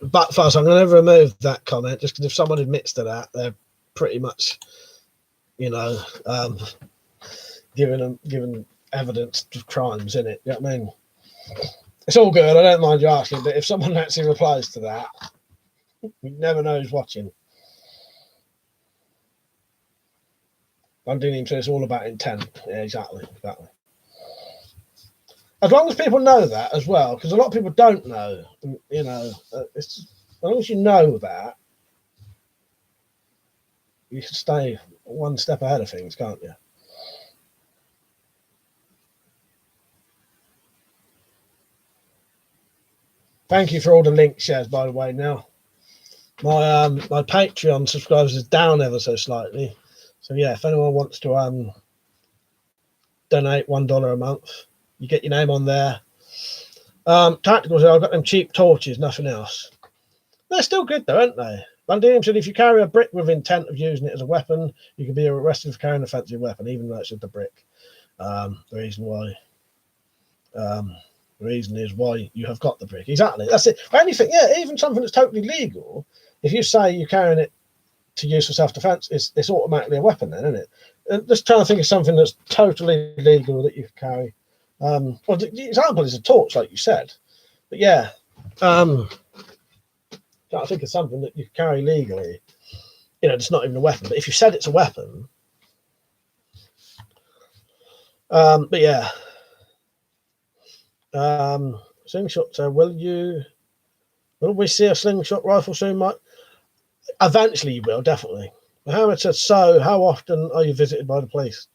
But first, I'm going to remove that comment just because if someone admits to that, they're pretty much, you know, giving evidence to crimes, in it. You know what I mean? It's all good. I don't mind you asking, but if someone actually replies to that, you never know who's watching. I'm doing him, so it's all about intent. Yeah, exactly. As long as people know that as well, because a lot of people don't know. You know, it's, as long as you know that, you should stay one step ahead of things, can't you? Thank you for all the link shares, by the way. Now, my Patreon subscribers is down ever so slightly. So yeah, if anyone wants to donate $1 a month, you get your name on there. Tacticals, I've got them cheap torches, nothing else. They're still good though, aren't they? Londinium said if you carry a brick with intent of using it as a weapon, you can be arrested for carrying a fancy weapon, even though it's just a brick. The reason is why you have got the brick. Exactly. That's it. Anything, yeah, even something that's totally legal, if you say you're carrying it to use for self-defense, it's automatically a weapon then, isn't it? And just trying to think of something that's totally legal that you can carry. Well, the example is a torch, like you said. But yeah, trying to think of something that you can carry legally. You know, it's not even a weapon. But if you said it's a weapon, but yeah. Slingshot. So will we see a slingshot rifle soon, Mike? Eventually, you will, definitely. Mohammed said, so how often are you visited by the police?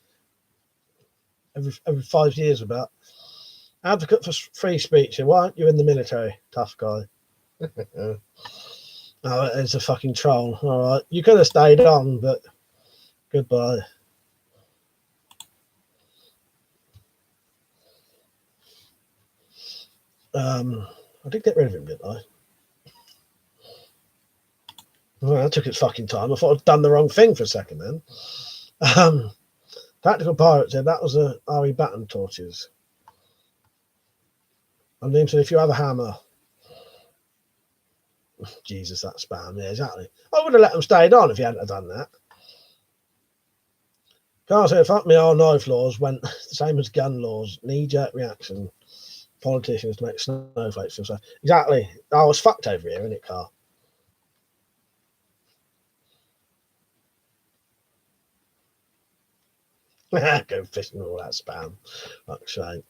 Every 5 years, about. Advocate for free speech. Why aren't you in the military? Tough guy. Oh, it's a fucking troll. All right, you could have stayed on, but goodbye. I did get rid of him, didn't I? Well, that took its fucking time. I thought I'd done the wrong thing for a second then. Tactical Pirate said that was a RE baton torches. And Liam said, if you have a hammer. Jesus, that spam. Yeah, exactly. I would have let them stay on if you hadn't have done that. Carl said, fuck me, our knife laws went the same as gun laws. Knee-jerk reaction. Politicians to make snowflakes feel safe. Exactly. I was fucked over here, innit, Carl? Go fishing all that spam. Fuck's sake.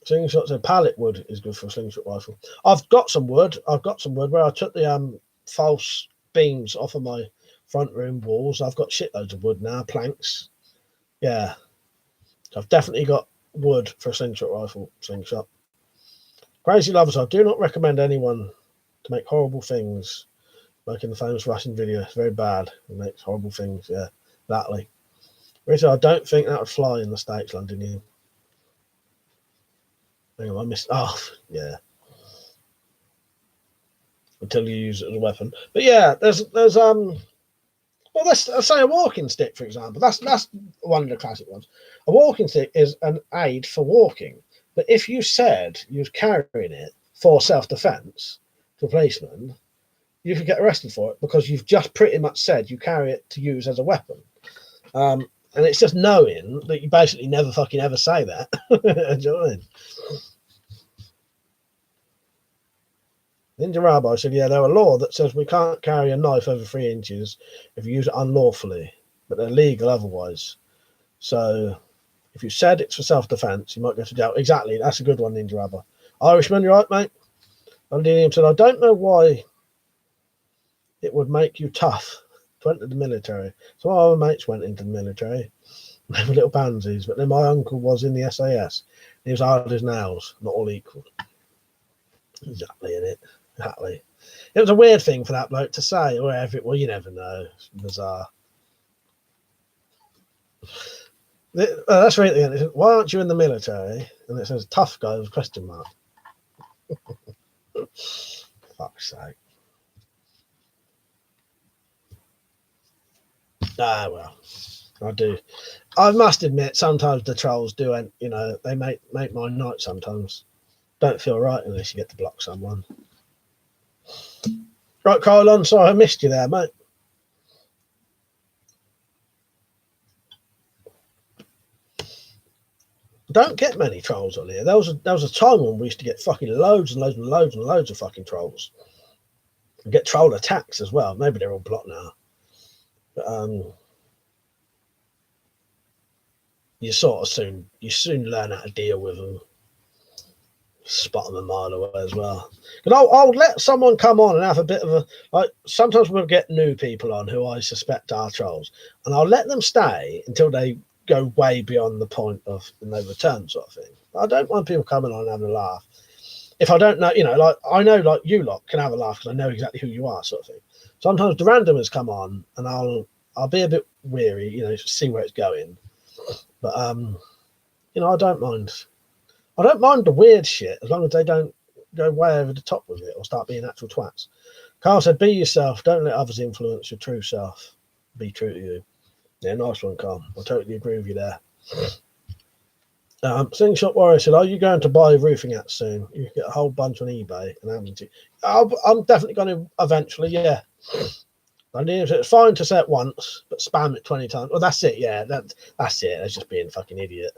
Slingshot said pallet wood is good for a slingshot rifle. I've got some wood. Where I took the false beams off of my front room walls. I've got shitloads of wood now, planks. Yeah. I've definitely got wood for a slingshot rifle. Slingshot. Crazy lovers, I do not recommend anyone to make horrible things. Like in the famous Russian video. It's very bad. It makes horrible things. Yeah. Exactly. Richard, I don't think that would fly in the States, Londonian. Hang on, I missed. Oh, yeah. Until you use it as a weapon. But yeah, there's well, let's say a walking stick, for example. That's one of the classic ones. A walking stick is an aid for walking. But if you said you was carrying it for self-defense to a policeman, you could get arrested for it because you've just pretty much said you carry it to use as a weapon. And it's just knowing that you basically never fucking ever say that. Do you know what I mean? Ninja Rabbi said, yeah, there's a law that says we can't carry a knife over 3 inches if you use it unlawfully, but they're legal otherwise. So if you said it's for self-defense, you might go to jail. Exactly. That's a good one, Ninja Rabbi. Irishman, you're right, mate. Londonian said, I don't know why it would make you tough to enter the military. So our mates went into the military. They were little pansies, but then my uncle was in the SAS. He was hard as nails, not all equal. Exactly, innit? Exactly. It was a weird thing for that bloke to say, or whatever it was, you never know. It's bizarre. That's right. It says, why aren't you in the military? And it says tough guy with a question mark. Fuck's sake. Ah, well, I do. I must admit, sometimes the trolls do, you know, they make my night sometimes. Don't feel right unless you get to block someone. Right, Carl, sorry I missed you there, mate. Don't get many trolls on here. There was a time when we used to get fucking loads and loads and loads and loads of fucking trolls. And get troll attacks as well. Maybe they're all blocked now. But you soon learn how to deal with them. Spot them a mile away as well. But I'll let someone come on and have a bit of a like. Sometimes we'll get new people on who I suspect are trolls, and I'll let them stay until they go way beyond the point of when they return, sort of thing. But I don't mind people coming on and having a laugh. If I don't know, you know, like I know, like you lot can have a laugh because I know exactly who you are, sort of thing. Sometimes the randomers come on, and I'll be a bit weary, you know, see where it's going. But you know, I don't mind. I don't mind the weird shit as long as they don't go way over the top with it or start being actual twats. Carl said, be yourself. Don't let others influence your true self. Be true to you. Yeah, nice one, Carl. I totally agree with you there. Slingshot Warrior said, are you going to buy roofing hats soon? You can get a whole bunch on eBay and having to. I'm definitely going to eventually, yeah. It's fine to say it once, but spam it 20 times. Well, that's it, yeah. That's it. That's just being a fucking idiot.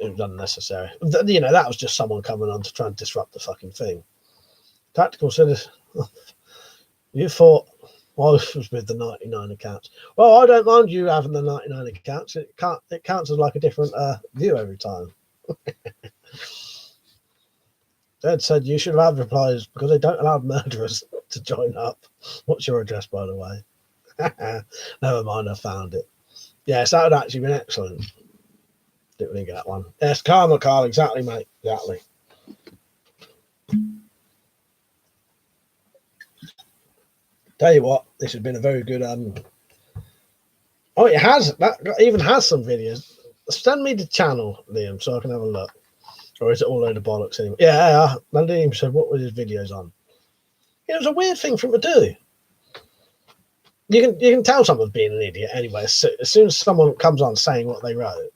It was unnecessary. You know, that was just someone coming on to try and disrupt the fucking thing. Tactical said, you thought I was with the 99 accounts. Well, I don't mind you having the 99 accounts. It counts as like a different view every time. Ed said you should have replies because they don't allow murderers to join up. What's your address, by the way? Never mind, I found it. Yes, that would actually been excellent. Didn't really get that one. Yes, Karma, Carl. Exactly, mate. Exactly. Tell you what, this has been a very good. Oh, it has. That even has some videos. Send me the channel, Liam, so I can have a look. Or is it all load of bollocks anyway? Yeah. Liam said, what were his videos on? It was a weird thing for him to do. You can tell someone's being an idiot anyway. As soon as someone comes on saying what they wrote.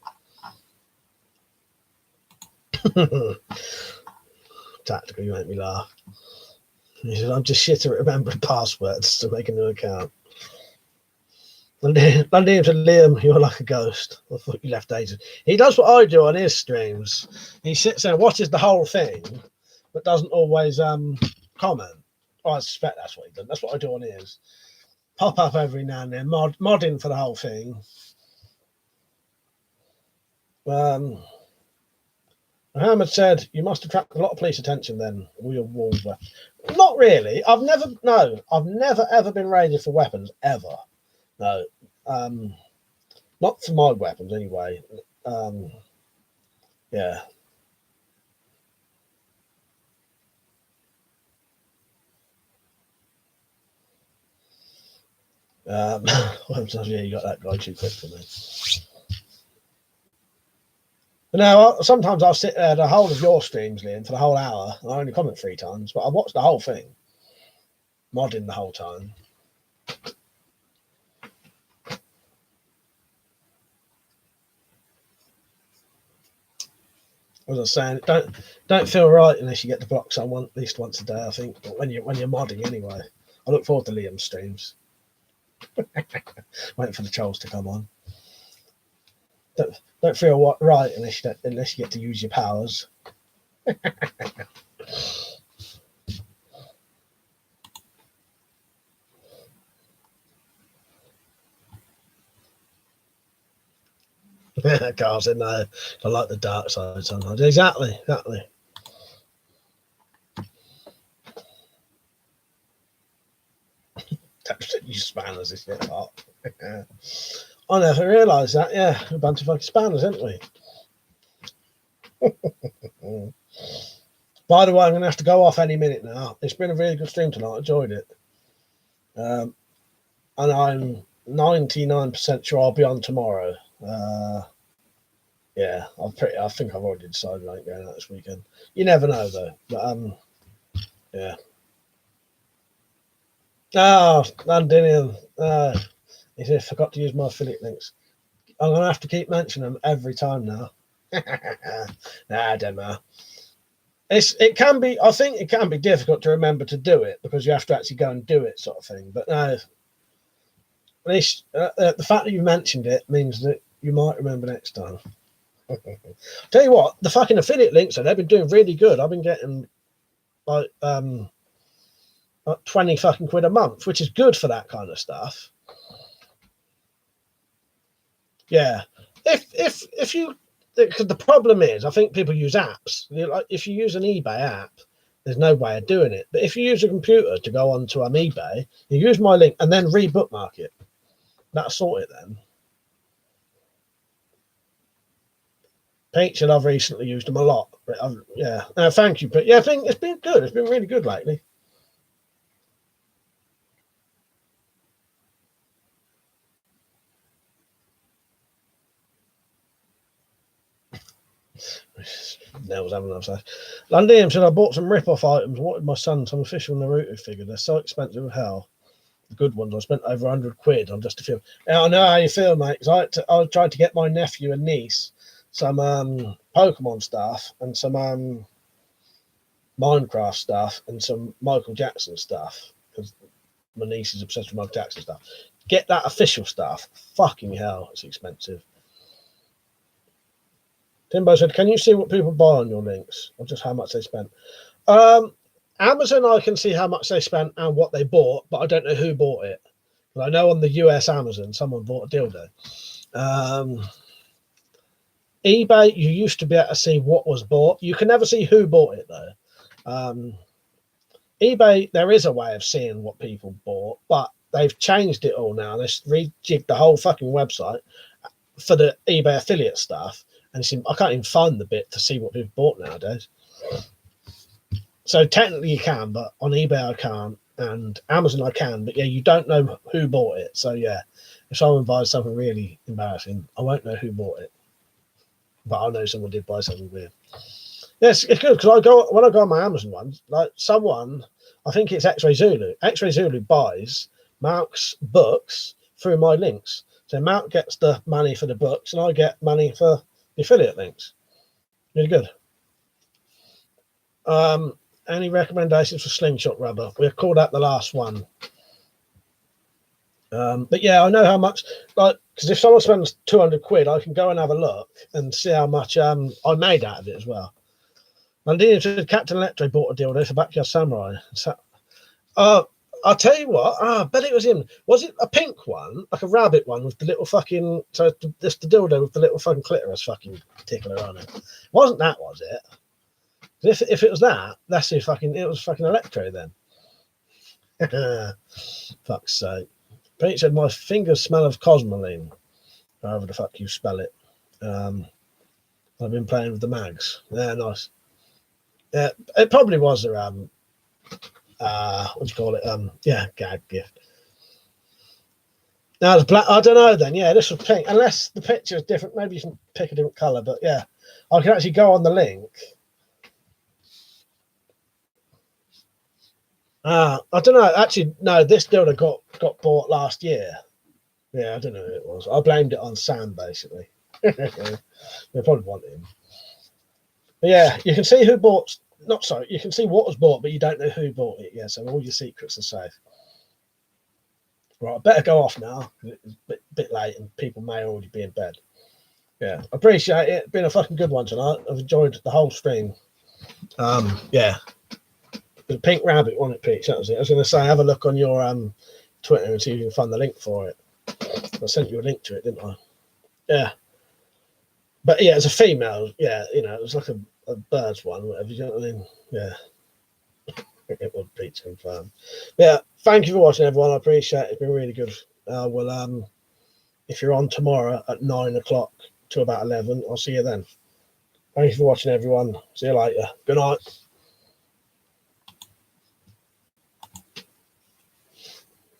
Tactical, you make me laugh. He said, I'm just shit at remembering passwords to make a new account. Liam said, Liam, you're like a ghost. I thought you left ages. He does what I do on his streams. He sits there and watches the whole thing, but doesn't always comment. I suspect that's what he does. That's what I do on his. Pop up every now and then, modding for the whole thing. Mohammed said, you must attract a lot of police attention then, all your walls were. Not really. I've never ever been raided for weapons, ever. No. Not for my weapons anyway. Yeah. Yeah, you got that guy too quick for me. But now, sometimes I'll sit there the whole of your streams, Liam, for the whole hour. I only comment 3 times, but I watch the whole thing, modding the whole time. As I was saying, don't feel right unless you get to block someone at least once a day. I think when you're modding anyway. I look forward to Liam's streams. Waiting for the trolls to come on. Don't feel right unless you get to use your powers. Carl said no. I like the dark side sometimes. Exactly. You spanners, this shit hot. I never realised that. Yeah, a bunch of fucking spanners, haven't we? By the way, I'm going to have to go off any minute now. It's been a really good stream tonight. I enjoyed it. And I'm 99% sure I'll be on tomorrow. Yeah, I think I've already decided I ain't going out this weekend. You never know though. But yeah. Oh, Londinium. He said, forgot to use my affiliate links. I'm going to have to keep mentioning them every time now. Nah, don't matter. It can be, I think it can be difficult to remember to do it because you have to actually go and do it, sort of thing. But no, at least the fact that you mentioned it means that you might remember next time. Tell you what, the fucking affiliate links, they've been doing really good. I've been getting like 20 fucking quid a month, which is good for that kind of stuff. Yeah, if you, because the problem is, I think people use apps. Like if you use an eBay app, there's no way of doing it. But if you use a computer to go onto eBay, you use my link and then rebookmark it. That'll sort it then. Pete said I've recently used them a lot. But yeah, thank you. But yeah, I think it's been good. It's been really good lately. Nels having enough size. Londinium said I bought some rip-off items. Wanted my son some official Naruto figure. They're so expensive as hell. The good ones. I spent over 100 quid on just a few. Now, I know how you feel, mate. Because I tried to get my nephew and niece some Pokemon stuff and some Minecraft stuff and some Michael Jackson stuff because my niece is obsessed with Michael Jackson stuff. Get that official stuff. Fucking hell, it's expensive. Timbo said, can you see what people buy on your links or just how much they spent? Amazon, I can see how much they spent and what they bought, but I don't know who bought it. But I know on the US Amazon, someone bought a dildo. eBay, you used to be able to see what was bought. You can never see who bought it, though. eBay, there is a way of seeing what people bought, but they've changed it all now. They've rejigged the whole fucking website for the eBay affiliate stuff. And I can't even find the bit to see what people bought nowadays. So technically you can, but on eBay I can't, and Amazon I can. But yeah, you don't know who bought it. So yeah, if someone buys something really embarrassing, I won't know who bought it, but I know someone did buy something weird. Yes, it's good because when I go on my Amazon ones, like someone, I think it's X-Ray Zulu. X-Ray Zulu buys Mark's books through my links. So Mark gets the money for the books, and I get money for the affiliate links. Really good. Any recommendations for slingshot rubber? We've called out the last one. But yeah, I know how much, like, because if someone spends 200 quid, I can go and have a look and see how much I made out of it as well. Londinium said Captain Electro bought a dildo for Backyard Samurai. So, I'll tell you what, I bet it was him. Was it a pink one, like a rabbit one with the little fucking, so it's the dildo with the little fucking clitoris fucking tickler on it? Wasn't that, was it? If it was that, that's it was fucking Electro then. Fuck's sake. Pete said, my fingers smell of cosmoline, however the fuck you spell it. I've been playing with the mags. Yeah, nice. Yeah, it probably was a what do you call it? Yeah, gag gift. Now it's black. I don't know then. Yeah, this was pink. Unless the picture is different, maybe you can pick a different colour. But yeah, I can actually go on the link. I don't know. Actually, no, this dildo got bought last year. Yeah, I don't know who it was. I blamed it on Sam, basically. They probably want him. But yeah, you can see who bought. Not sorry, you can see what was bought, but you don't know who bought it. Yeah, so all your secrets are safe. Right, I better go off now. It's a bit late and people may already be in bed. Yeah, I appreciate it. It's been a fucking good one tonight. I've enjoyed the whole stream. Yeah. The pink rabbit, wasn't it, Pete? That was it. I was going to say, have a look on your Twitter and see if you can find the link for it. I sent you a link to it, didn't I? Yeah. But yeah, as a female, yeah, you know, it was like a bird's one, whatever. You know what I mean? Yeah. It would be confirmed. Yeah, thank you for watching, everyone. I appreciate it. It's been really good. Well, if you're on tomorrow at 9 o'clock to about 11, I'll see you then. Thank you for watching, everyone. See you later. Good night.